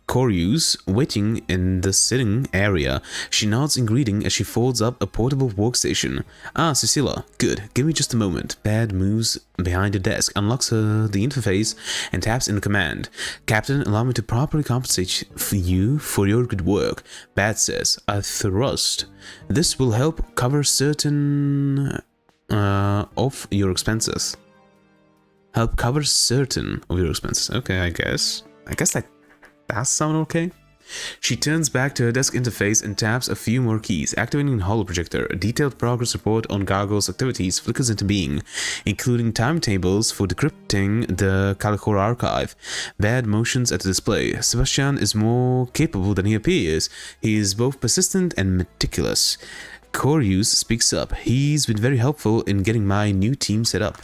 Corius waiting in the sitting area. She nods in greeting as she folds up a portable workstation. Ah, Cecilia, good. Give me just a moment. Bad moves behind the desk, unlocks the interface, and taps in the command. Captain, allow me to properly compensate you for your good work. Bad says, a thrust. This will help cover certain of your expenses. Help cover certain of your expenses. Okay, I guess that does sound okay. She turns back to her desk interface and taps a few more keys, activating the holo projector. A detailed progress report on Gargoyle's activities flickers into being, including timetables for decrypting the Calicor archive. Bad motions at the display. Sebastian is more capable than he appears. He is both persistent and meticulous. Corius speaks up. He's been very helpful in getting my new team set up.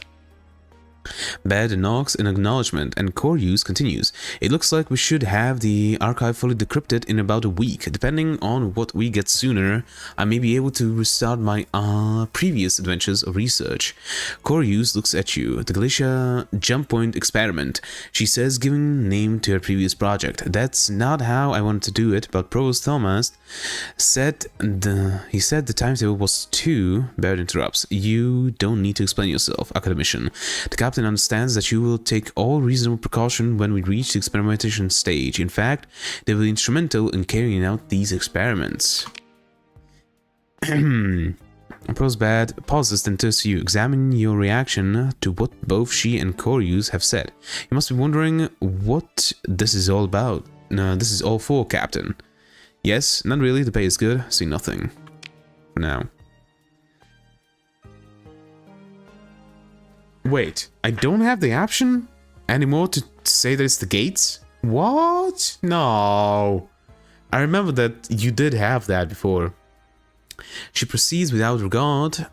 Bad knocks in acknowledgement, and Corius continues. It looks like we should have the archive fully decrypted in about a week. Depending on what we get sooner, I may be able to restart my previous adventures of research. Corius looks at you. The Galatia Jump Point Experiment, she says, giving name to her previous project. That's not how I wanted to do it, but Provost Thomas said the timetable was 2. Barrett interrupts. You don't need to explain yourself, academician. The captain understands that you will take all reasonable precaution when we reach the experimentation stage. In fact, they will be instrumental in carrying out these experiments. Pro's Bad pauses, then turns to you. Examine your reaction to what both she and Corius have said. You must be wondering what this is all about. This is all for, Captain. Yes, not really. The pay is good. See nothing. For now. Wait, I don't have the option anymore to say that it's the gates? What? No. I remember that you did have that before. She proceeds without regard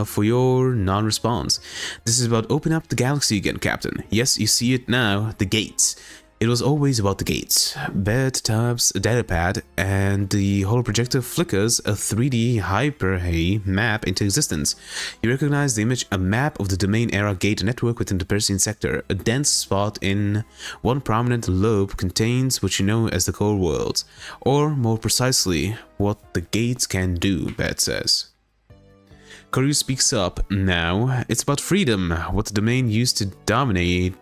for your non-response. This is about opening up the galaxy again, Captain. Yes, you see it now, the gates. It was always about the gates. Bed taps a datapad and the holoprojector flickers a 3D hyperhay map into existence. You recognize the image, a map of the domain era gate network within the Persian sector. A dense spot in one prominent lobe contains what you know as the core worlds, or more precisely, what the gates can do, Bed says. Koryu speaks up now. It's about freedom, what the domain used to dominate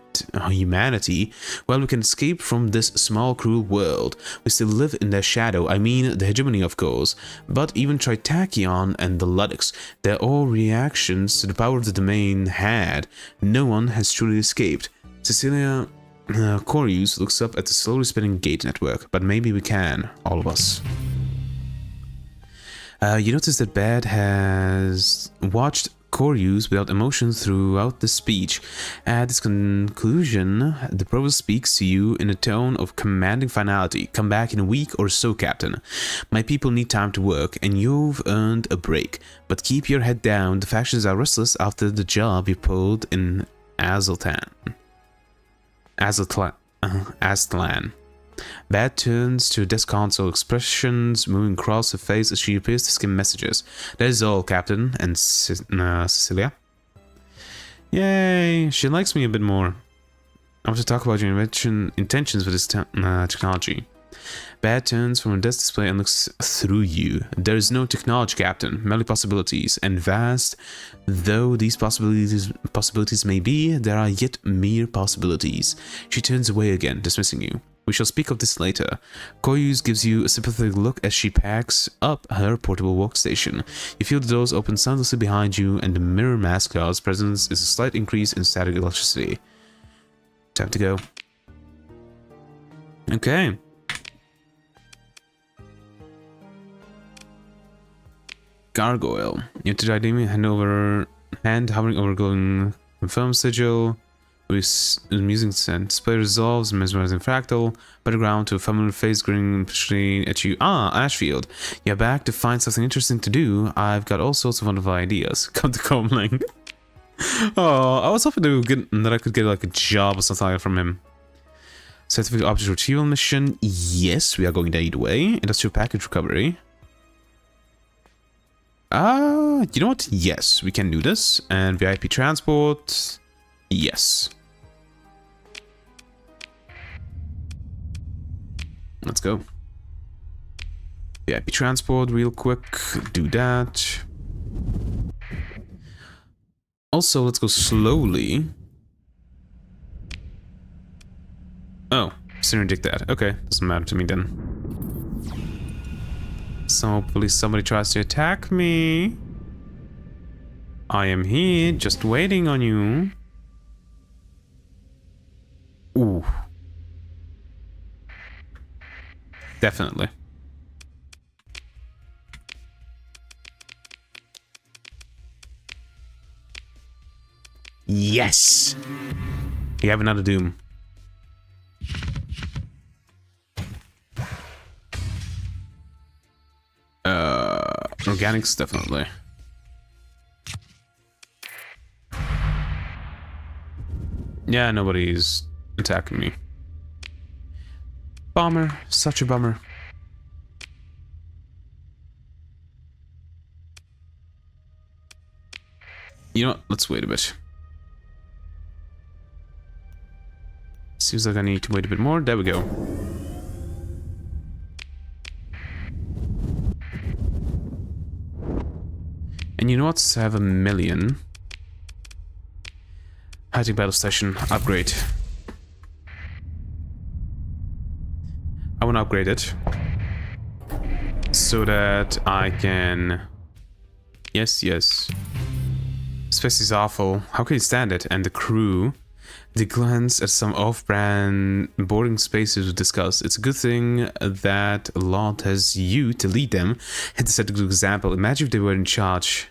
humanity. Well, we can escape from this small, cruel world. We still live in their shadow, I mean the hegemony, of course. But even Tritachyon and the Luddites, they're all reactions to the power of the domain had. No one has truly escaped. Cecilia Koryus looks up at the slowly spinning gate network. But maybe we can, all of us. You notice that Bad has watched Koryus without emotion throughout the speech. At its conclusion, the provost speaks to you in a tone of commanding finality. Come back in a week or so, Captain. My people need time to work, and you've earned a break. But keep your head down. The factions are restless after the job you pulled in Aztlan. Bad turns to desk console, expressions moving across her face as she appears to skim messages. That is all, Captain. And Cecilia? Yay, she likes me a bit more. I want to talk about your intentions with this technology. Bad turns from a desk display and looks through you. There is no technology, Captain, merely possibilities. And vast though these possibilities may be, there are yet mere possibilities. She turns away again, dismissing you. We shall speak of this later. Koryus gives you a sympathetic look as she packs up her portable workstation. You feel the doors open soundlessly behind you, and the mirror mascot's presence is a slight increase in static electricity. Time to go. Okay. Gargoyle. You enter the identity, hand hovering over glowing confirm sigil. With amusing scent. Display resolves, mesmerizing fractal. Battleground to a familiar face grinning at you. Ah, Ashfield. You're back to find something interesting to do. I've got all sorts of wonderful ideas. Come to Comling. Oh, I was hoping that I could get like a job or something like that from him. Scientific object retrieval mission. Yes, we are going there either way. Industrial package recovery. You know what? Yes, we can do this. And VIP transport. Yes. Let's go. VIP transport real quick. Do that. Also, let's go slowly. Oh, synergic that. Okay, doesn't matter to me then. So hopefully somebody tries to attack me. I am here, just waiting on you. Ooh. Definitely. Yes! You have another Doom. Organics, definitely. Yeah, nobody's attacking me. Bummer. Such a bummer. You know what? Let's wait a bit. Seems like I need to wait a bit more. There we go. And you know what? 7 million. Hiding battle station. Upgrade. I want to upgrade it. So that I can... Yes, yes. Space is awful. How can you stand it? And the crew... They glance at some off-brand boarding spaces to discuss. It's a good thing that Lot has you to lead them. And to set a good example, imagine if they were in charge.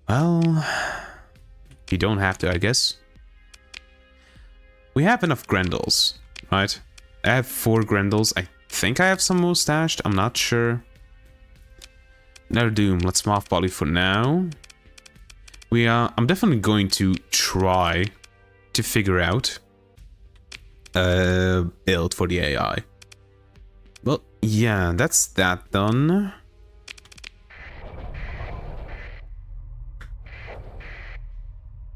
Well, You don't have to, I guess. We have enough Grendels, right? I have 4 Grendels. I think I have some more stashed. I'm not sure. Another Doom. Let's mothball it for now. I'm definitely going to try to figure out a build for the AI. Well, yeah, that's that done.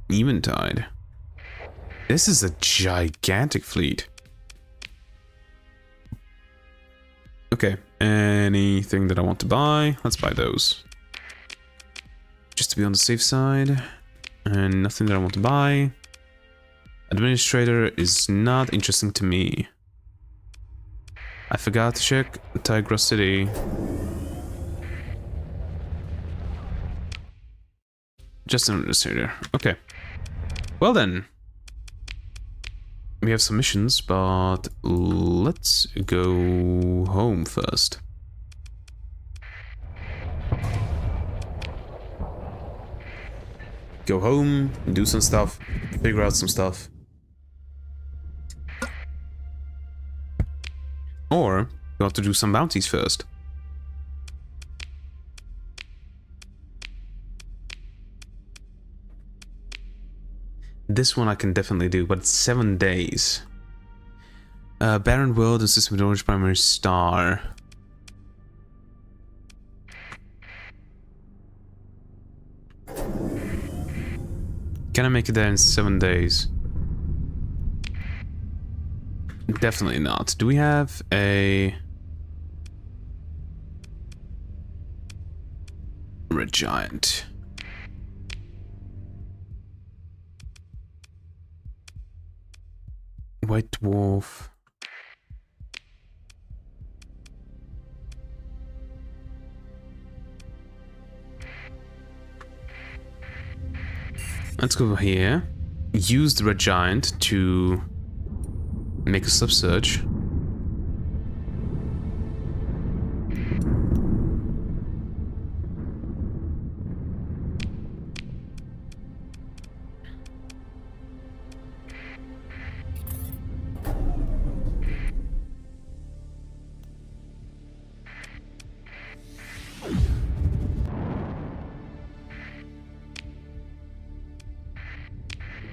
Eventide. This is a gigantic fleet. Okay, anything that I want to buy, let's buy those. Just to be on the safe side. And nothing that I want to buy. Administrator is not interesting to me. I forgot to check Tigra City. Just an administrator. Okay. Well then. We have some missions, but let's go home first. Go home, do some stuff, figure out some stuff. Or, you have to do some bounties first. This one I can definitely do, but it's 7 days. Barren World, a system with orange primary star. Can I make it there in 7 days? Definitely not. Do we have a red giant? White dwarf. Let's go over here. Use the red giant to make a sub search.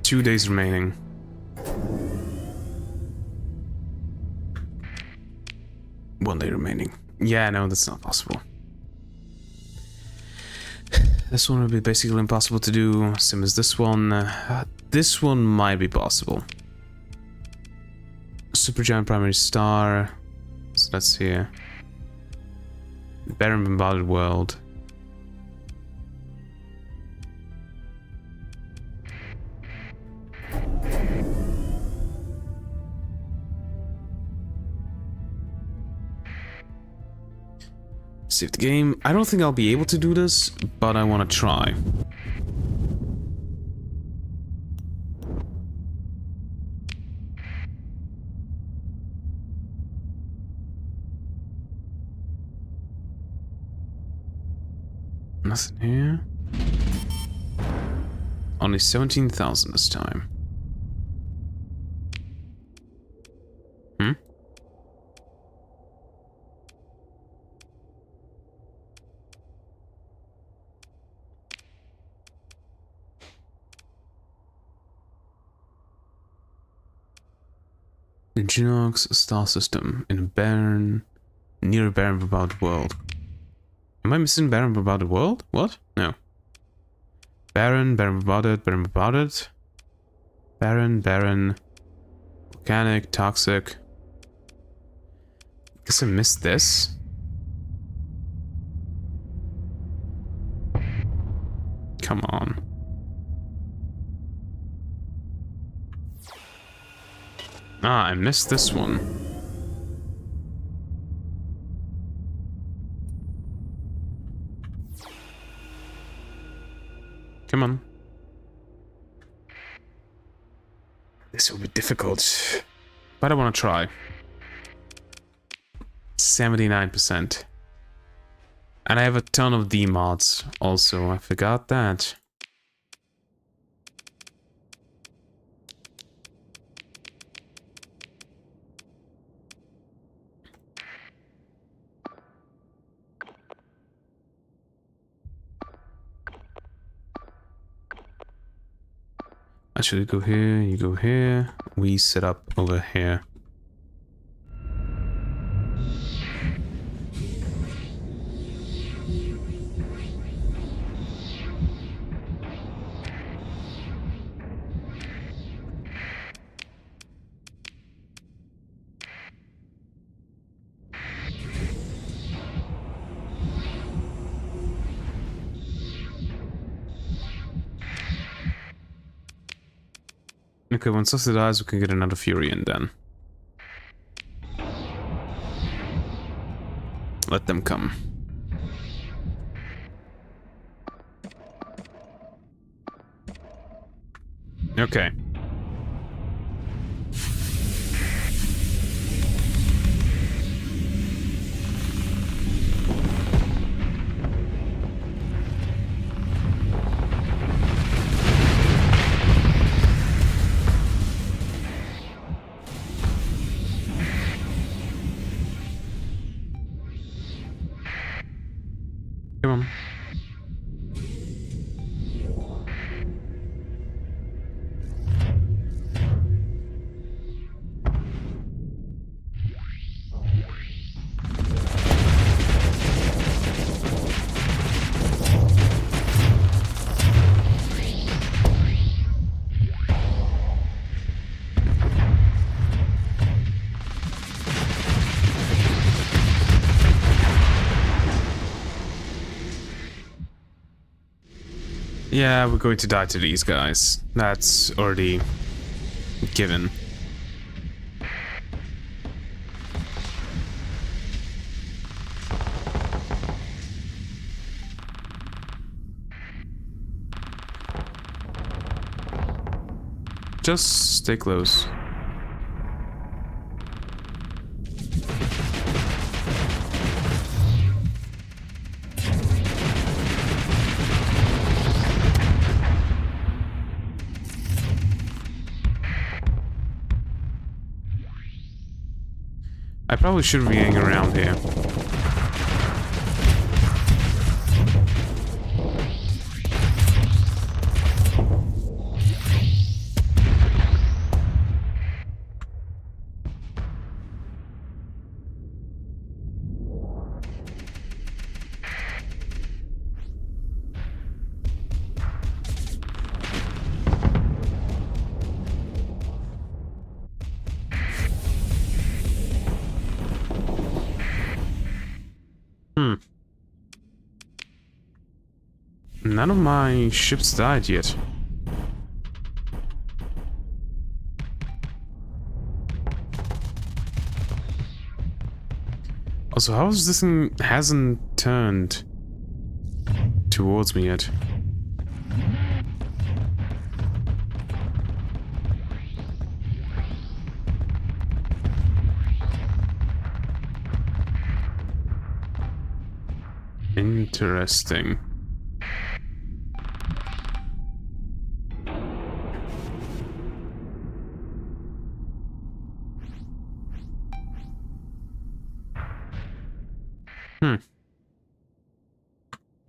Two days remaining. One day remaining. Yeah, no, that's not possible. This one would be basically impossible to do, same as this one. This one might be possible. Supergiant primary star. So let's see here. Barren bombarded world. Save the game. I don't think I'll be able to do this, but I want to try. Nothing here. Only 17,000 this time. In Genox star system, in a barren, near a barren bombarded world. Am I missing barren bombarded world? What? No. Barren, barren bombarded, barren bombarded. Barren, barren, volcanic, toxic. Guess I missed this. Come on. Ah, I missed this one. Come on. This will be difficult, but I want to try. 79%. And I have a ton of D mods also, I forgot that. Actually, go here, you go here. We set up over here. Okay, once this dies, we can get another Fury in then. Let them come. Okay. Come on. Yeah, we're going to die to these guys. That's already given. Just stay close. I probably shouldn't be hanging around here. None of my ships died yet. Also, how is this thing hasn't turned towards me yet? Interesting.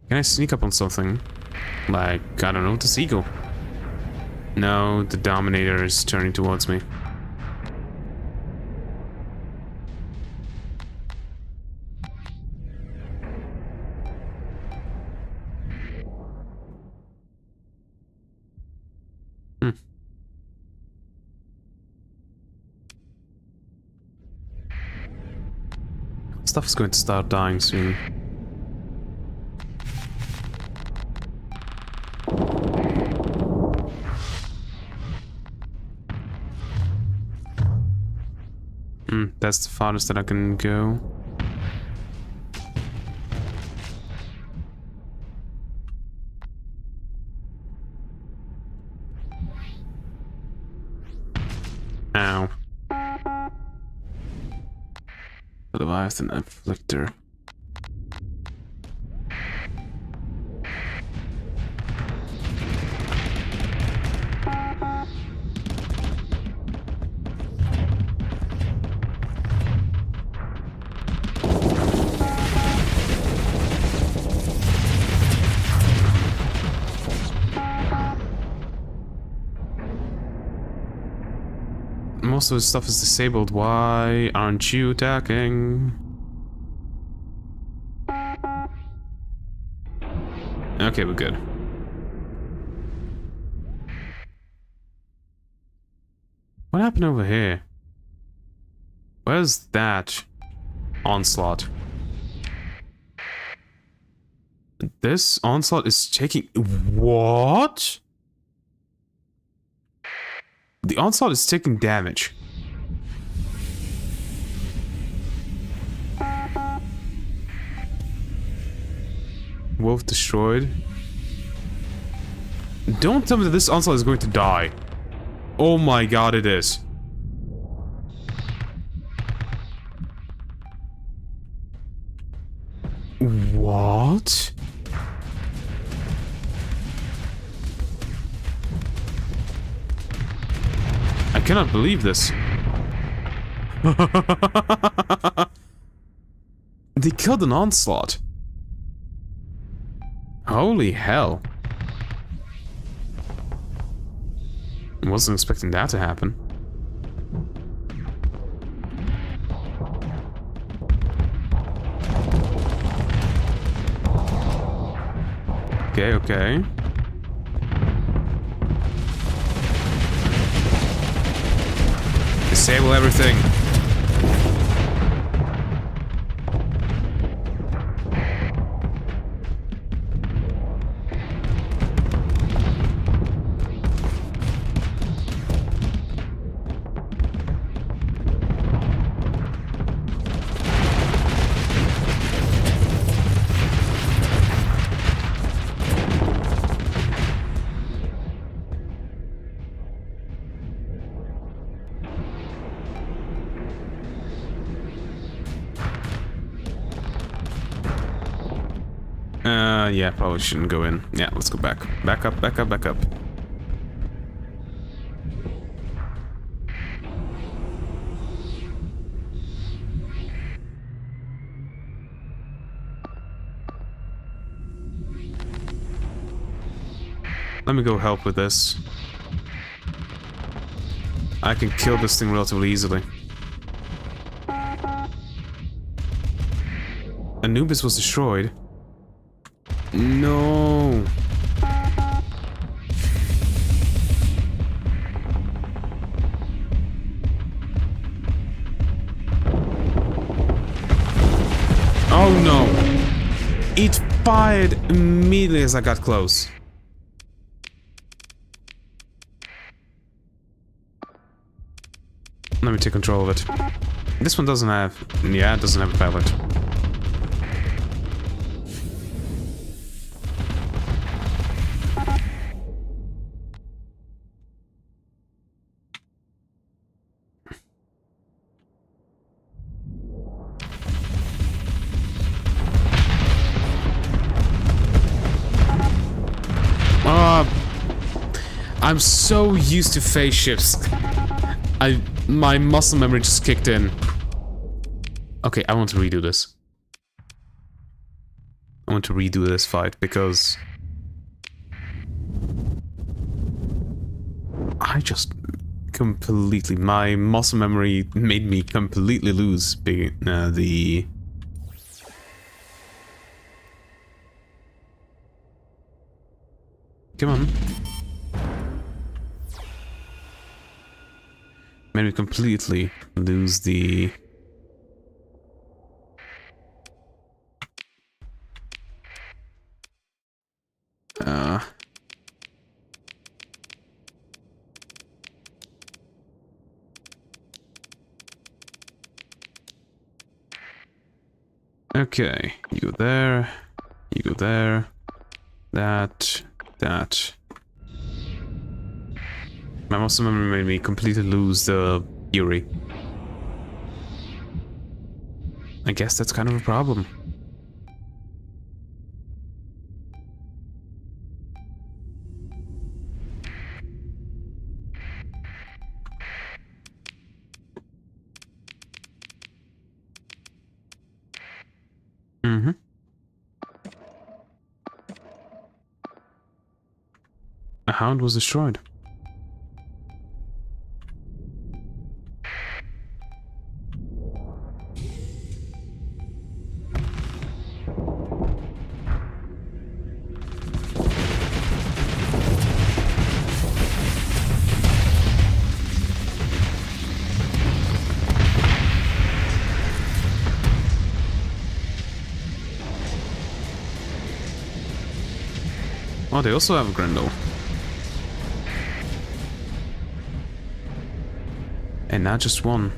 Can I sneak up on something? Like, I don't know, the seagull. No, the Dominator is turning towards me. Stuff's going to start dying soon. That's the farthest that I can go. Ow. The Leviathan Afflictor. most of his stuff is disabled. Why aren't you attacking? Okay, we're good. What happened over here? Where's that onslaught? This onslaught is taking... What? The onslaught is taking damage. Wolf destroyed. Don't tell me that this onslaught is going to die. Oh my god, it is. What? I cannot believe this. They killed an onslaught. Holy hell. I wasn't expecting that to happen. Okay, okay. Disable everything. Yeah, probably shouldn't go in. Yeah, let's go back. Back up, back up, back up. Let me go help with this. I can kill this thing relatively easily. Anubis was destroyed. No. Oh no. It fired immediately as I got close. Let me take control of it. This one doesn't have... Yeah, it doesn't have a pallet. I'm so used to phase shifts. My muscle memory just kicked in. Okay, I want to redo this. I want to redo this fight because I just completely... My muscle memory made me completely lose the... Come on. Made me completely lose the... Okay, you go there, you go there, that. My muscle memory made me completely lose the fury. I guess that's kind of a problem. Mm-hmm. A hound was destroyed. Oh, they also have a Grendel. And not just one.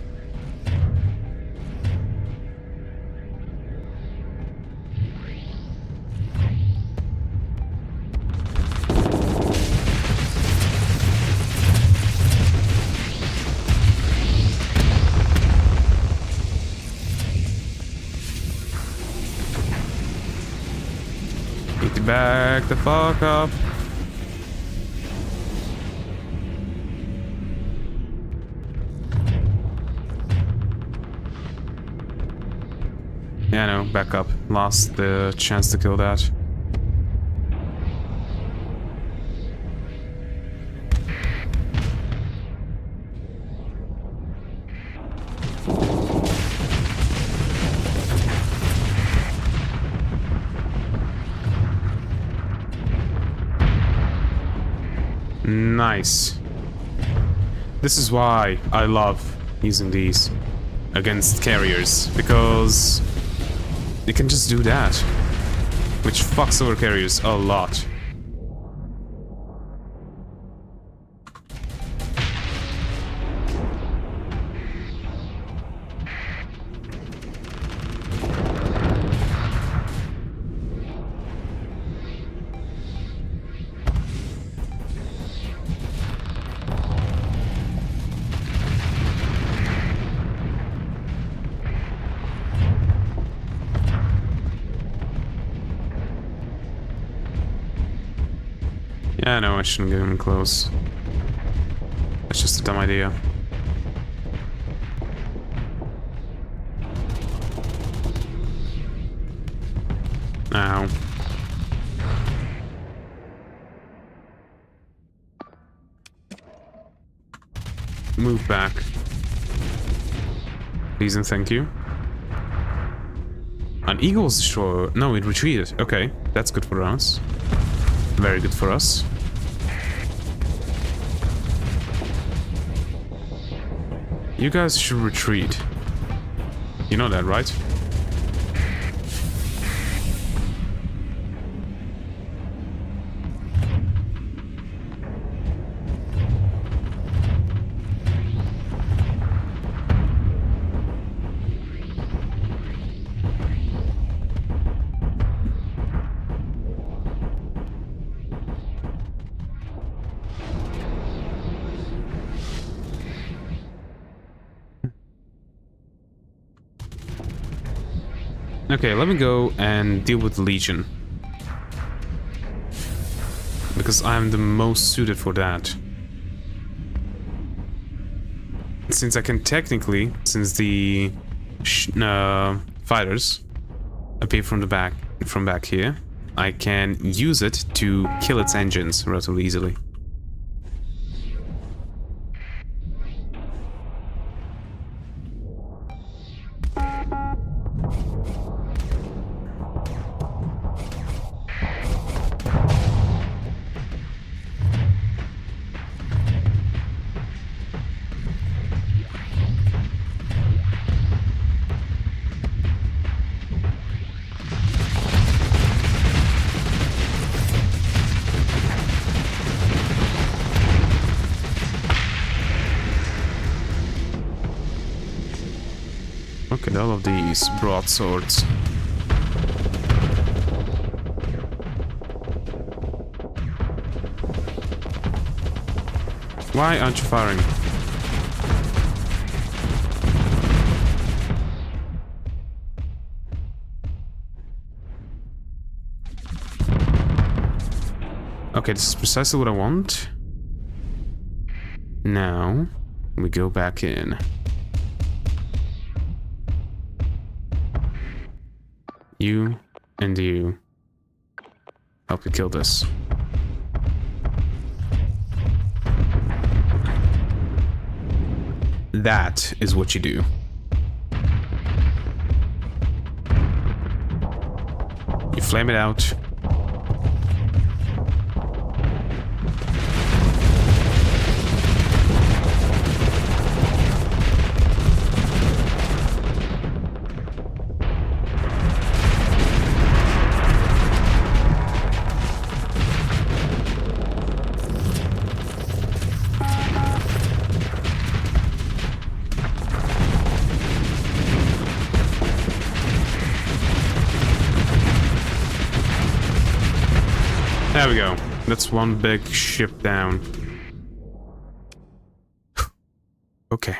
Need to back the fuck up. Yeah, no, back up. Lost the chance to kill that. Nice. This is why I love using these against carriers, because you can just do that, which fucks over carriers a lot. Yeah, no, I shouldn't get him close. That's just a dumb idea. Ow. Move back. Please and thank you. An eagle was destroyed. No, it retreated. Okay, that's good for us. Very good for us. You guys should retreat. You know that, right? Okay, let me go and deal with the Legion. Because I'm the most suited for that. Since I can technically, since the fighters appear from back here, I can use it to kill its engines relatively easily. Look at all of these broadswords. Why aren't you firing? Okay, this is precisely what I want. Now, we go back in. You and you help me kill this. That is what you do. You flame it out. There we go. That's one big ship down. Okay.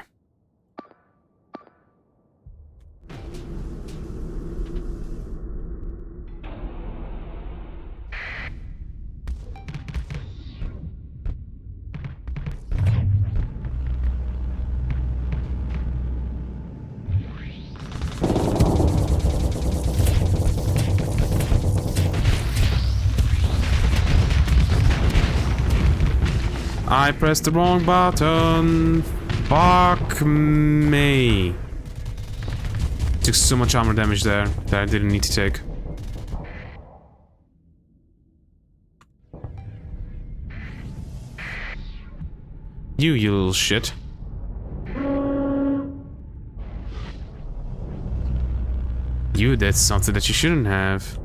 I pressed the wrong button. Fuck me. Took so much armor damage there that I didn't need to take. You little shit. You did something that you shouldn't have.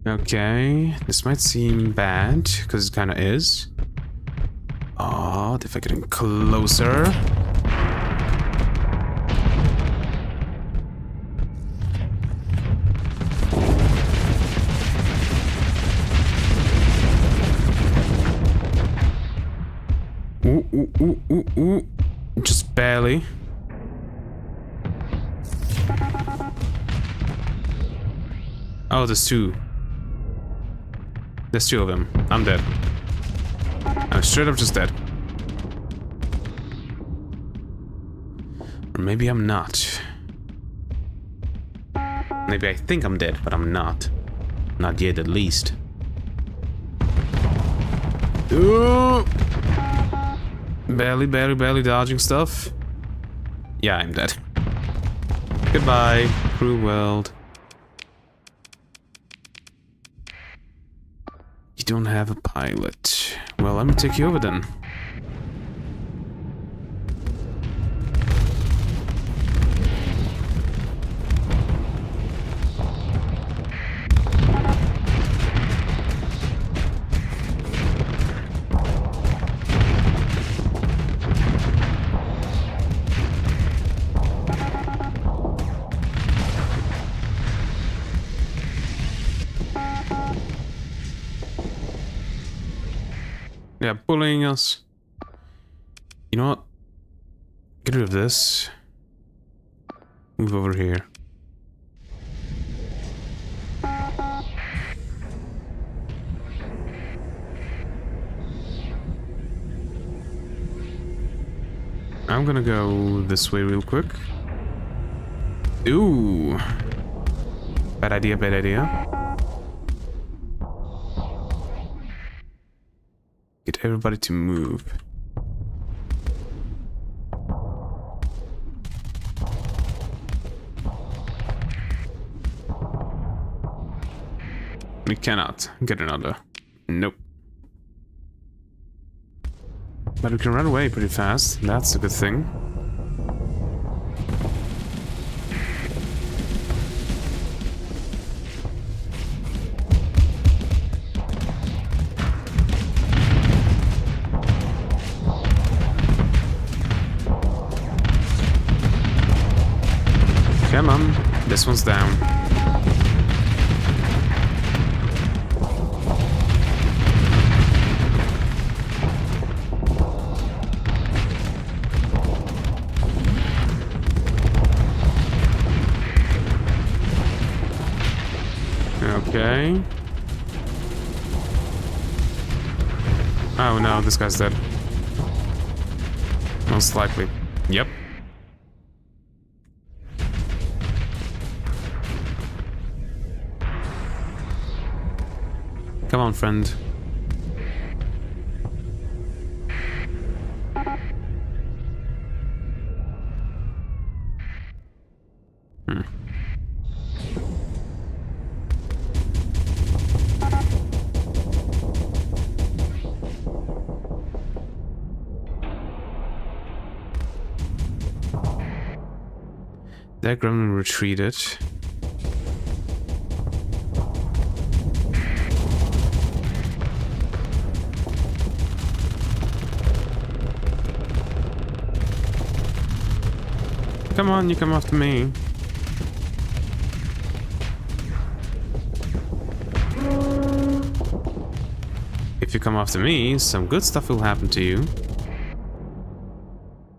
Okay, this might seem bad, because it kind of is. Oh, if I get in closer. Ooh, ooh, ooh, ooh, ooh. Just barely. Oh, there's two. There's two of them. I'm dead. I'm straight up just dead. Or maybe I'm not. Maybe I think I'm dead, but I'm not. Not yet, at least. Ooh! Barely dodging stuff. Yeah, I'm dead. Goodbye, cruel world. You don't have a pilot. Well, let me take you over then. Yeah, bullying us. You know what? Get rid of this. Move over here. I'm gonna go this way real quick. Ooh. Bad idea, bad idea. Get everybody to move. We cannot get another. Nope. But we can run away pretty fast. That's a good thing. Come on, this one's down. Okay. Oh no, this guy's dead. Most likely. Yep. Come on, friend. That gremlin retreated. Come on, you come after me. If you come after me, some good stuff will happen to you.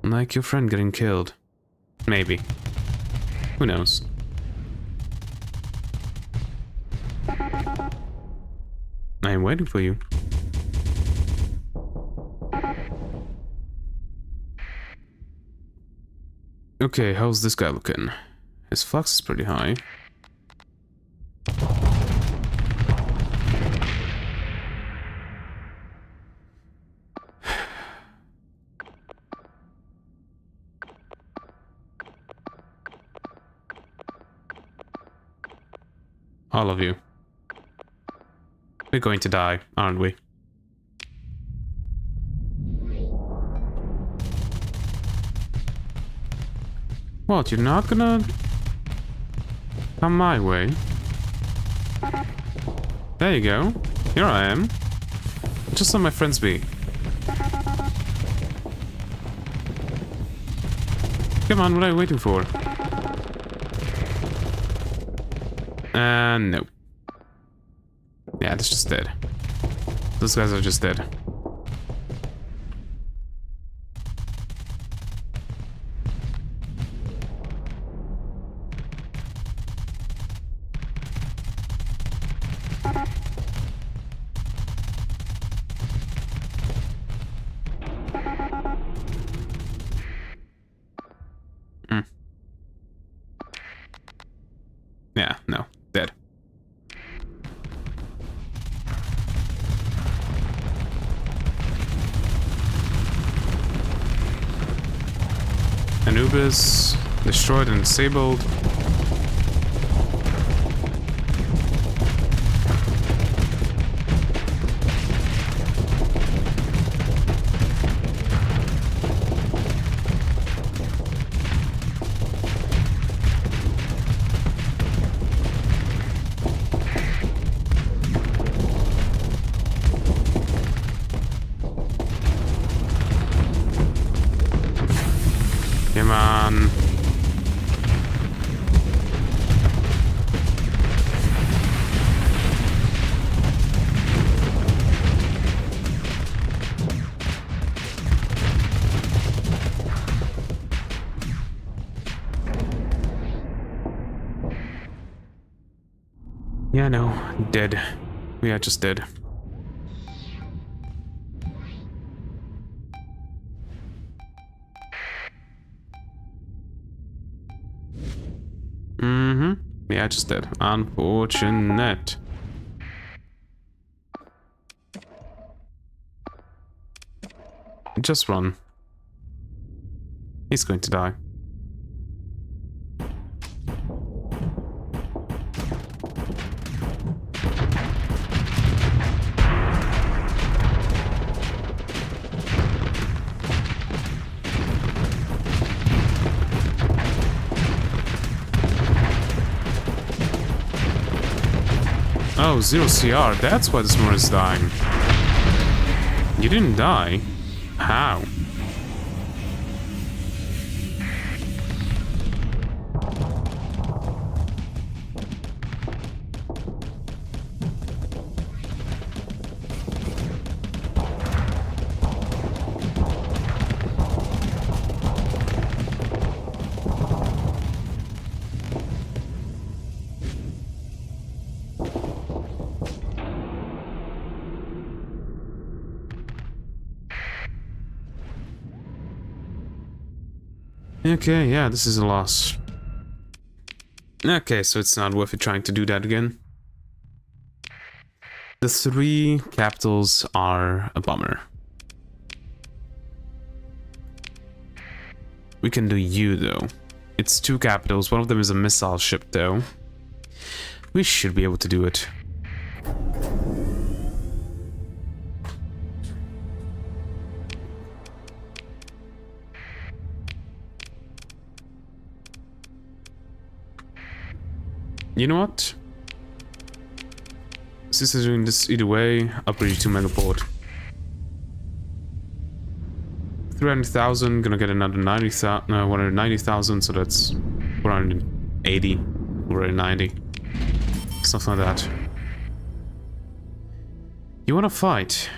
Like your friend getting killed. Maybe. Who knows? I am waiting for you. Okay, how's this guy looking? His flux is pretty high. All of you. We're going to die, aren't we? What, you're not gonna come my way? There you go. Here I am. Just let my friends be. Come on, what are you waiting for? No. Yeah, that's just dead. Those guys are just dead. Yeah, no. Dead. Anubis destroyed and disabled. Come on. Yeah, no, dead. We are just dead. Yeah, just dead. Unfortunate. Just run. He's going to die. Oh, 0 CR, that's why this one is dying. You didn't die? How? Okay, yeah, this is a loss. Okay, so it's not worth it trying to do that again. The 3 capitals are a bummer. We can do you, though. It's 2 capitals. One of them is a missile ship, though. We should be able to do it. You know what? Since they're doing this either way, upgrade you to Megaport. 300,000, gonna get another 90,000, no, 190,000, so that's 480, 490. Something like that. You wanna fight?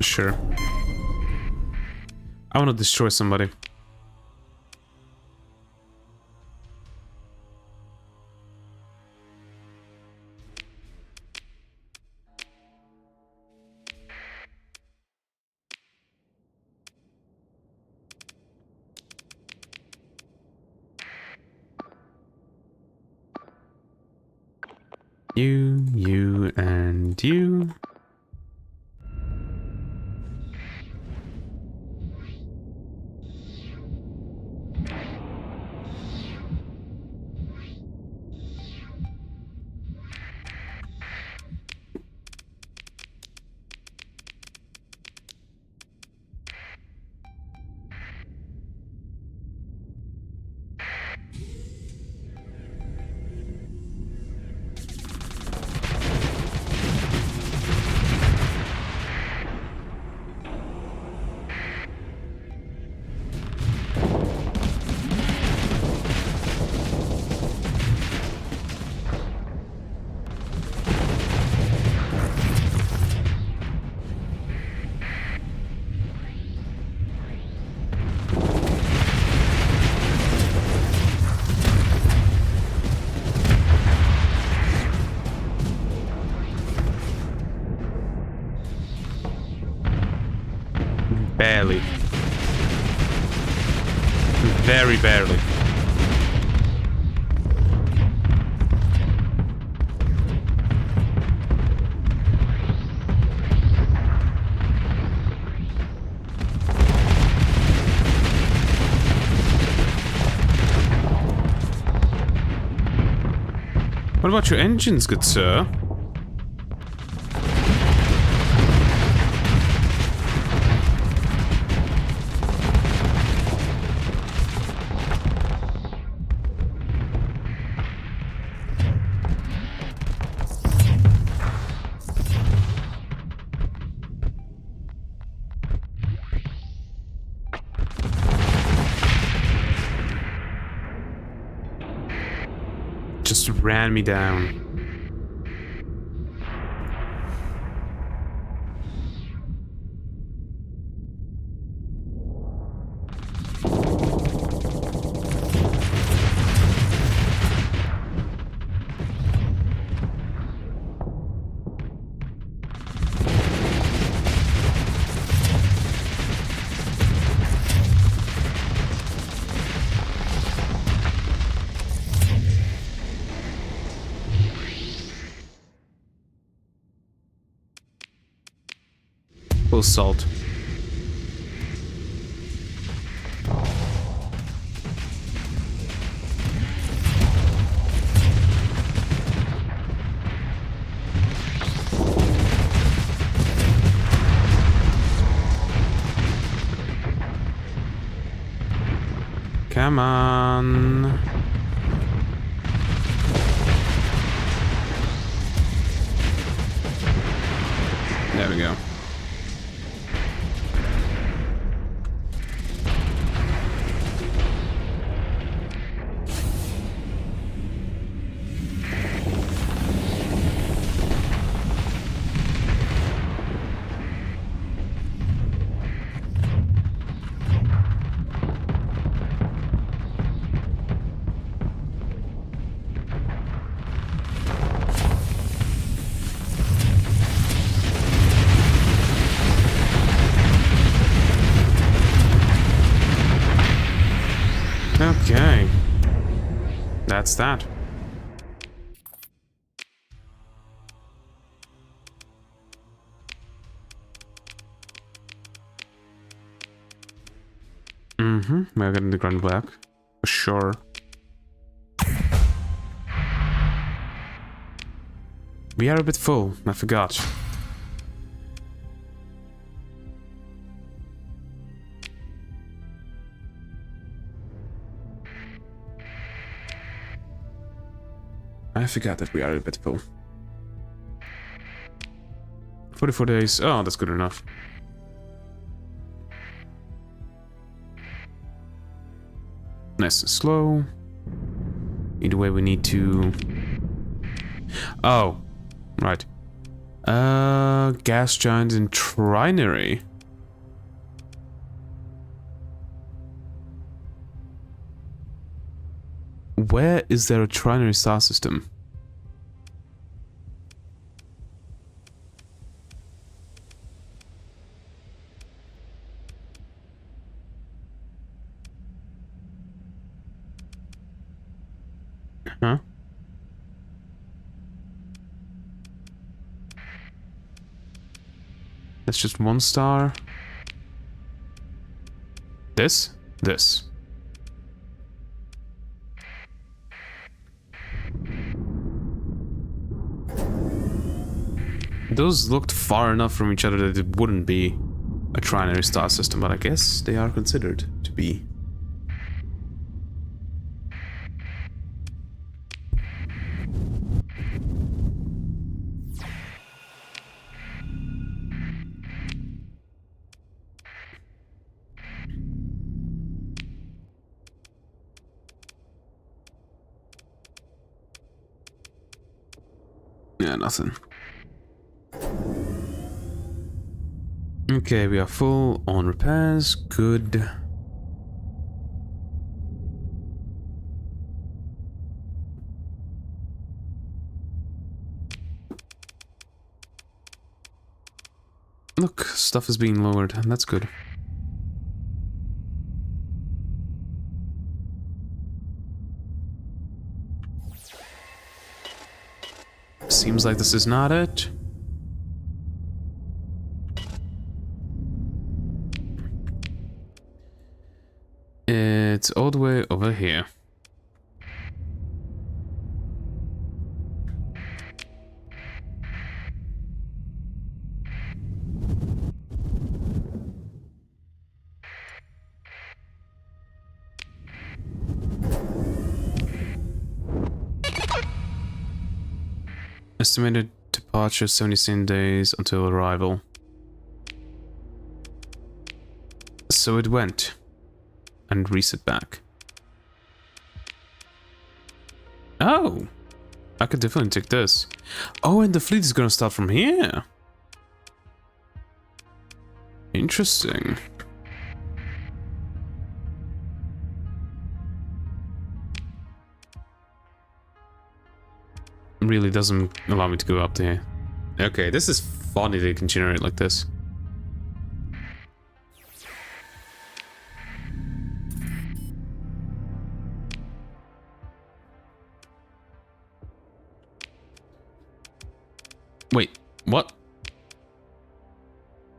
Sure. I wanna destroy somebody. You, and you. Barely. Very barely. What about your engines, good sir? Just ran me down. Full salt. Come on. There we go. that's that. We're getting the ground back. For sure. We are a bit full, I forgot. I forgot that we are a bit full. 44 days. Oh, that's good enough. Nice and slow. Either way, we need to... Oh, right. Gas giant and trinary. Where is there a trinary star system? Huh? That's just one star. This? This. Those looked far enough from each other that it wouldn't be a trinary star system, but I guess they are considered to be. Yeah, nothing. Okay, we are full on repairs. Good. Look, stuff is being lowered, and that's good. Seems like this is not it. It's all the way over here. Estimated departure 77 days until arrival. So it went. And reset back. Oh! I could definitely take this. Oh, and the fleet is gonna start from here. Interesting. Really doesn't allow me to go up there. Okay, this is funny they can generate like this. Wait, what?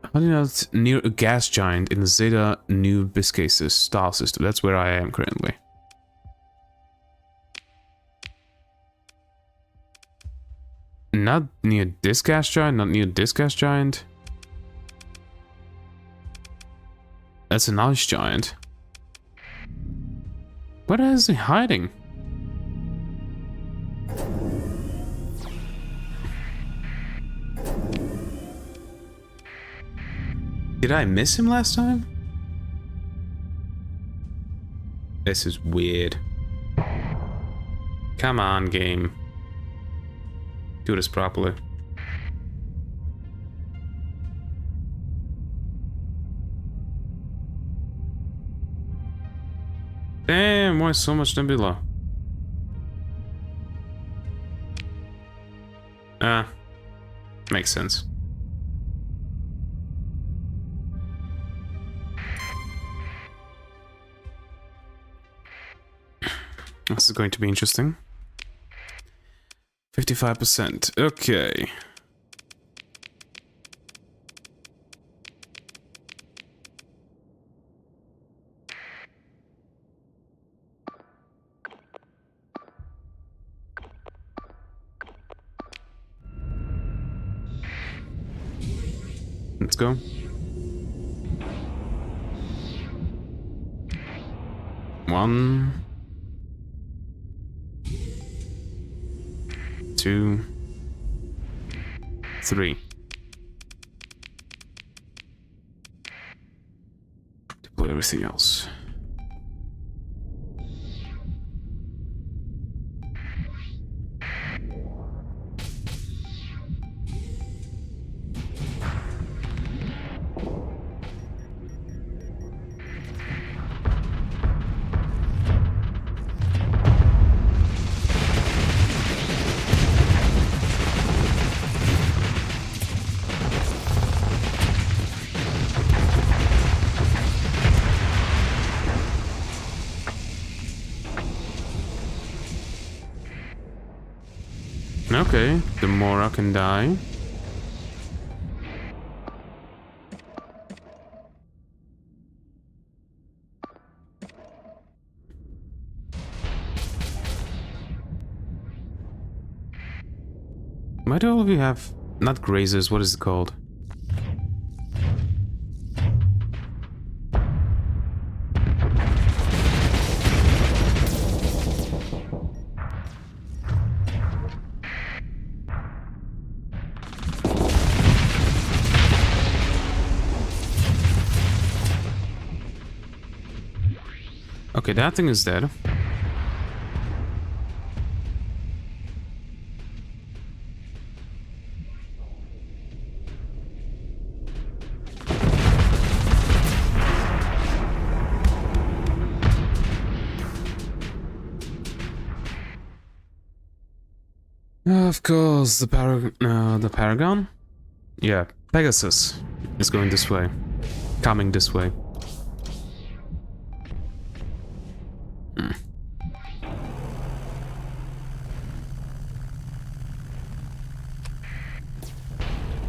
How do you know it's near a gas giant in the Zeta New Biscays star system? That's where I am currently. Not near this gas giant, not near this gas giant. That's an ice giant. Where is he hiding? Did I miss him last time? This is weird. Come on, game. Do this properly. Damn, why so much nebula? Makes sense. This is going to be interesting. 55%. Okay. Let's go. 1, 2, 3. Deploy everything else. Okay, the more I can die. Why do all of you have... not grazers, what is it called? Okay, that thing is dead. Of course, the Paragon? Yeah, Pegasus is going this way. Coming this way.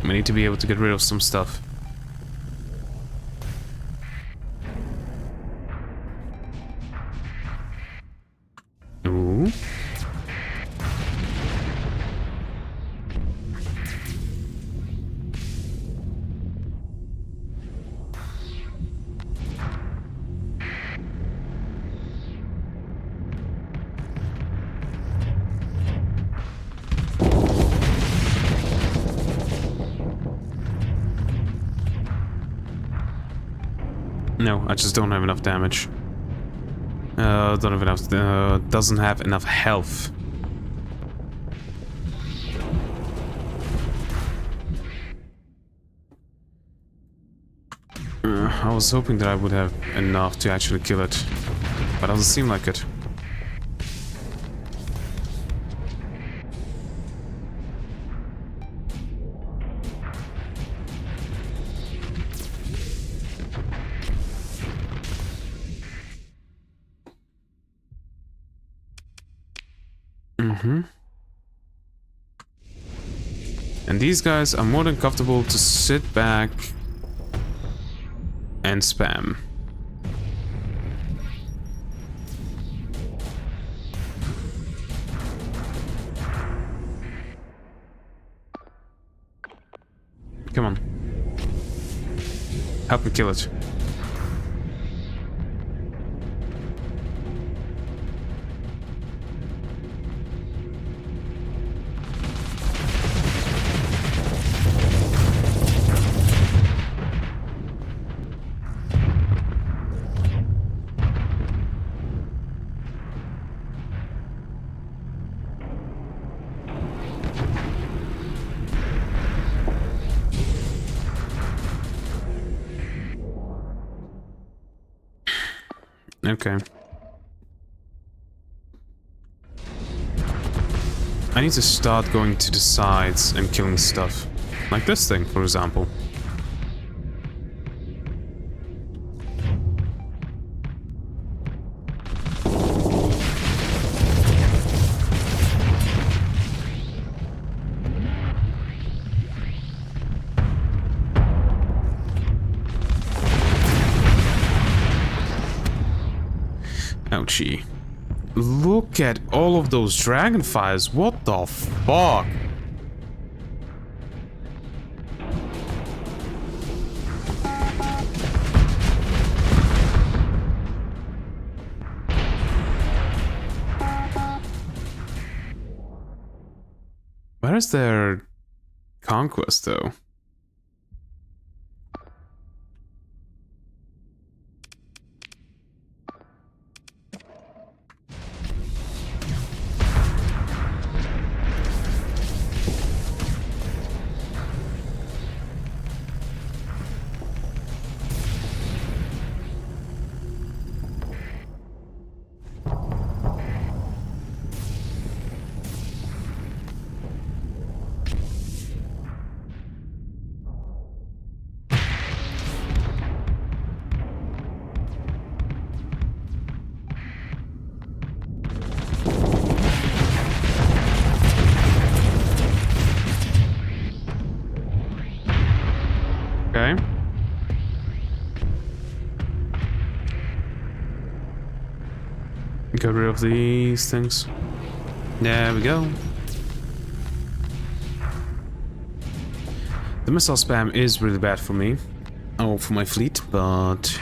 We need to be able to get rid of some stuff. Ooh. No, I just don't have enough damage. Don't have enough. Doesn't have enough health. I was hoping that I would have enough to actually kill it, but doesn't seem like it. And these guys are more than comfortable to sit back and spam. Come on. Help me kill it. Okay. I need to start going to the sides and killing stuff. Like this thing, for example. Ouchie. Look at all of those dragonflies. What the fuck? Where is their conquest, though? Okay. Get rid of these things. There we go. The missile spam is really bad for me. Oh, for my fleet, but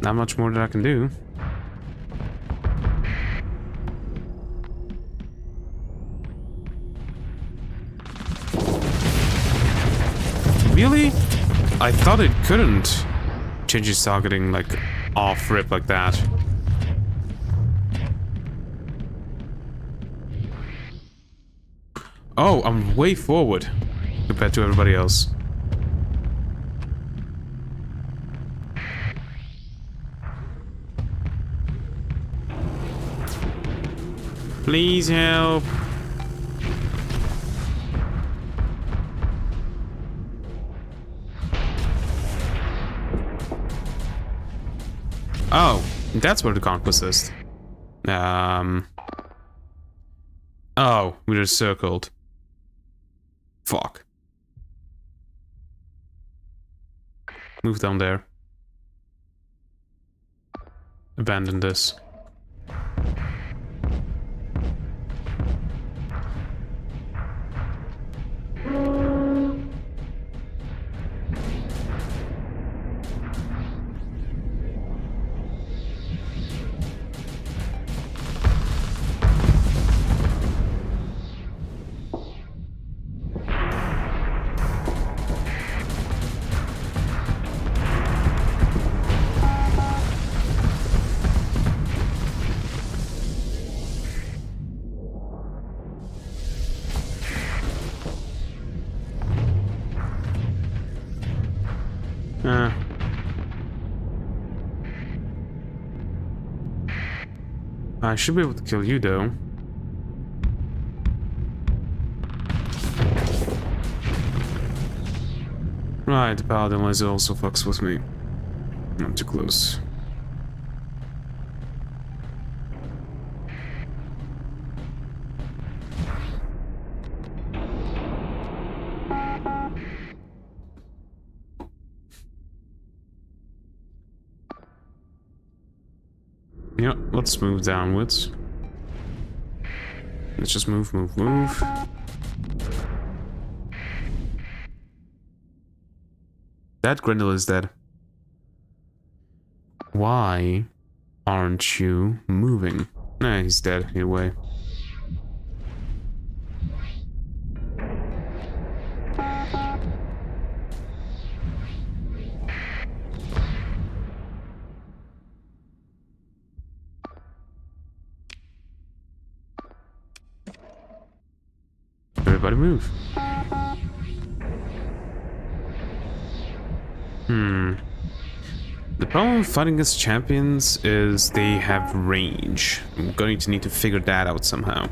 not much more that I can do. Really? I thought it couldn't change its targeting like off rip like that. Oh, I'm way forward compared to everybody else. Please help. Oh, that's where the conquest is. Oh, we're circled. Fuck. Move down there. Abandon this. I should be able to kill you though. Right, the paladin laser also fucks with me. I'm too close. Yeah, let's move downwards. Let's just move, move, move. That Grendel is dead. Why aren't you moving? Nah, he's dead anyway. Everybody move. The problem with fighting against champions is they have range. I'm going to need to figure that out somehow.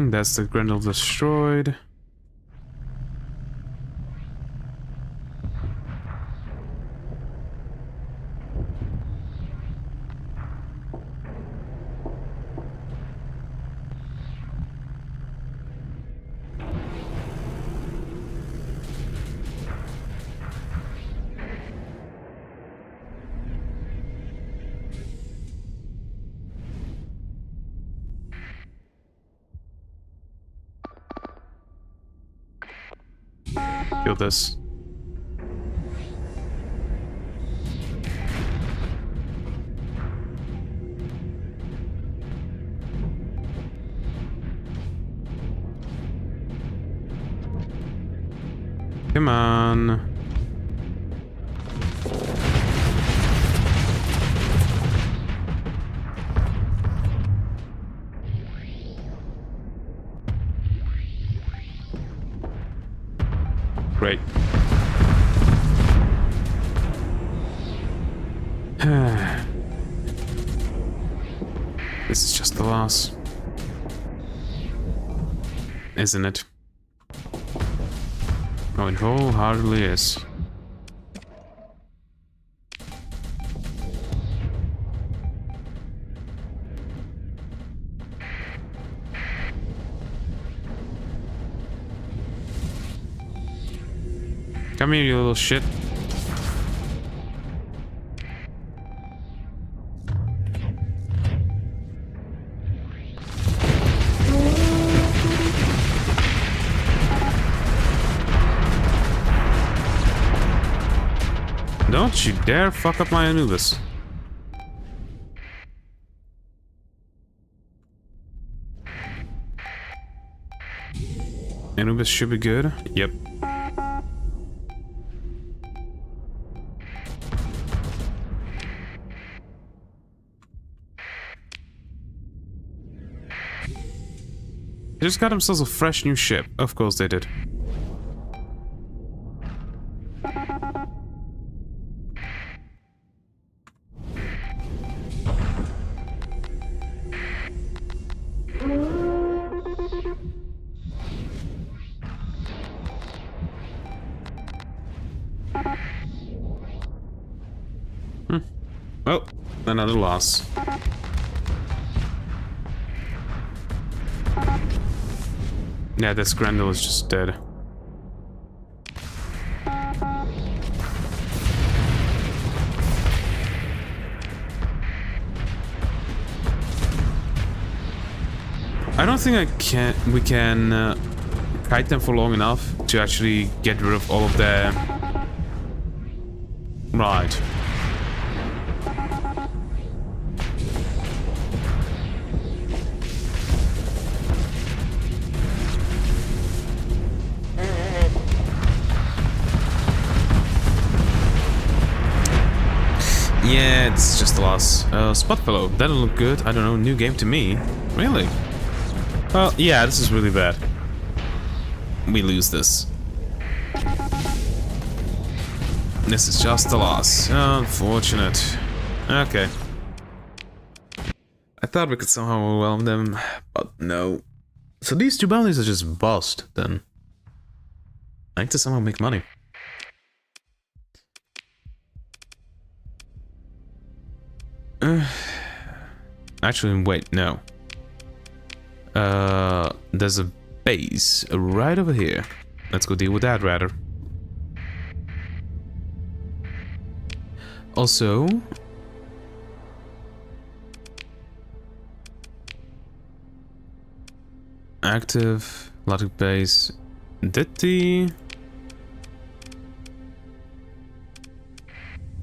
That's the Grendel destroyed. Kill this. Come on. Great. This is just the loss. Isn't it? Oh, it wholeheartedly is. Come here, you little shit. Don't you dare fuck up my Anubis. Anubis should be good. Yep. They just got themselves a fresh new ship. Of course they did. Well, another loss. Yeah, this Grendel is just dead. I don't think we can kite them for long enough to actually get rid of all of their... Right. Yeah, it's just a loss. Spot fellow, that'll look good. I don't know, new game to me. Really? Well, yeah, this is really bad. We lose this. This is just a loss. Unfortunate. Okay. I thought we could somehow overwhelm them, but no. So these two bounties are just bust, then. I need to somehow make money. Actually, wait, no. There's a base right over here. Let's go deal with that, rather. Also... active, logic base. Did the...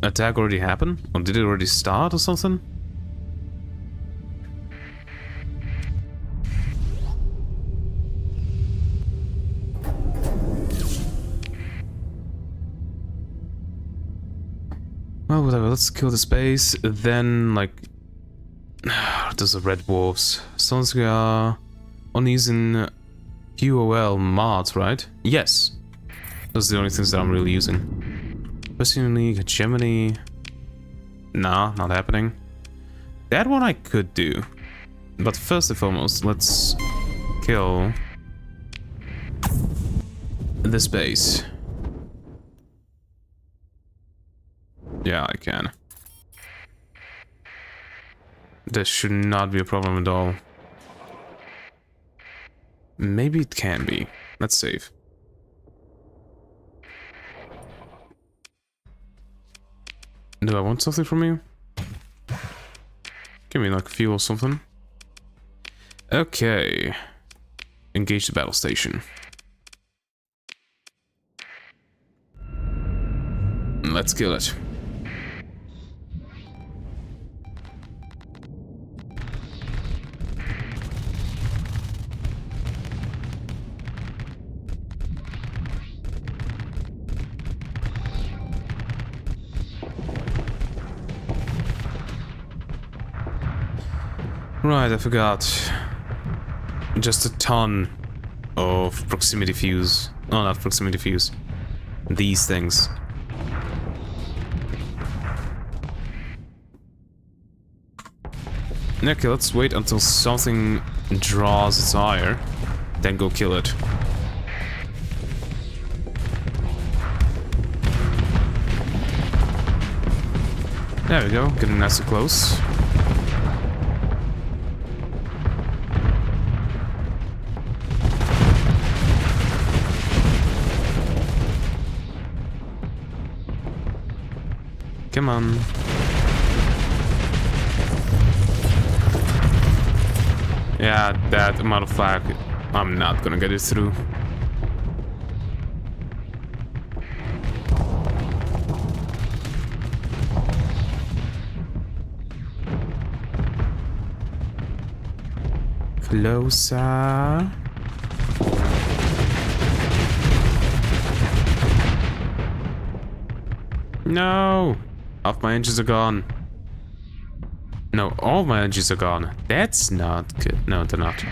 attack already happen? Or did it already start or something? Well, whatever, let's kill this base. Then, like... there's the red dwarfs. Sonska... only using QOL mods, right? Yes. Those are the only things that I'm really using. Western League, hegemony. Nah, not happening. That one I could do. But first and foremost, let's kill this base. Yeah, I can. This should not be a problem at all. Maybe it can be. Let's save. Do I want something from you? Give me like fuel or something. Okay. Engage the battle station. Let's kill it. Right, I forgot. Just a ton of proximity fuse. Oh, not proximity fuse. These things. Okay, let's wait until something draws its ire, then go kill it. There we go, getting nice and close. Come on. Yeah, that amount of flag, I'm not gonna get it through. Closer. No! Half my engines are gone. No, all my engines are gone. That's not good. No, they're not.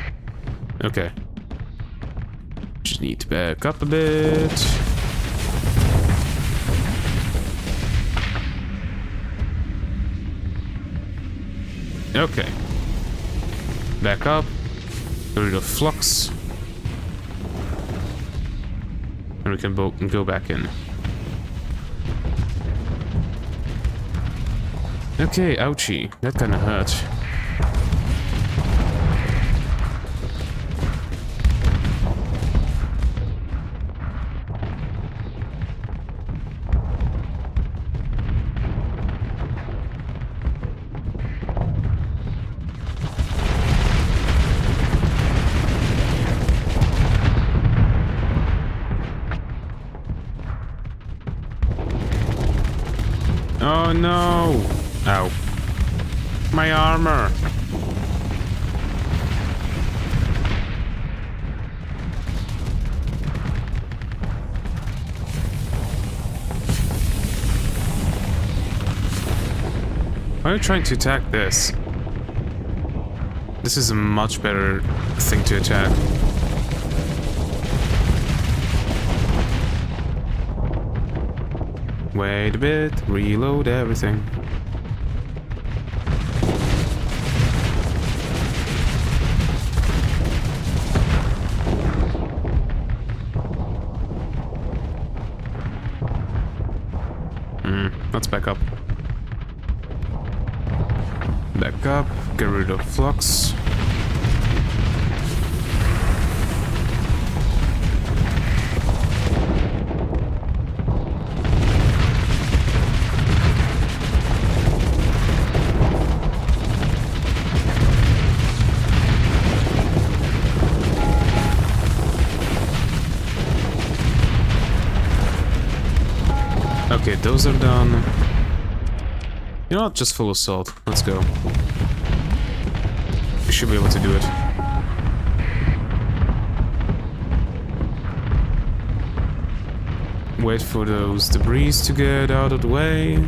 Okay. Just need to back up a bit. Okay. Back up. Get rid of flux. And we can go back in. Okay, ouchie. That kinda hurt. Oh no! Ow. My armor! Why are you trying to attack this? This is a much better thing to attack. Wait a bit, reload everything. Let's back up. Back up, get rid of flux. Okay, those are done. You know what? Just full assault. Let's go. We should be able to do it. Wait for those debris to get out of the way.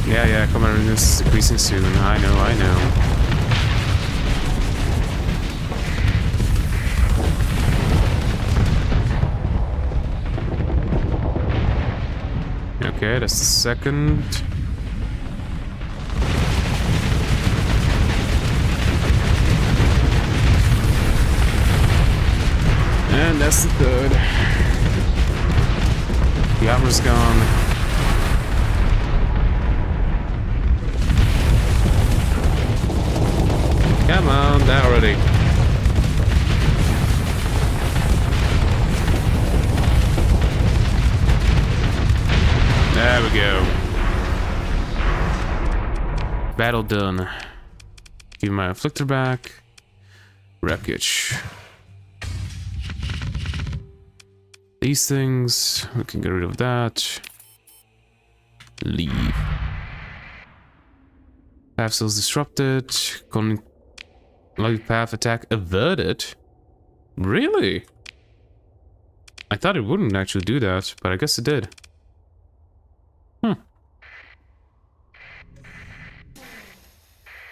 Yeah, commander is decreasing soon. I know. Okay, that's the second. And that's the third. The armor's gone. Come on, die already. Battle done. Give my afflictor back. Wreckage. These things, we can get rid of that. Leave. Path cells disrupted. Light path attack averted. Really? I thought it wouldn't actually do that, but I guess it did.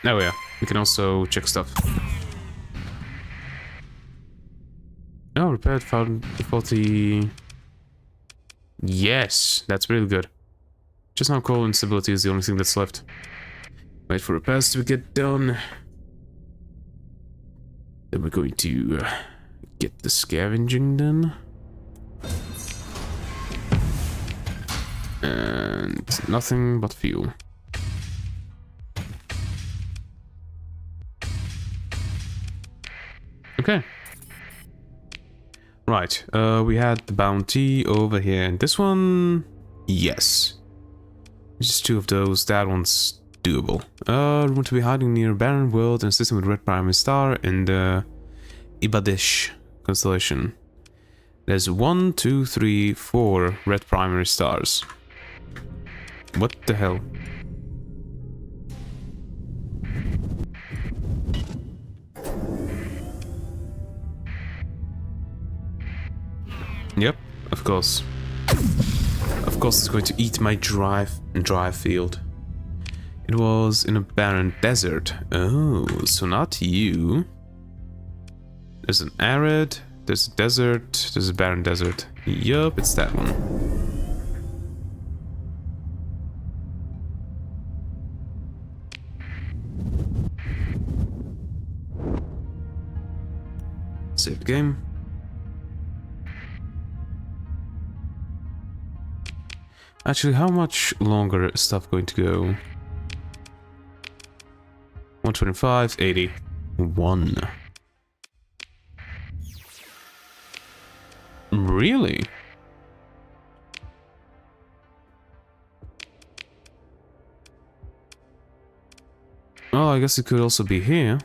Oh yeah, we can also check stuff. Oh, repaired found faulty. Yes, that's really good. Just now cold instability is the only thing that's left. Wait for repairs to get done. Then we're going to get the scavenging done. And nothing but fuel. Okay. Right, we had the bounty over here, and this one, yes. Just two of those, that one's doable. We want to be hiding near a barren world and a system with red primary star in the Ibadish constellation. There's 1, 2, 3, 4 red primary stars. What the hell? Yep, of course. Of course it's going to eat my drive field. It was in a barren desert. Oh, so not you. There's an arid, there's a desert, there's a barren desert. Yup, it's that one. Save the game. Actually, how much longer is stuff going to go? 125, 80, 1. Really? Oh, I guess it could also be here.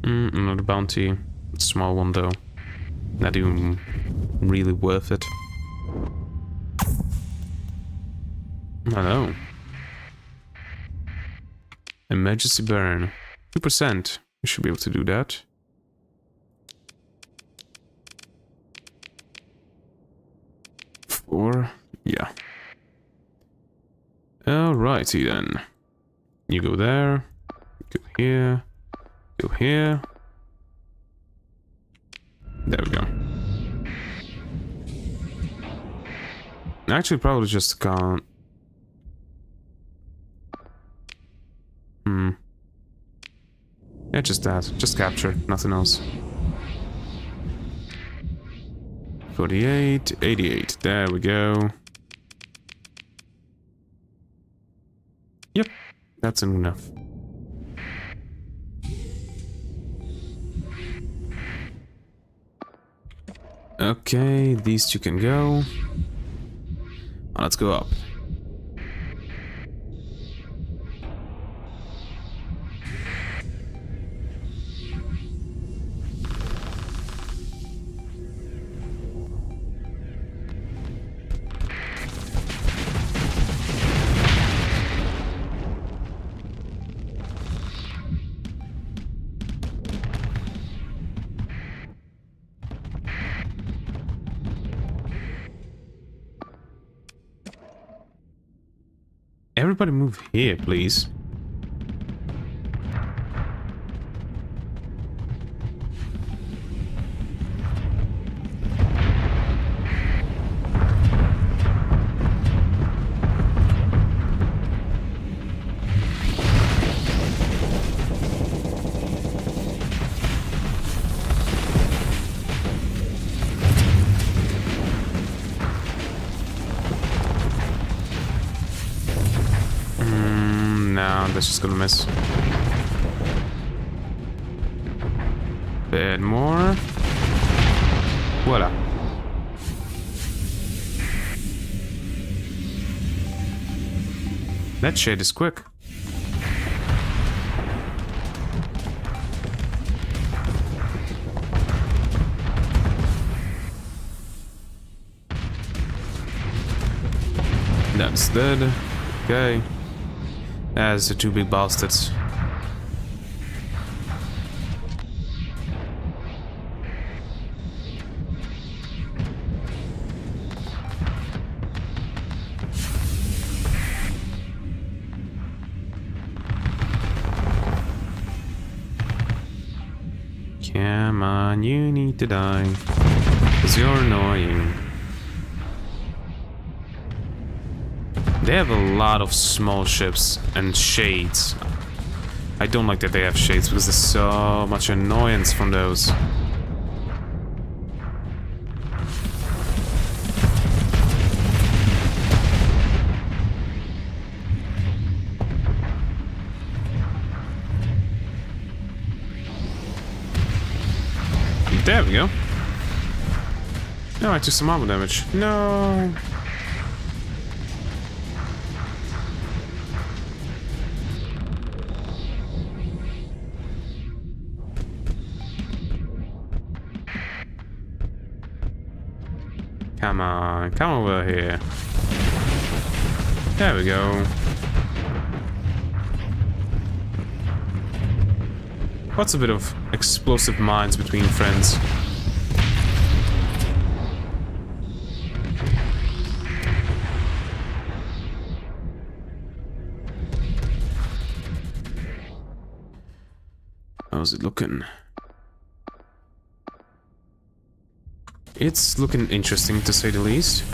Another bounty. Small one though. Not even really worth it. Hello. Emergency burn. 2%. We should be able to do that. Four. Yeah. Alrighty then. You go there. Go here. Go here. There we go. Actually, probably just can't. Yeah, just that. Just capture. Nothing else. 48, 88. There we go. Yep. That's enough. Okay, these two can go. Let's go up. Everybody move here, please. That's just gonna miss. Bit more. Voila. That shade is quick. That's dead. Okay. That's the two big bastards. Come on, you need to die. 'Cause you're annoying. They have a lot of small ships and shades. I don't like that they have shades because there's so much annoyance from those. There we go. No, I took some armor damage. No. Come on, come over here. There we go. What's a bit of explosive minds between friends? How's it looking? It's looking interesting, to say the least.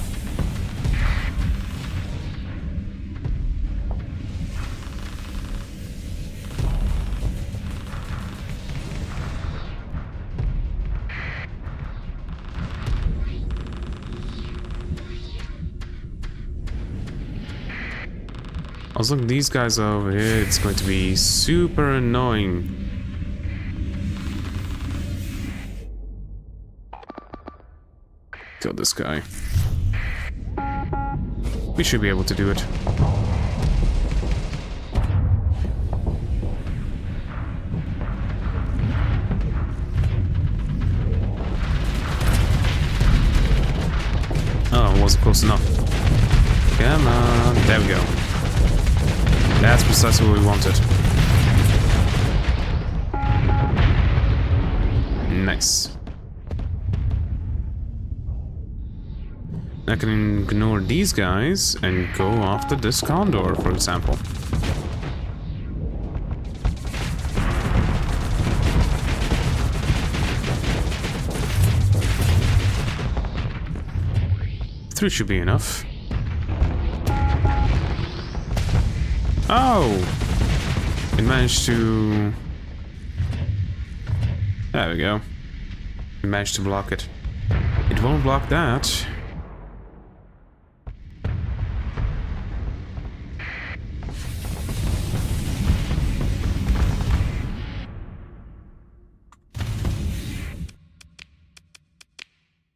Also, look, these guys over here, it's going to be super annoying. Kill this guy. We should be able to do it. Oh, it wasn't close enough. Come on. There we go. That's precisely what we wanted. Nice. I can ignore these guys and go after this condor, for example. Three should be enough. Oh! It managed to... There we go. It managed to block it. It won't block that.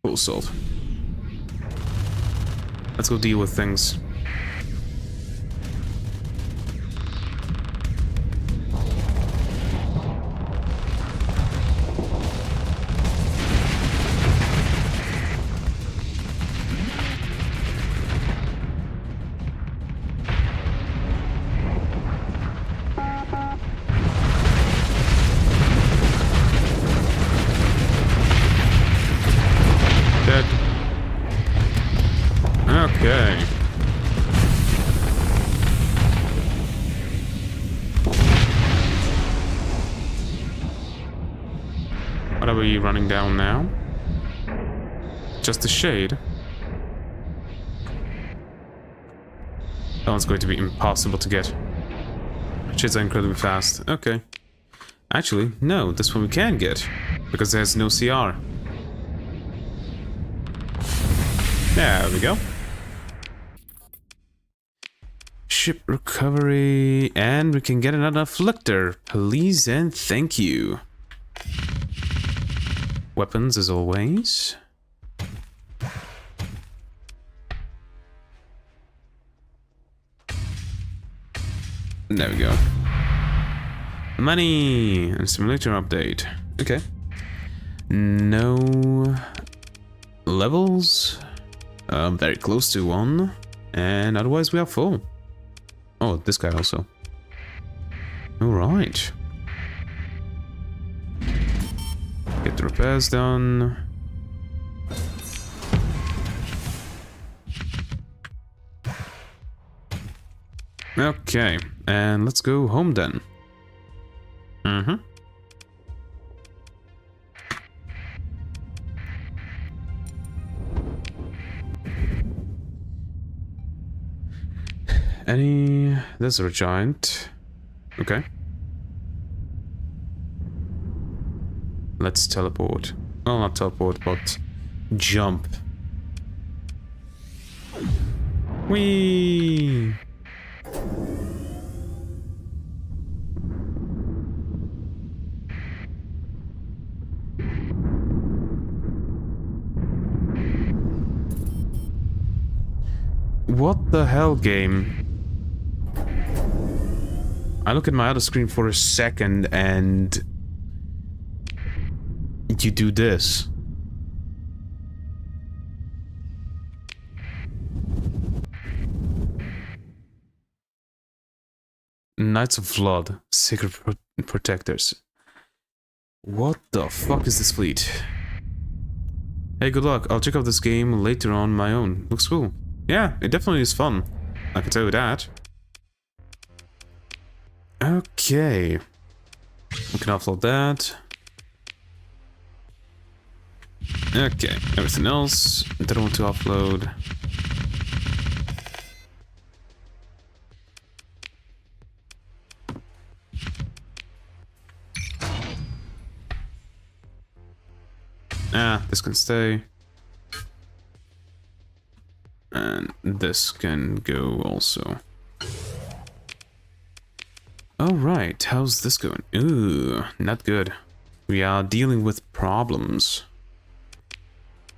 Full assault. Let's go deal with things. Dead. Okay. What are we running down now? Just a shade. That one's going to be impossible to get. Shades are incredibly fast. Okay. Actually, no, this one we can get. Because there's no CR. There we go. Ship recovery, and we can get another afflictor. Please and thank you. Weapons as always. There we go. Money and simulator update. Okay. No levels. Very close to one. And otherwise we are full. Oh, this guy also. Alright. Get the repairs done. Okay, and let's go home then. There's a giant. Okay. Let's teleport. Well, not teleport, but jump. Whee! What the hell, game? I look at my other screen for a second and you do this. Knights of Blood, Sacred Protectors. What the fuck is this fleet? Hey, good luck. I'll check out this game later on my own. Looks cool. Yeah, it definitely is fun. I can tell you that. Okay. We can offload that. Okay, everything else that I want to offload. This can stay. And this can go also. Alright, how's this going? Ooh, not good. We are dealing with problems.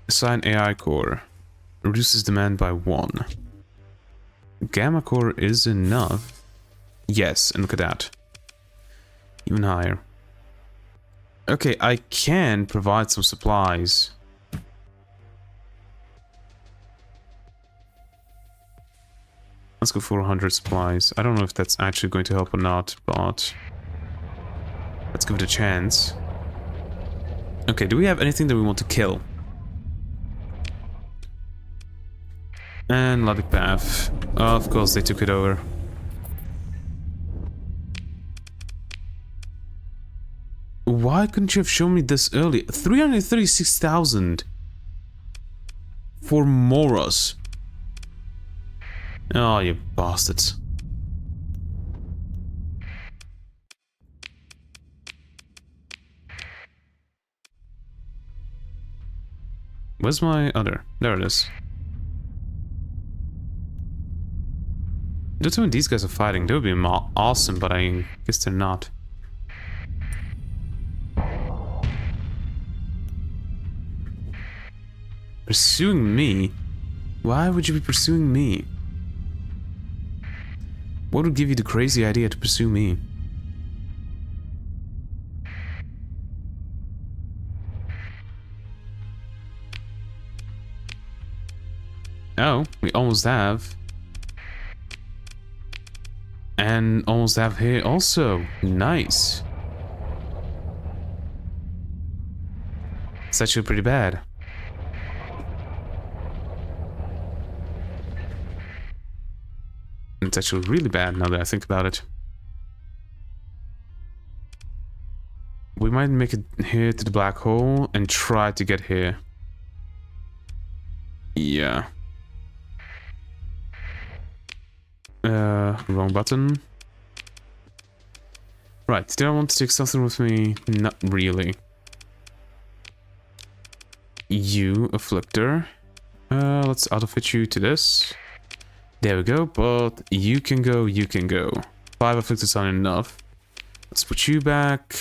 Assign AI core. Reduces demand by 1. Gamma core is enough. Yes, and look at that. Even higher. Okay, I can provide some supplies. Let's go for 100 supplies. I don't know if that's actually going to help or not, but let's give it a chance. Okay, do we have anything that we want to kill? And logic path. Of course, they took it over. Why couldn't you have shown me this earlier? 336,000 for Moros. Oh, you bastards. Where's my other? There it is. That's when these guys are fighting. They would be awesome, but I guess they're not. Pursuing me? Why would you be pursuing me? What would give you the crazy idea to pursue me? Oh, we almost have. And almost have here also. Nice. It's actually pretty bad. It's actually really bad now that I think about it. We might make it here to the black hole and try to get here. Yeah. Wrong button. Right, do I want to take something with me? Not really. You, Afflictor. Let's auto-fit you to this. There we go, but you can go, you can go. 5 Afflictors aren't enough. Let's put you back.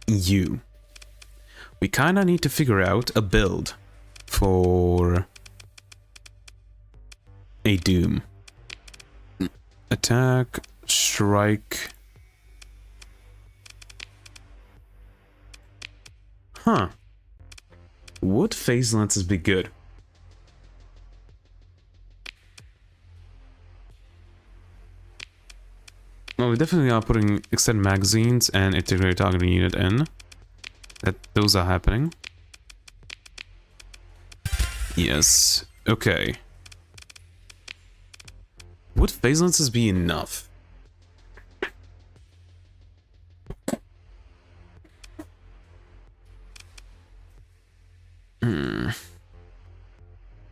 You. We kinda need to figure out a build for a a Doom. Attack, strike. Huh. Would phase lances be good? Well, we definitely are putting extended magazines and integrated targeting unit in. Those are happening. Yes. Okay. Would phase lances be enough?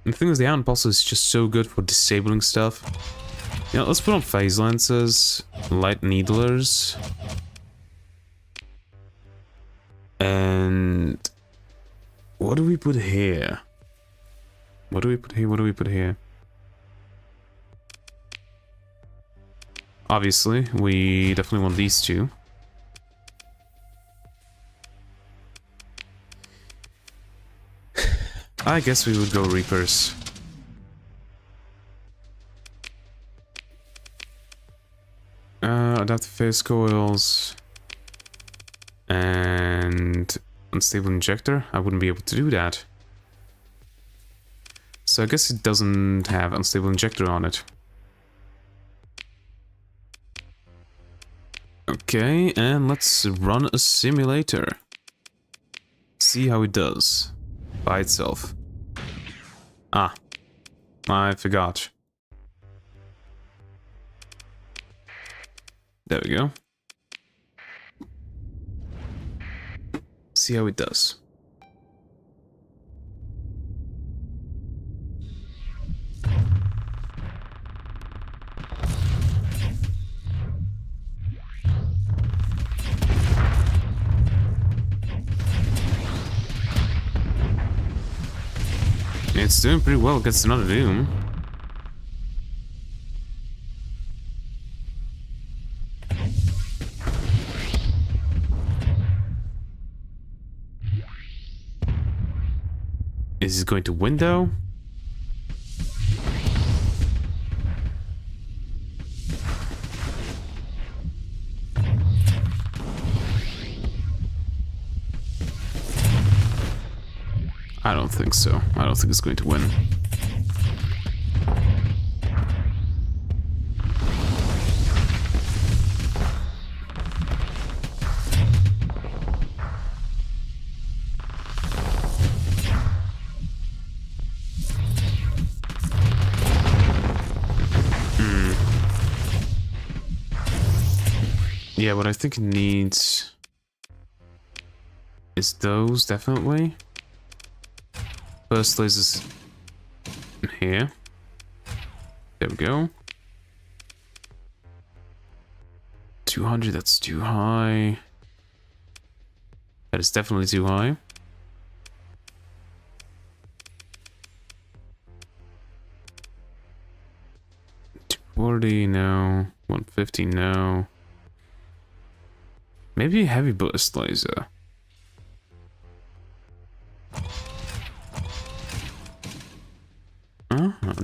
The thing is, the Iron Pulse is just so good for disabling stuff. Yeah, let's put on phase lances, light needlers, and what do we put here? What do we put here? What do we put here? Obviously, we definitely want these two. I guess we would go Reapers. Adaptive phase coils. And unstable injector. I wouldn't be able to do that. So I guess it doesn't have unstable injector on it. Okay, and let's run a simulator. See how it does. By itself. Ah. I forgot. There we go. See how it does. It's doing pretty well against another Doom. Is it going to win though? I don't think so. I don't think it's going to win. Yeah, what I think it needs is those, definitely. First lasers here. There we go. 200, that's too high. That is definitely too high. $240, no. 150, no. Maybe a heavy burst laser.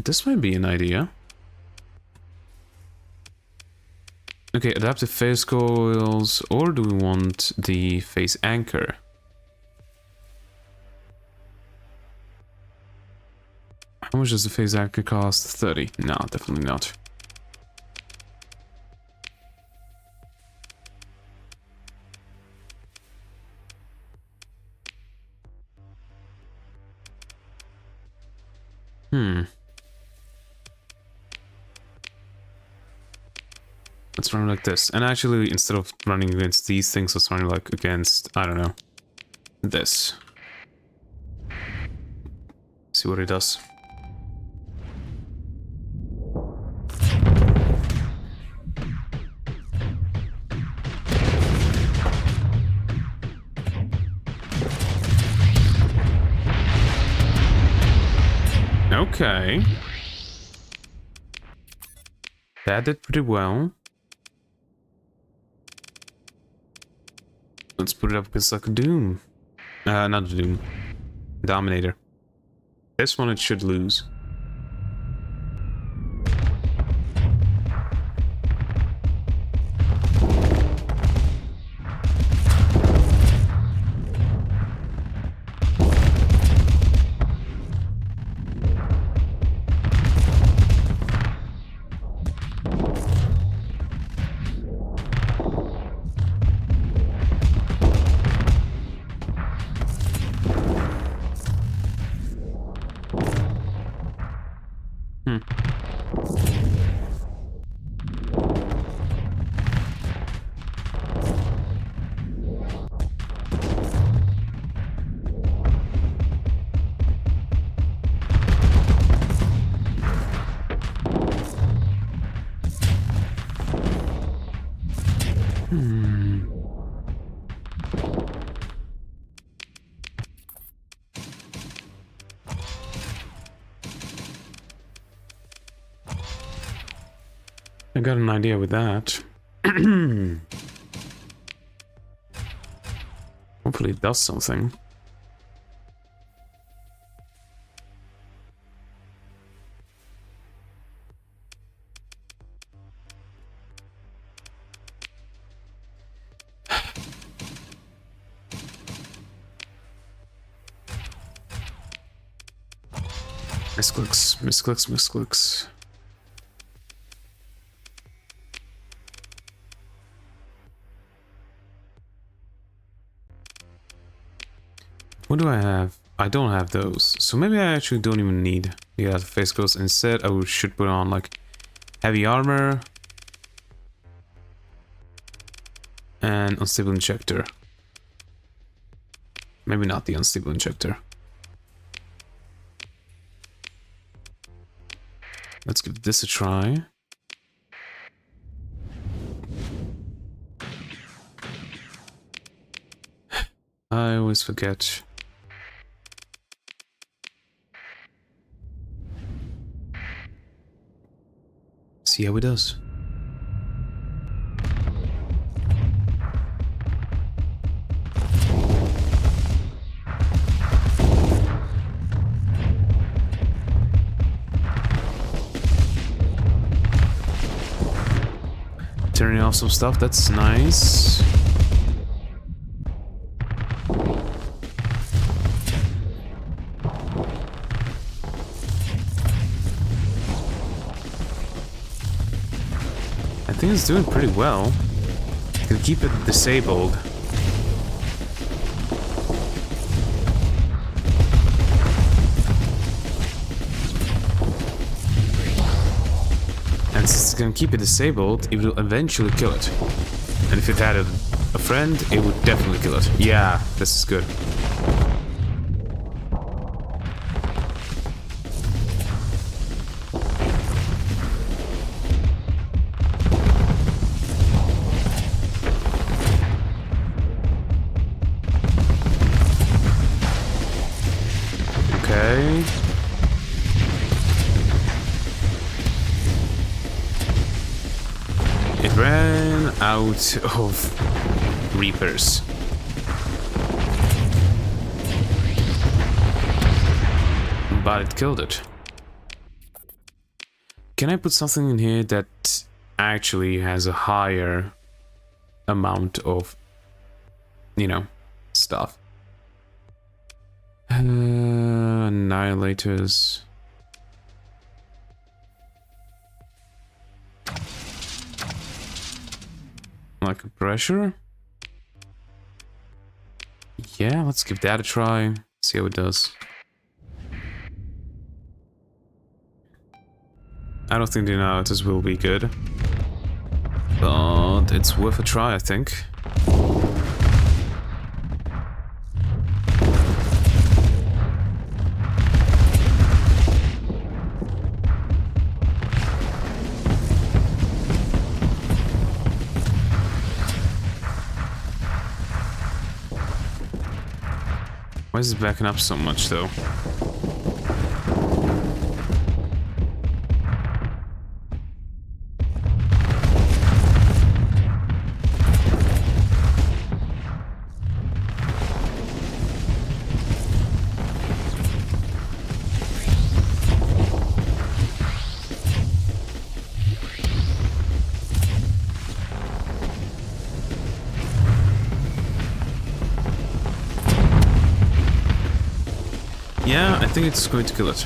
This might be an idea. Okay, adaptive phase coils, or do we want the phase anchor? How much does the phase anchor cost? 30. No, definitely not. Let's run like this. And actually, instead of running against these things, let's run like against, I don't know, this. See what it does. Okay. That did pretty well. Let's put it up against like a Doom. Not a Doom. Dominator. This one it should lose. Hmm. I got an idea with that. Hopefully it does something. Misclicks, misclicks, misclicks. What do I have? I don't have those. So maybe I actually don't even need the face clothes. Instead, I should put on like heavy armor and unstable injector. Maybe not the unstable injector. Let's give this a try. I always forget. See how it does. Turning off some stuff, that's nice. I think it's doing pretty well. Can keep it disabled. And since it's gonna keep it disabled, it will eventually kill it. And if it had a friend, it would definitely kill it. Yeah, this is good. Okay. It ran out of Reapers. But it killed it. Can I put something in here that actually has a higher amount of, you know, stuff? Annihilators. Like a pressure? Yeah, let's give that a try. See how it does. I don't think the annihilators will be good. But it's worth a try, I think. Why is it backing up so much, though? Yeah, I think it's going to kill it.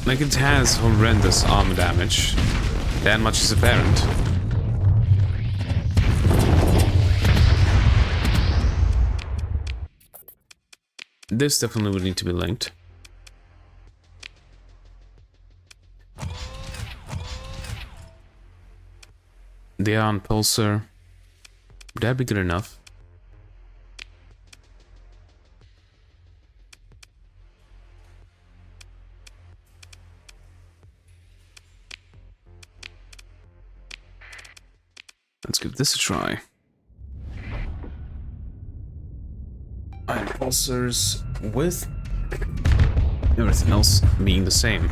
Like, it has horrendous armor damage. That much is apparent. This definitely would need to be linked. The ion pulsar. Would that be good enough? Let's give this a try. Ion pulsars with everything else being the same.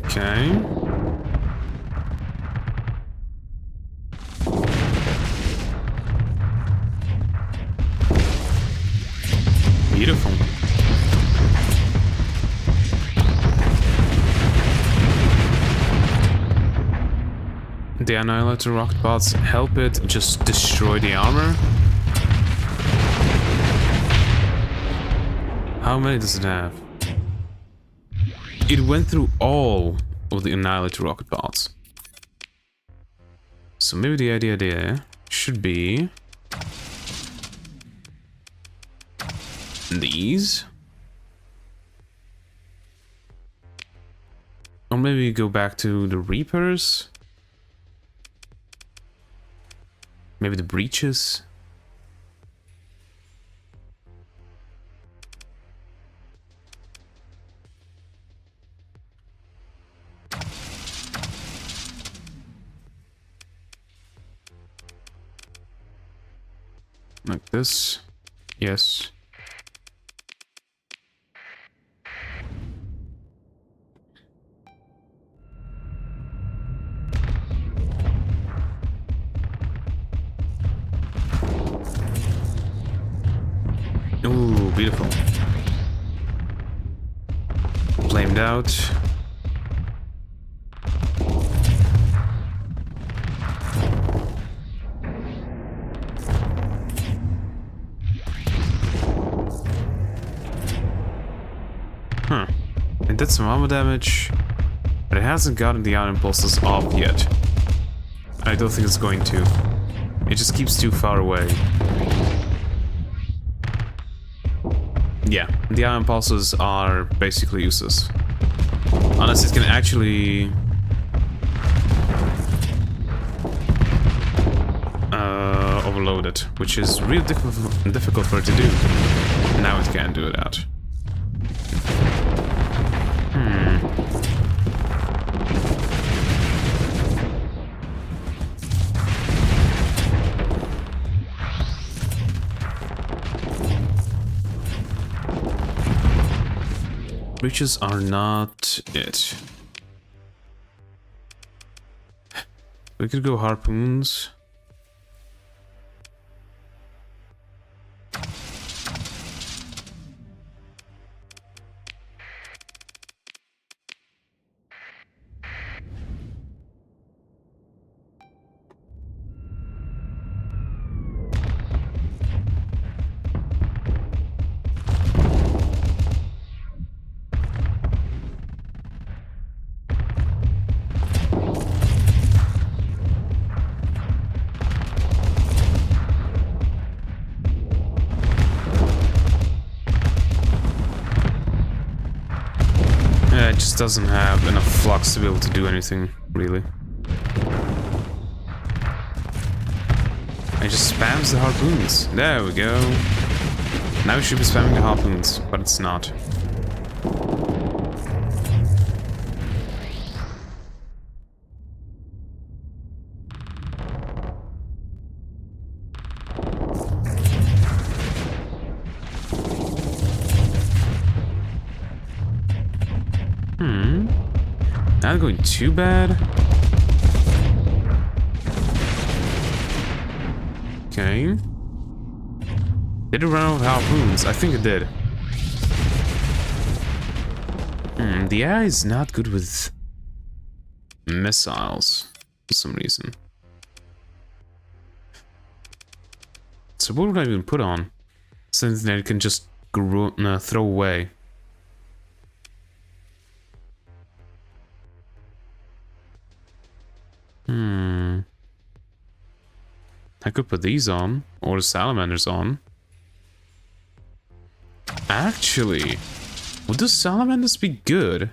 Okay. Beautiful. The Annihilator rocket bots help it just destroy the armor. How many does it have? It went through all of the Annihilator rocket bots. So maybe the idea there should be these. Or maybe go back to the Reapers. Maybe the Breaches. Like this. Yes. Ooh, beautiful. Flamed out. Huh. It did some armor damage, but it hasn't gotten the ion impulses off yet. I don't think it's going to. It just keeps too far away. Yeah, the ion pulses are basically useless. Unless it can actually overload it, which is really difficult for it to do. Now it can do that. Breaches are not it. We could go harpoons. Yeah, it just doesn't have enough flux to be able to do anything, really. It just spams the harpoons. There we go. Now we should be spamming the harpoons, but it's not. Not going too bad. Okay. Did it run out of harpoons? I think it did. The AI is not good with missiles for some reason. So what would I even put on? Something that it can just throw away. I could put these on, or the salamanders on. Actually, would the salamanders be good?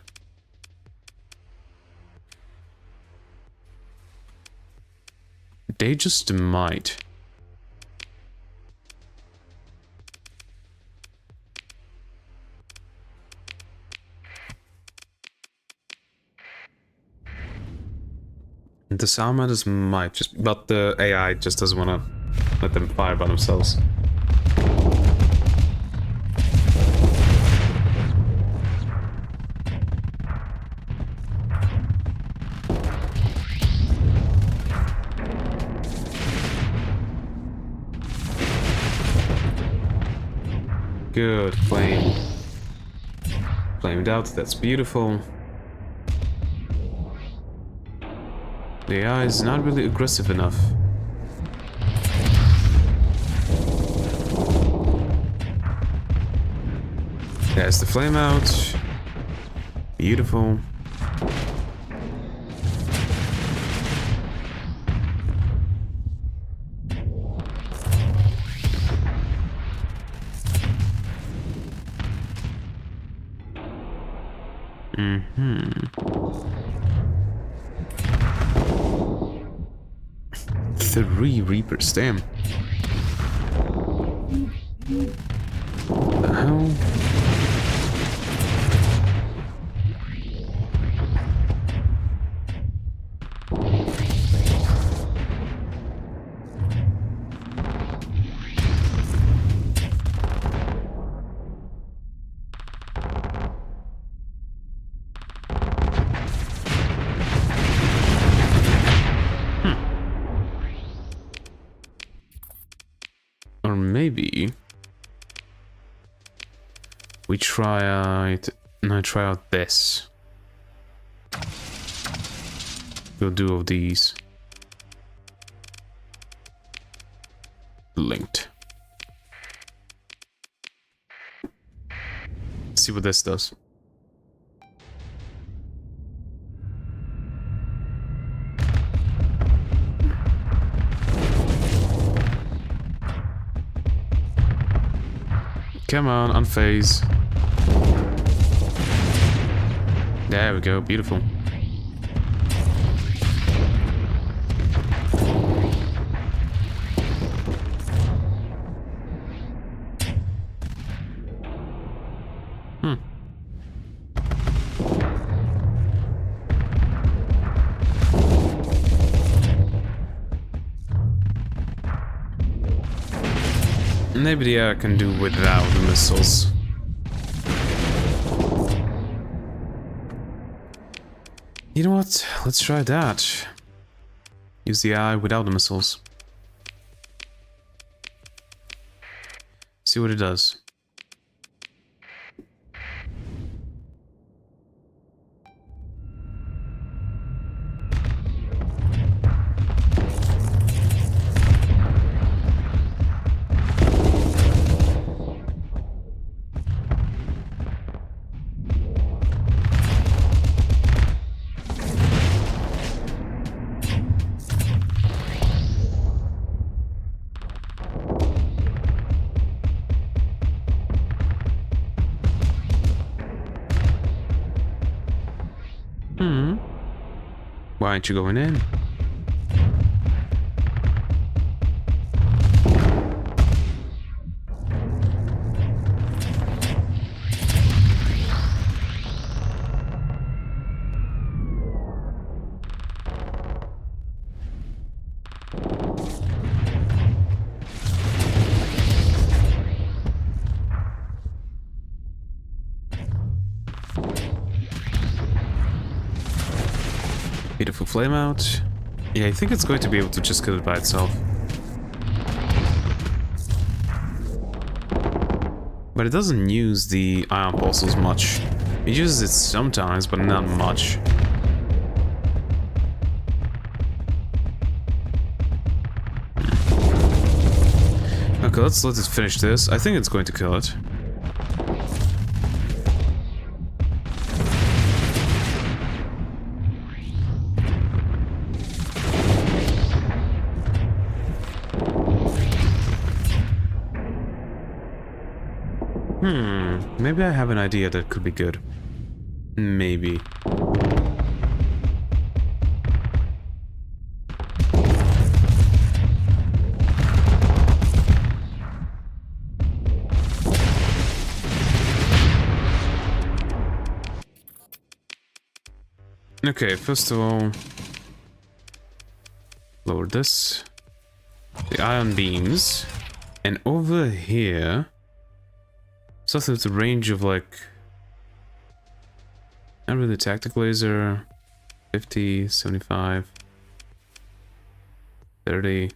They just might. The salamanders might just, but the AI just doesn't want to let them fire by themselves. Good, flame. Flamed out, that's beautiful. The AI is not really aggressive enough. There's the flame out. Beautiful. Three Reapers, damn. What the hell? Or maybe we try out this. We'll do of these. Linked. See what this does. Come on, unphase. There we go, beautiful. Maybe the air can do without the missiles. You know what? Let's try that. Use the eye without the missiles. See what it does. Why aren't you going in? Beautiful flame out. Yeah, I think it's going to be able to just kill it by itself. But it doesn't use the ion pulses much. It uses it sometimes, but not much. Okay, let's let it finish this. I think it's going to kill it. Maybe I have an idea that could be good. Maybe. Okay, first of all, lower this. The ion beams. And over here, something with a range of like, not really tactic laser, 50, 75, 30.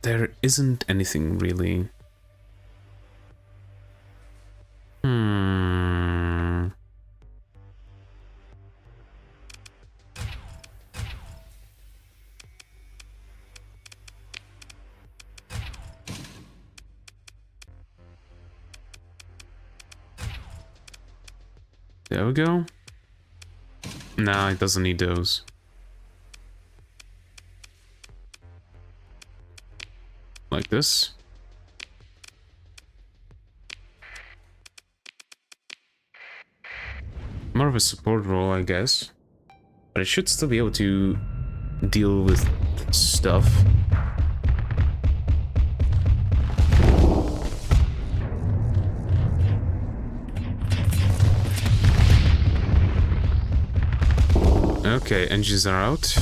There isn't anything really. There we go. Nah, it doesn't need those. Like this. More of a support role, I guess. But it should still be able to deal with stuff. Okay, engines are out.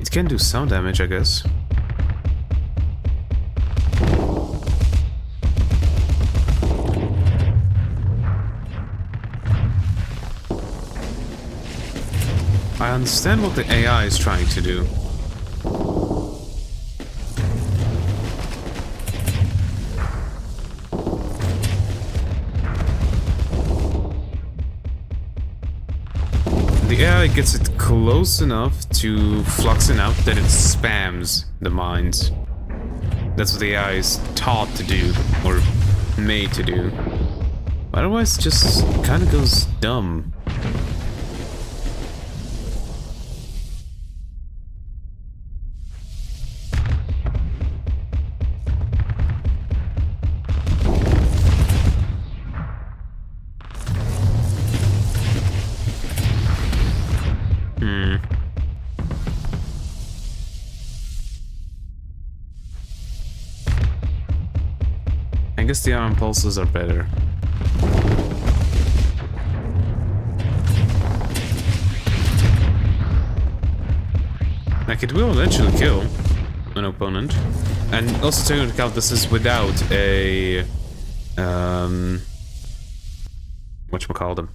It can do some damage, I guess. I understand what the AI is trying to do. The AI gets it close enough to fluxing out that it spams the mines. That's what the AI is taught to do, or made to do. Otherwise, it just kind of goes dumb. I guess the ion pulses are better. Like, it will eventually kill an opponent. And also taking into account this is without a... whatchamacallit.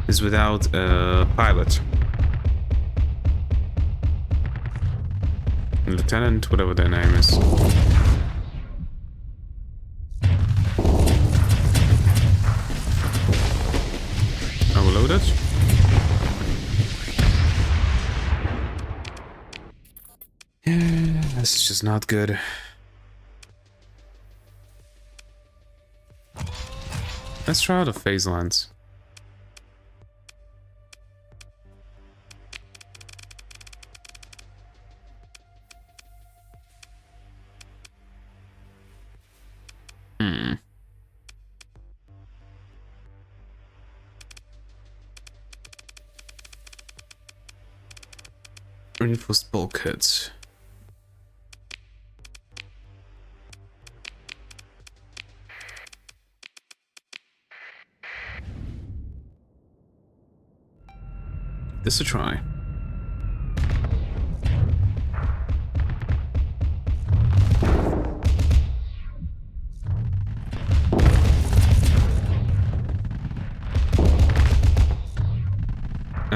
Is without a pilot. Lieutenant, whatever their name is. Overloaded. Yeah, this is just not good. Let's try out a phase lens. Reinforced bulkheads. This a try.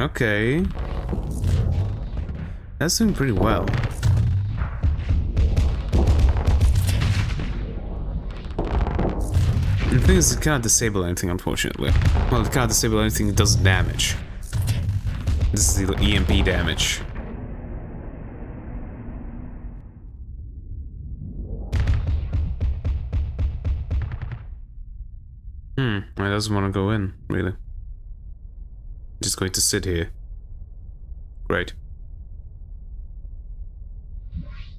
Okay. That's doing pretty well. And the thing is, it can't disable anything, unfortunately. Well, it can't disable anything that does damage. This is the EMP damage. It doesn't want to go in, really. Just going to sit here. Great.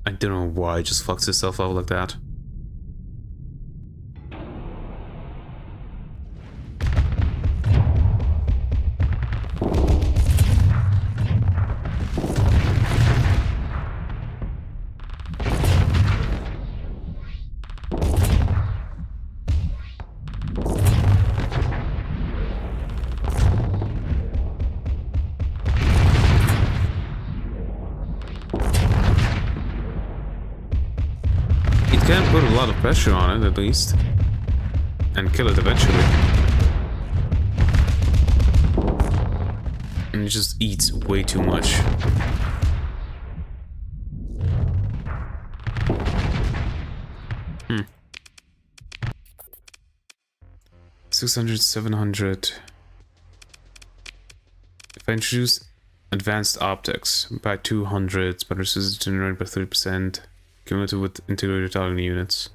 I don't know why it just fucks itself up like that. Can put a lot of pressure on it, at least. And kill it eventually. And it just eats way too much. Hmm. 600, 700. If I introduce advanced optics by 200, but resistance generated by 30%. Cumulative with integrated targeting units.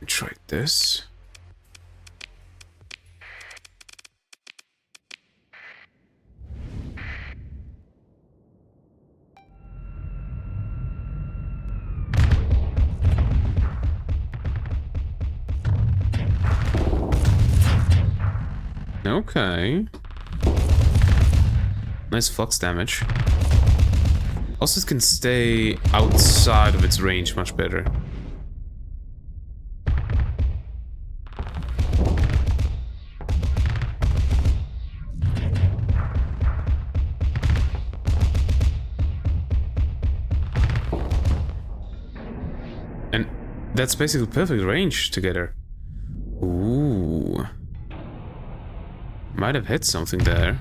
Try this. Okay. Nice flux damage. Also, it can stay outside of its range much better. And that's basically perfect range together. Ooh. Might have hit something there.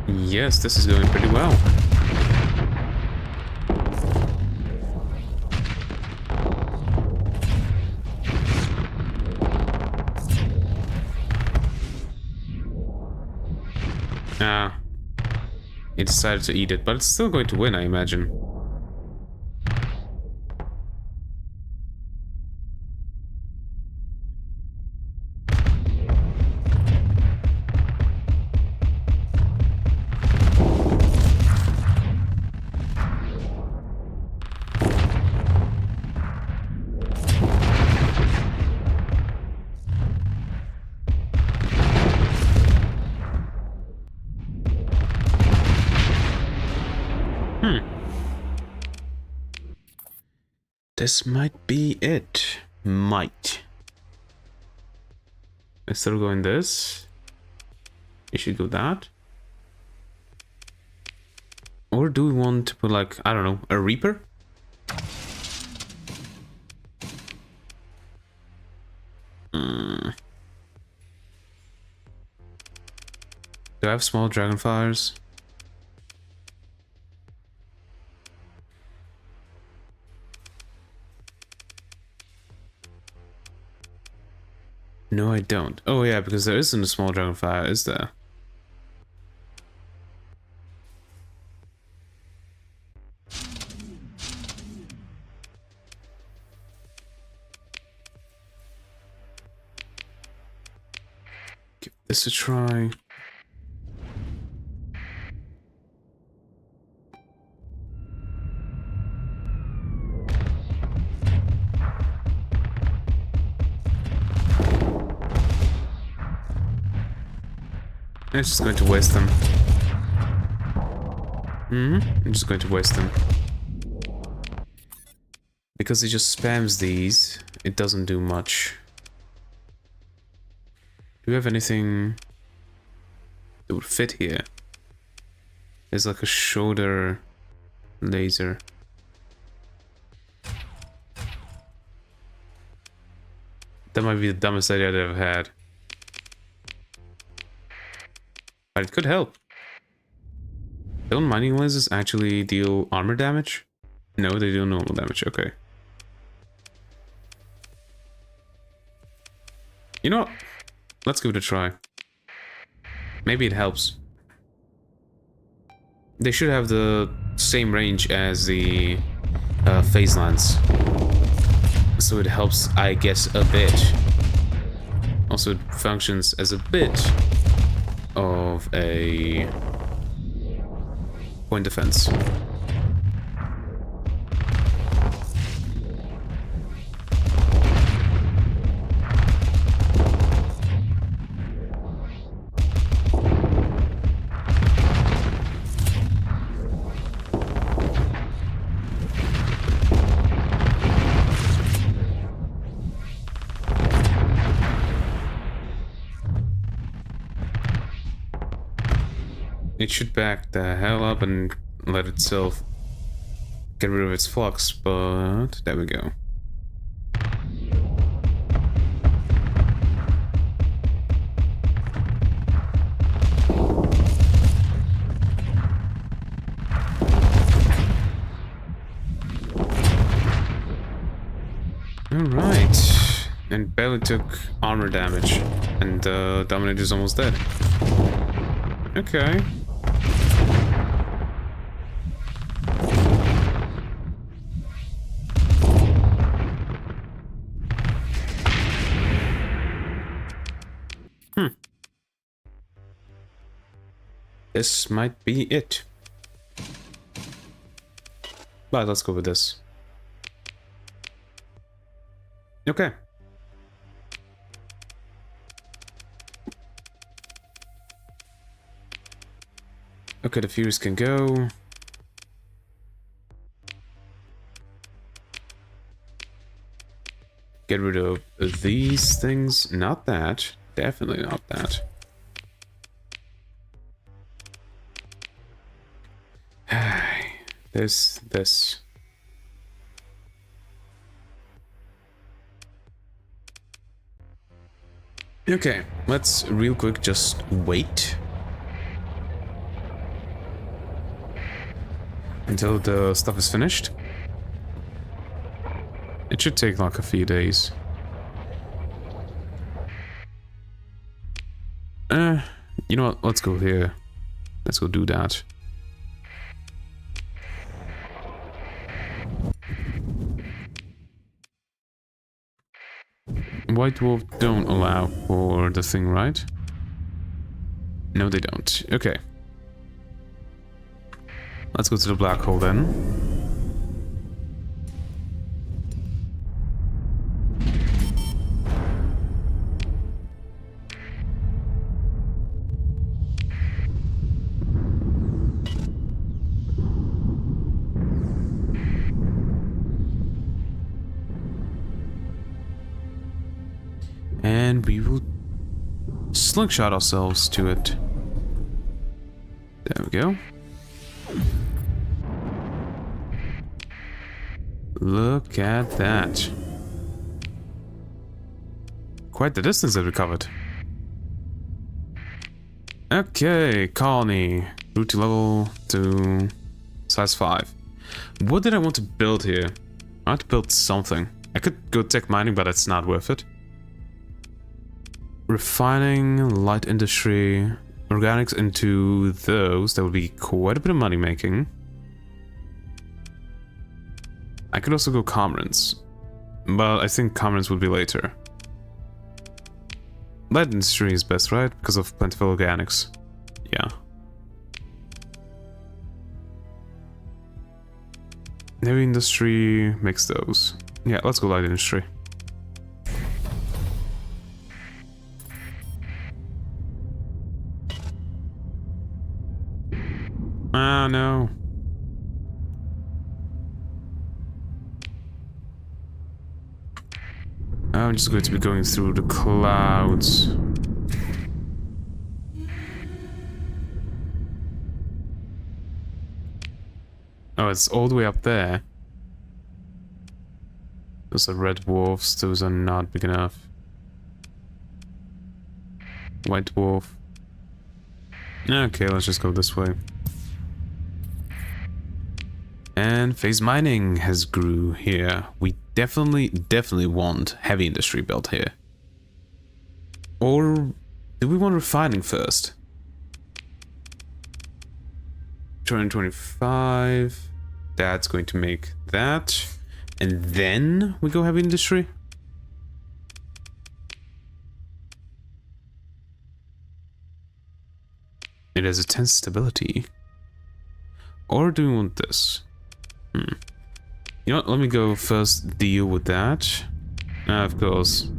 Yes, this is going pretty well. Ah. He decided to eat it, but it's still going to win, I imagine. This might be it. Might. Instead of going this, you should go that. Or do we want to put, like, I don't know, a Reaper? Do I have small dragonfires? No, I don't. Oh yeah, because there isn't a small dragonfire, is there? Give this a try. I'm just going to waste them. I'm just going to waste them. Because it just spams these, it doesn't do much. Do you have anything that would fit here? There's like a shoulder laser. That might be the dumbest idea I've ever had. But it could help. Don't mining lasers actually deal armor damage? No, they deal normal damage. Okay. You know what? Let's give it a try. Maybe it helps. They should have the same range as the phase lance. So it helps, I guess, a bit. Also, it functions as a bit of a point defense. It should back the hell up and let itself get rid of its flux, but there we go. Alright. And barely took armor damage. And Dominator's almost dead. Okay. This might be it. But let's go with this. Okay. Okay, the fuse can go. Get rid of these things. Not that. Definitely not that. This. Okay, let's real quick just wait until the stuff is finished. It should take like a few days. You know what? Let's go here. Let's go do that. White Dwarf don't allow for the thing, right? No, they don't. Okay. Let's go to the black hole then. And we will slingshot ourselves to it. There we go. Look at that. Quite the distance that we covered. Okay, colony. Route to level to size 5. What did I want to build here? I want to build something. I could go tech mining, but it's not worth it. Refining, light industry, organics into those. That would be quite a bit of money making. I could also go commerce, but I think commerce would be later. Light industry is best, right? Because of plentiful organics. Yeah. Heavy industry, mix those. Yeah, let's go light industry. Ah, no. I'm just going to be going through the clouds. Oh, it's all the way up there. Those are red dwarfs. Those are not big enough. White dwarf. Okay, let's just go this way. And phase mining has grew here. We definitely want heavy industry built here. Or do we want refining first? 225. That's going to make that. And then we go heavy industry? It has a 10 stability. Or do we want this? You know what? Let me go first deal with that. Of course.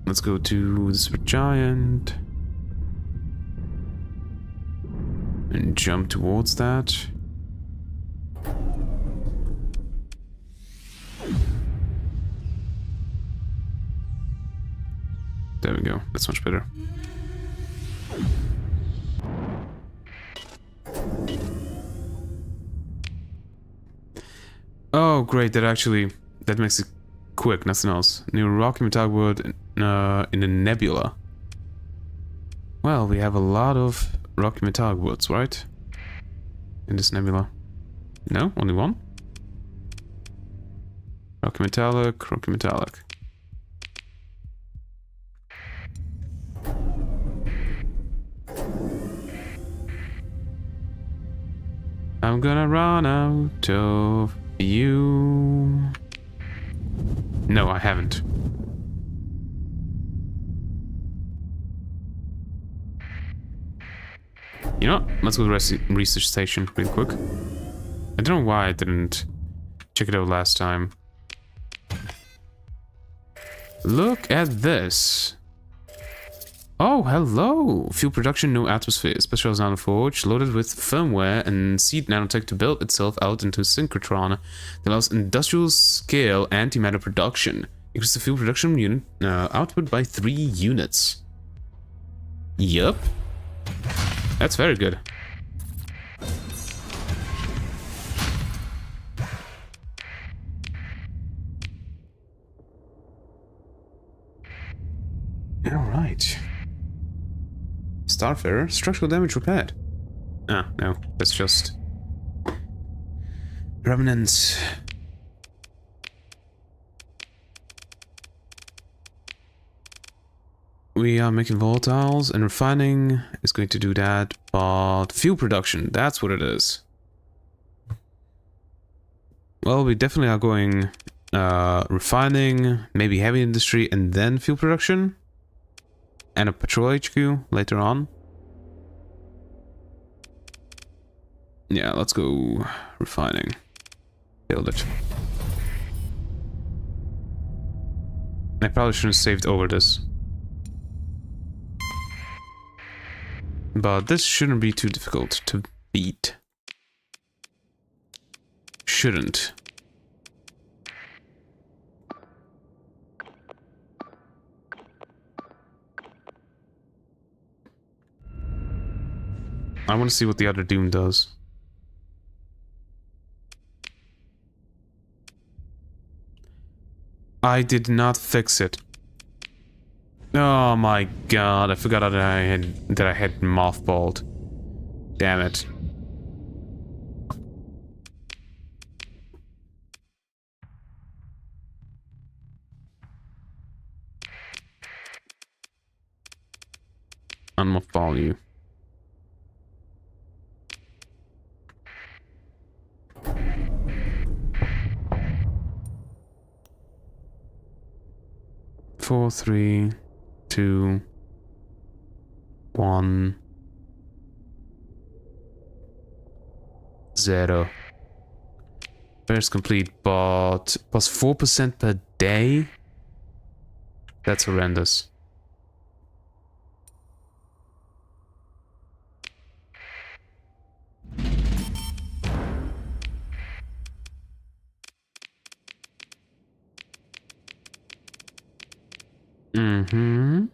Let's go to the super giant. And jump towards that. There we go. That's much better. Oh, great. That makes it quick. Nothing else. New rocky metallic wood in a nebula. Well, we have a lot of rocky metallic woods, right? In this nebula. No? Only one? Rocky metallic, rocky metallic. I'm gonna run out of you. No, I haven't. You know what? Let's go to the research station real quick. I don't know why I didn't check it out last time. Look at this. Oh, hello! Fuel production, no atmosphere. Specialized nanoforge, loaded with firmware and seed nanotech to build itself out into a synchrotron that allows industrial scale antimatter production. Increase the fuel production unit output by 3 units. Yup. That's very good. Alright. Starfarer, structural damage repaired. Ah, no, that's just remnants. We are making volatiles, and refining is going to do that, but fuel production, that's what it is. Well, we definitely are going refining, maybe heavy industry, and then fuel production. And a patrol HQ later on. Yeah, let's go refining. Build it. I probably shouldn't have saved over this. But this shouldn't be too difficult to beat. Shouldn't. I want to see what the other Doom does. I did not fix it. Oh my god, I forgot that I had mothballed. Damn it. Unmothball you. Four, 3, 2, 1, 0. Repairs complete, but plus 4% per day? That's horrendous. Mm-hmm.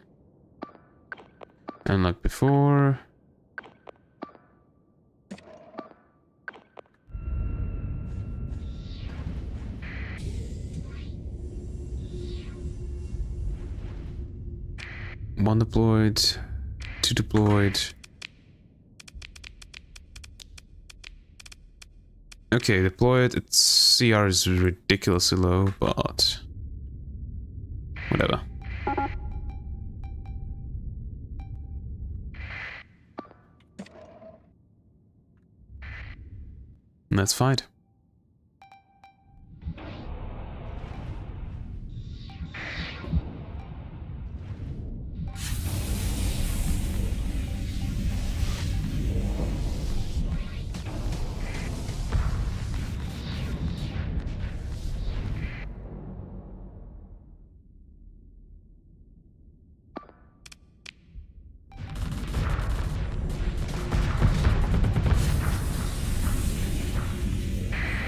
And like before. One deployed, two deployed. Okay, deployed. Its CR is ridiculously low, but whatever. Let's fight.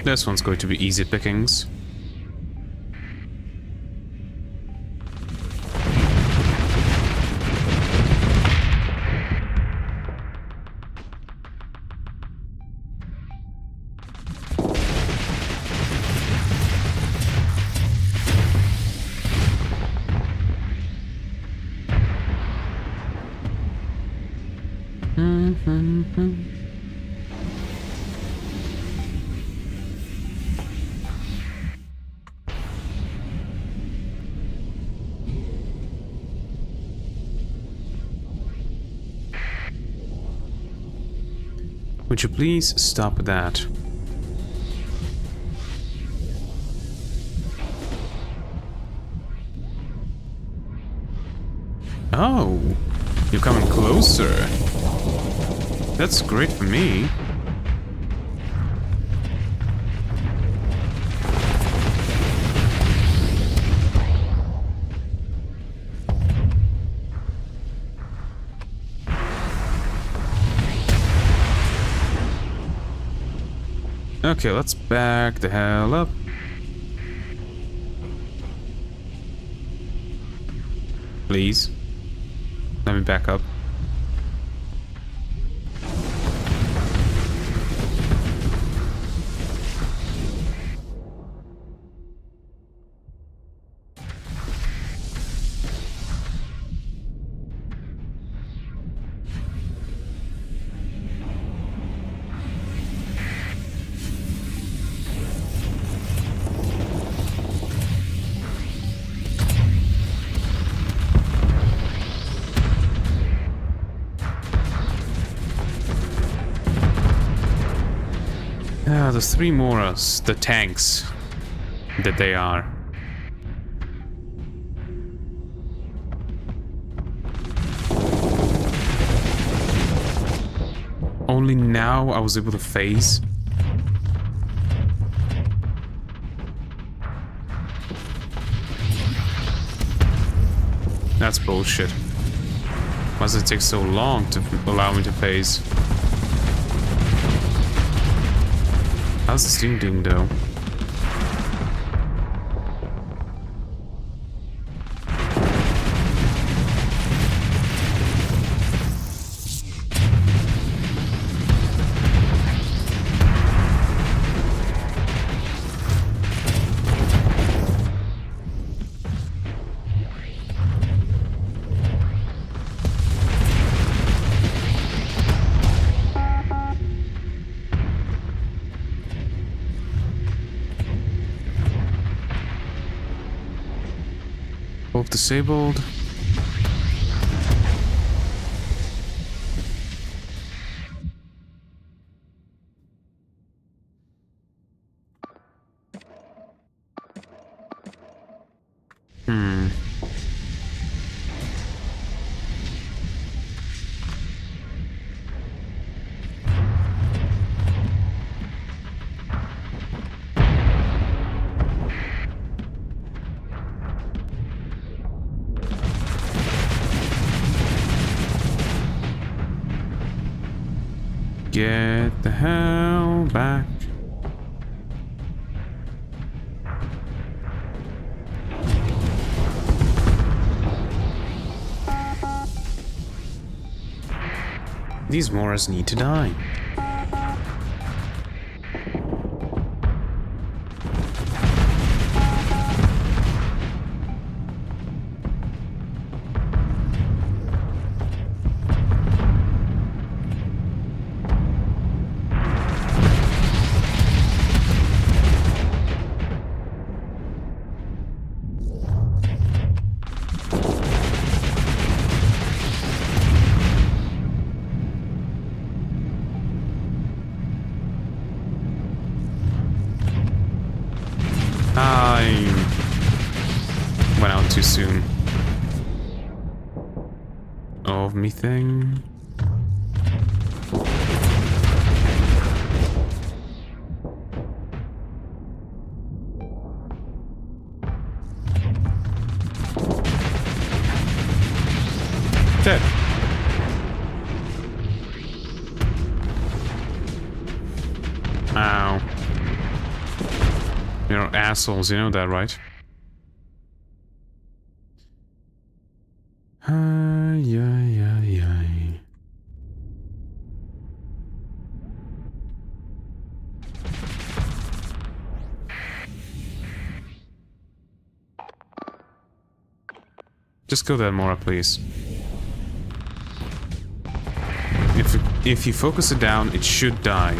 This one's going to be easy pickings. Would you please stop that? Oh, you're coming closer. That's great for me. Okay, let's back the hell up. Please. Let me back up. There's three more the tanks that they are. Only now I was able to phase. That's bullshit. Why does it take so long to allow me to phase? How's this thing doing though? Both disabled. Get the hell back. These Moras need to die. I went out too soon. Of me thing. Dead. Ow. You're assholes, you know that, right? Yeah. Just go there, Mora, please. If you focus it down, it should die.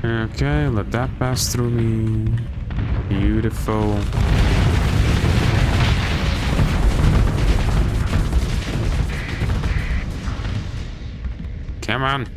Okay, let that pass through me. Beautiful. Come on.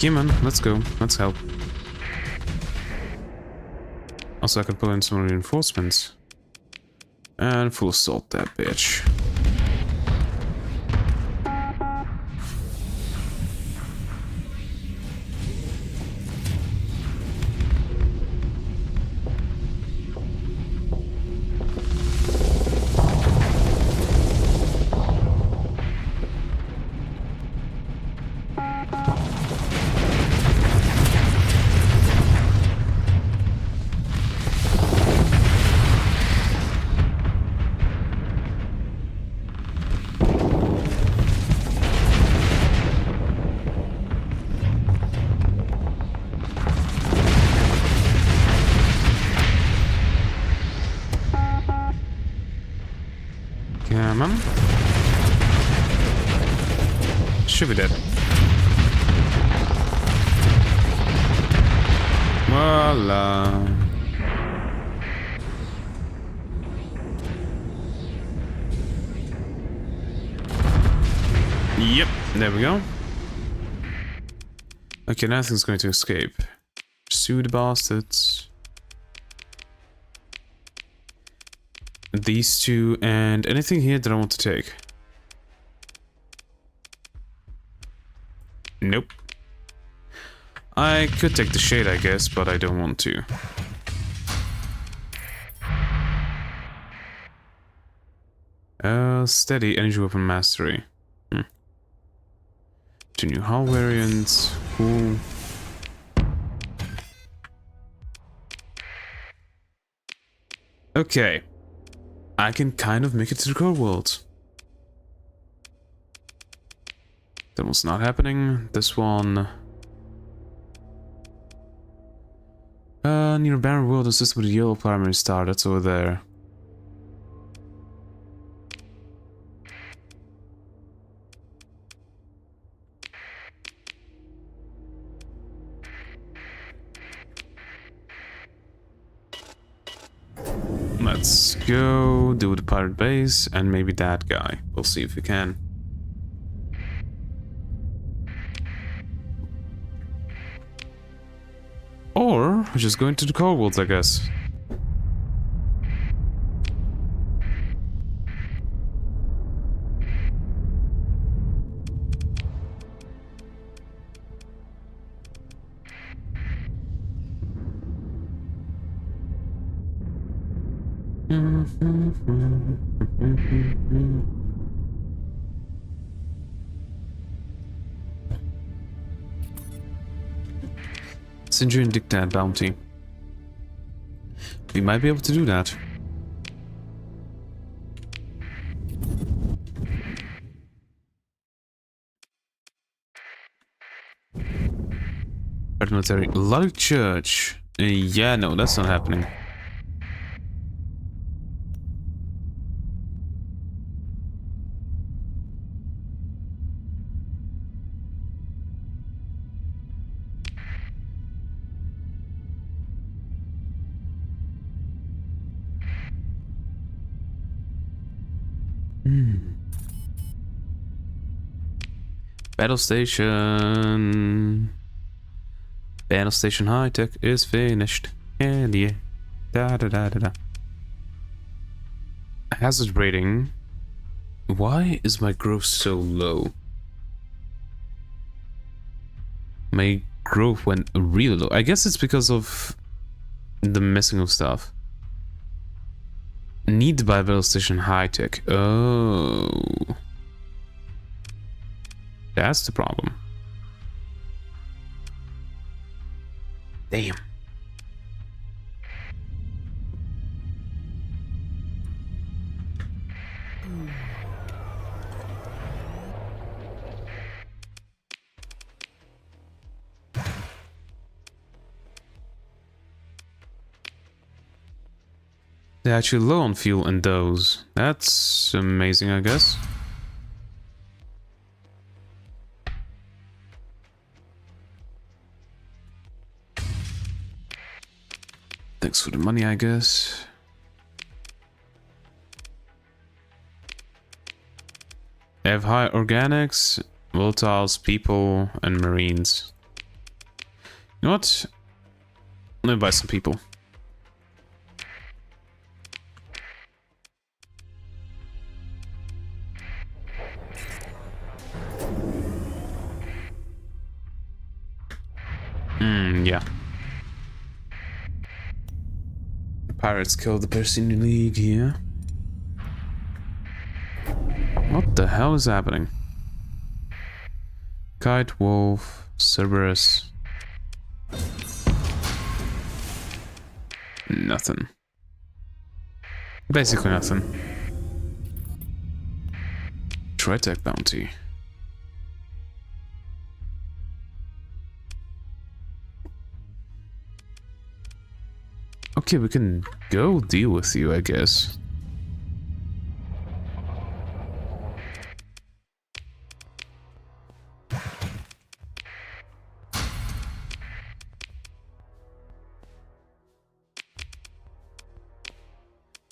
Come on, let's go. Let's help. Also, I can pull in some reinforcements. And full assault that bitch. Come on. Should be dead. Voila. Yep, there we go. Okay, nothing's going to escape. Pursue the bastards. These two, and anything here that I want to take. Nope. I could take the shade, I guess, but I don't want to. Steady energy weapon mastery. 2 new hull variants. Cool. Okay. I can kind of make it to the core world. That was not happening. This one. Near barren world assist with a yellow primary star. That's over there. Let's go do the pirate base and maybe that guy. We'll see if we can. Or just go into the kobolds, I guess. Syndrian Dictat bounty. We might be able to do that. Military Ludwig Church. Yeah, no, that's not happening. Battle station. Battle station high tech is finished. And yeah. Da da da da da. Hazard rating. Why is my growth so low? My growth went really low. I guess it's because of the missing of stuff. Need by battle station high tech. Oh. That's the problem. Damn. They're actually low on fuel in those. That's amazing, I guess. Thanks for the money, I guess. They have high organics, volatiles, people, and marines. You know what? Let me buy some people. Yeah. Pirates killed the person in the league here. What the hell is happening? Kite, Wolf, Cerberus. Nothing. Basically nothing. Tritech bounty. Okay, we can go deal with you, I guess.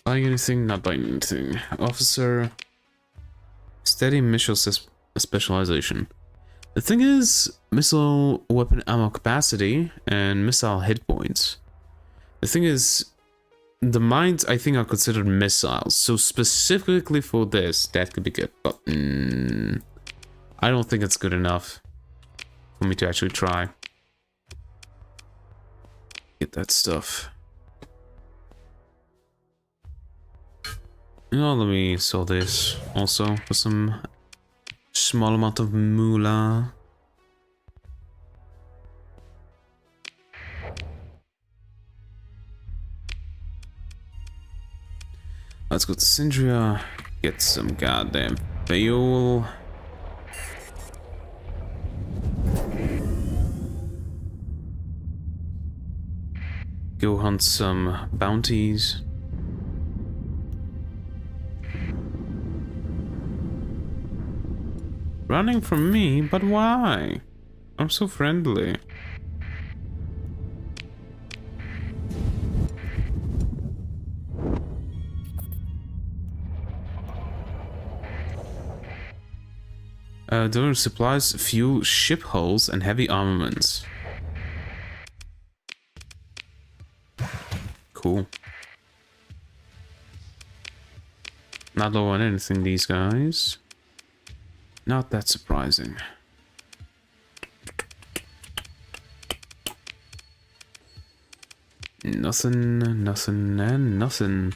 Buying anything? Not buying anything. Officer. Steady missile specialization. The thing is, missile weapon ammo capacity and missile hit points. The thing is, the mines I think are considered missiles, so specifically for this, that could be good, but I don't think it's good enough for me to actually try. Get that stuff. Oh, let me sell this also for some small amount of moolah. Let's go to Syndria, get some goddamn fuel. Go hunt some bounties. Running from me? But why? I'm so friendly. Delivering supplies, fuel, ship hulls, and heavy armaments. Cool. Not low on anything, these guys. Not that surprising. Nothing, nothing, and nothing.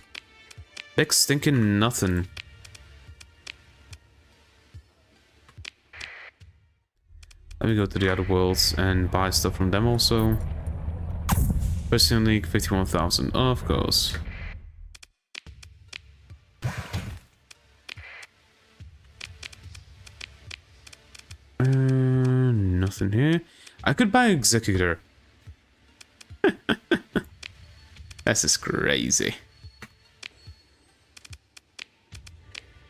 Big stinking nothing. Let me go to the other worlds and buy stuff from them also. Person League 51,000, of course. Nothing here. I could buy Executor. This is crazy.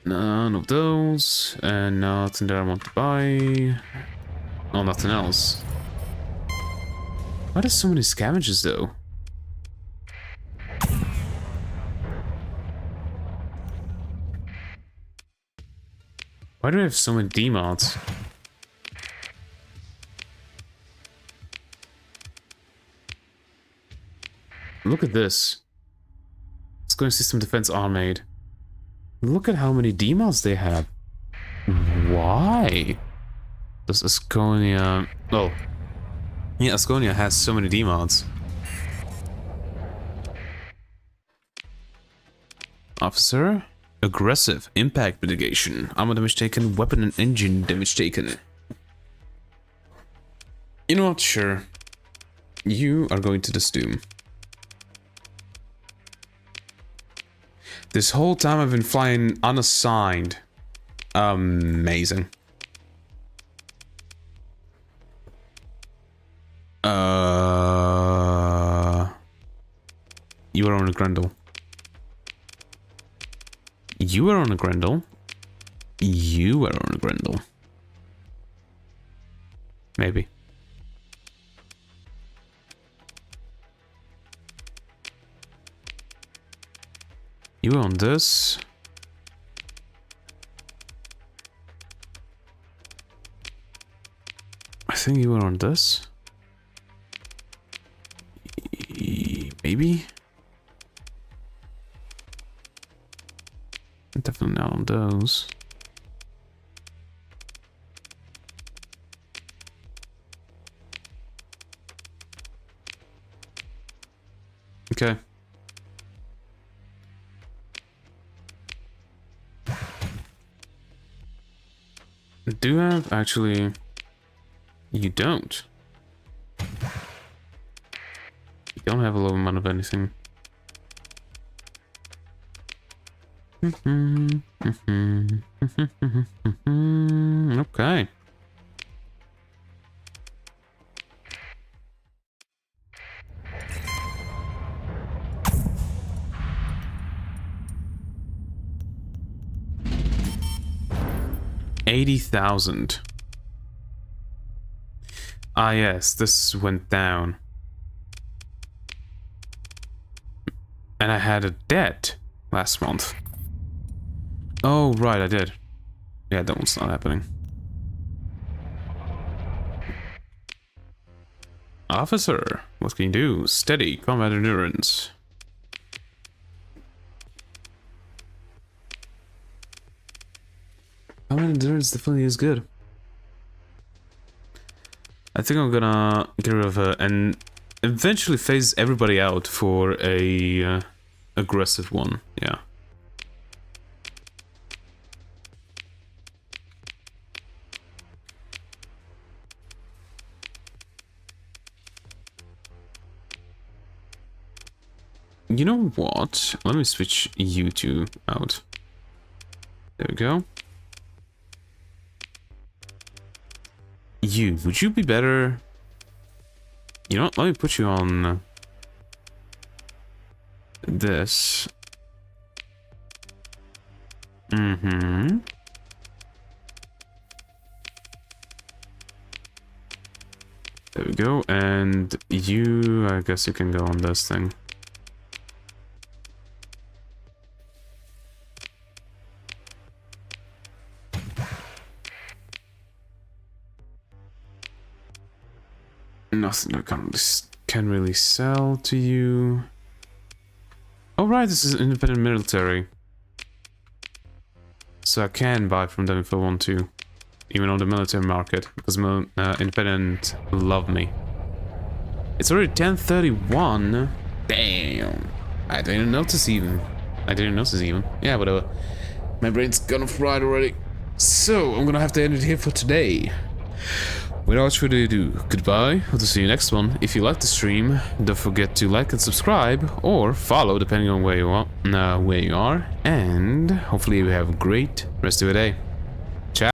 None of those, and nothing that I want to buy. Oh, nothing else. Why there's so many scavengers though? Why do I have so many D-mods? Look at this. Scoring system defense armade. Look at how many D-mods they have. Why? Does Asconia... Oh. Yeah, Asconia has so many D-mods. Officer. Aggressive. Impact mitigation. Armor damage taken. Weapon and engine damage taken. You know what? Sure. You are going to this doom. This whole time I've been flying unassigned. Amazing. You are on a Grendel. You are on a Grendel. You are on a Grendel. Maybe. You are on this. I think you are on this. Maybe? Definitely not on those. Okay. Do you have actually? You don't. You don't have a low amount of anything. Okay. $80,000. Ah, yes, this went down. And I had a debt last month. Oh, right, I did. Yeah, that one's not happening. Officer, what can you do? Steady, combat endurance. Combat endurance definitely is good. I think I'm gonna get rid of her and eventually phase everybody out for a aggressive one. Yeah. You know what? Let me switch you two out. There we go. You, would you be better? You know what? Let me put you on this. Mm-hmm. There we go. And you, I guess you can go on this thing. nothing I can really sell to you. Oh right, this is independent military. So I can buy from them if I want to. Even on the military market, because independent love me. It's already 10:31. Damn. I didn't notice even. Yeah, whatever. My brain's gonna fried already. So, I'm gonna have to end it here for today. Without further ado, goodbye. Hope to see you next one. If you like the stream, don't forget to like and subscribe, or follow depending on where you are. And hopefully you have a great rest of your day.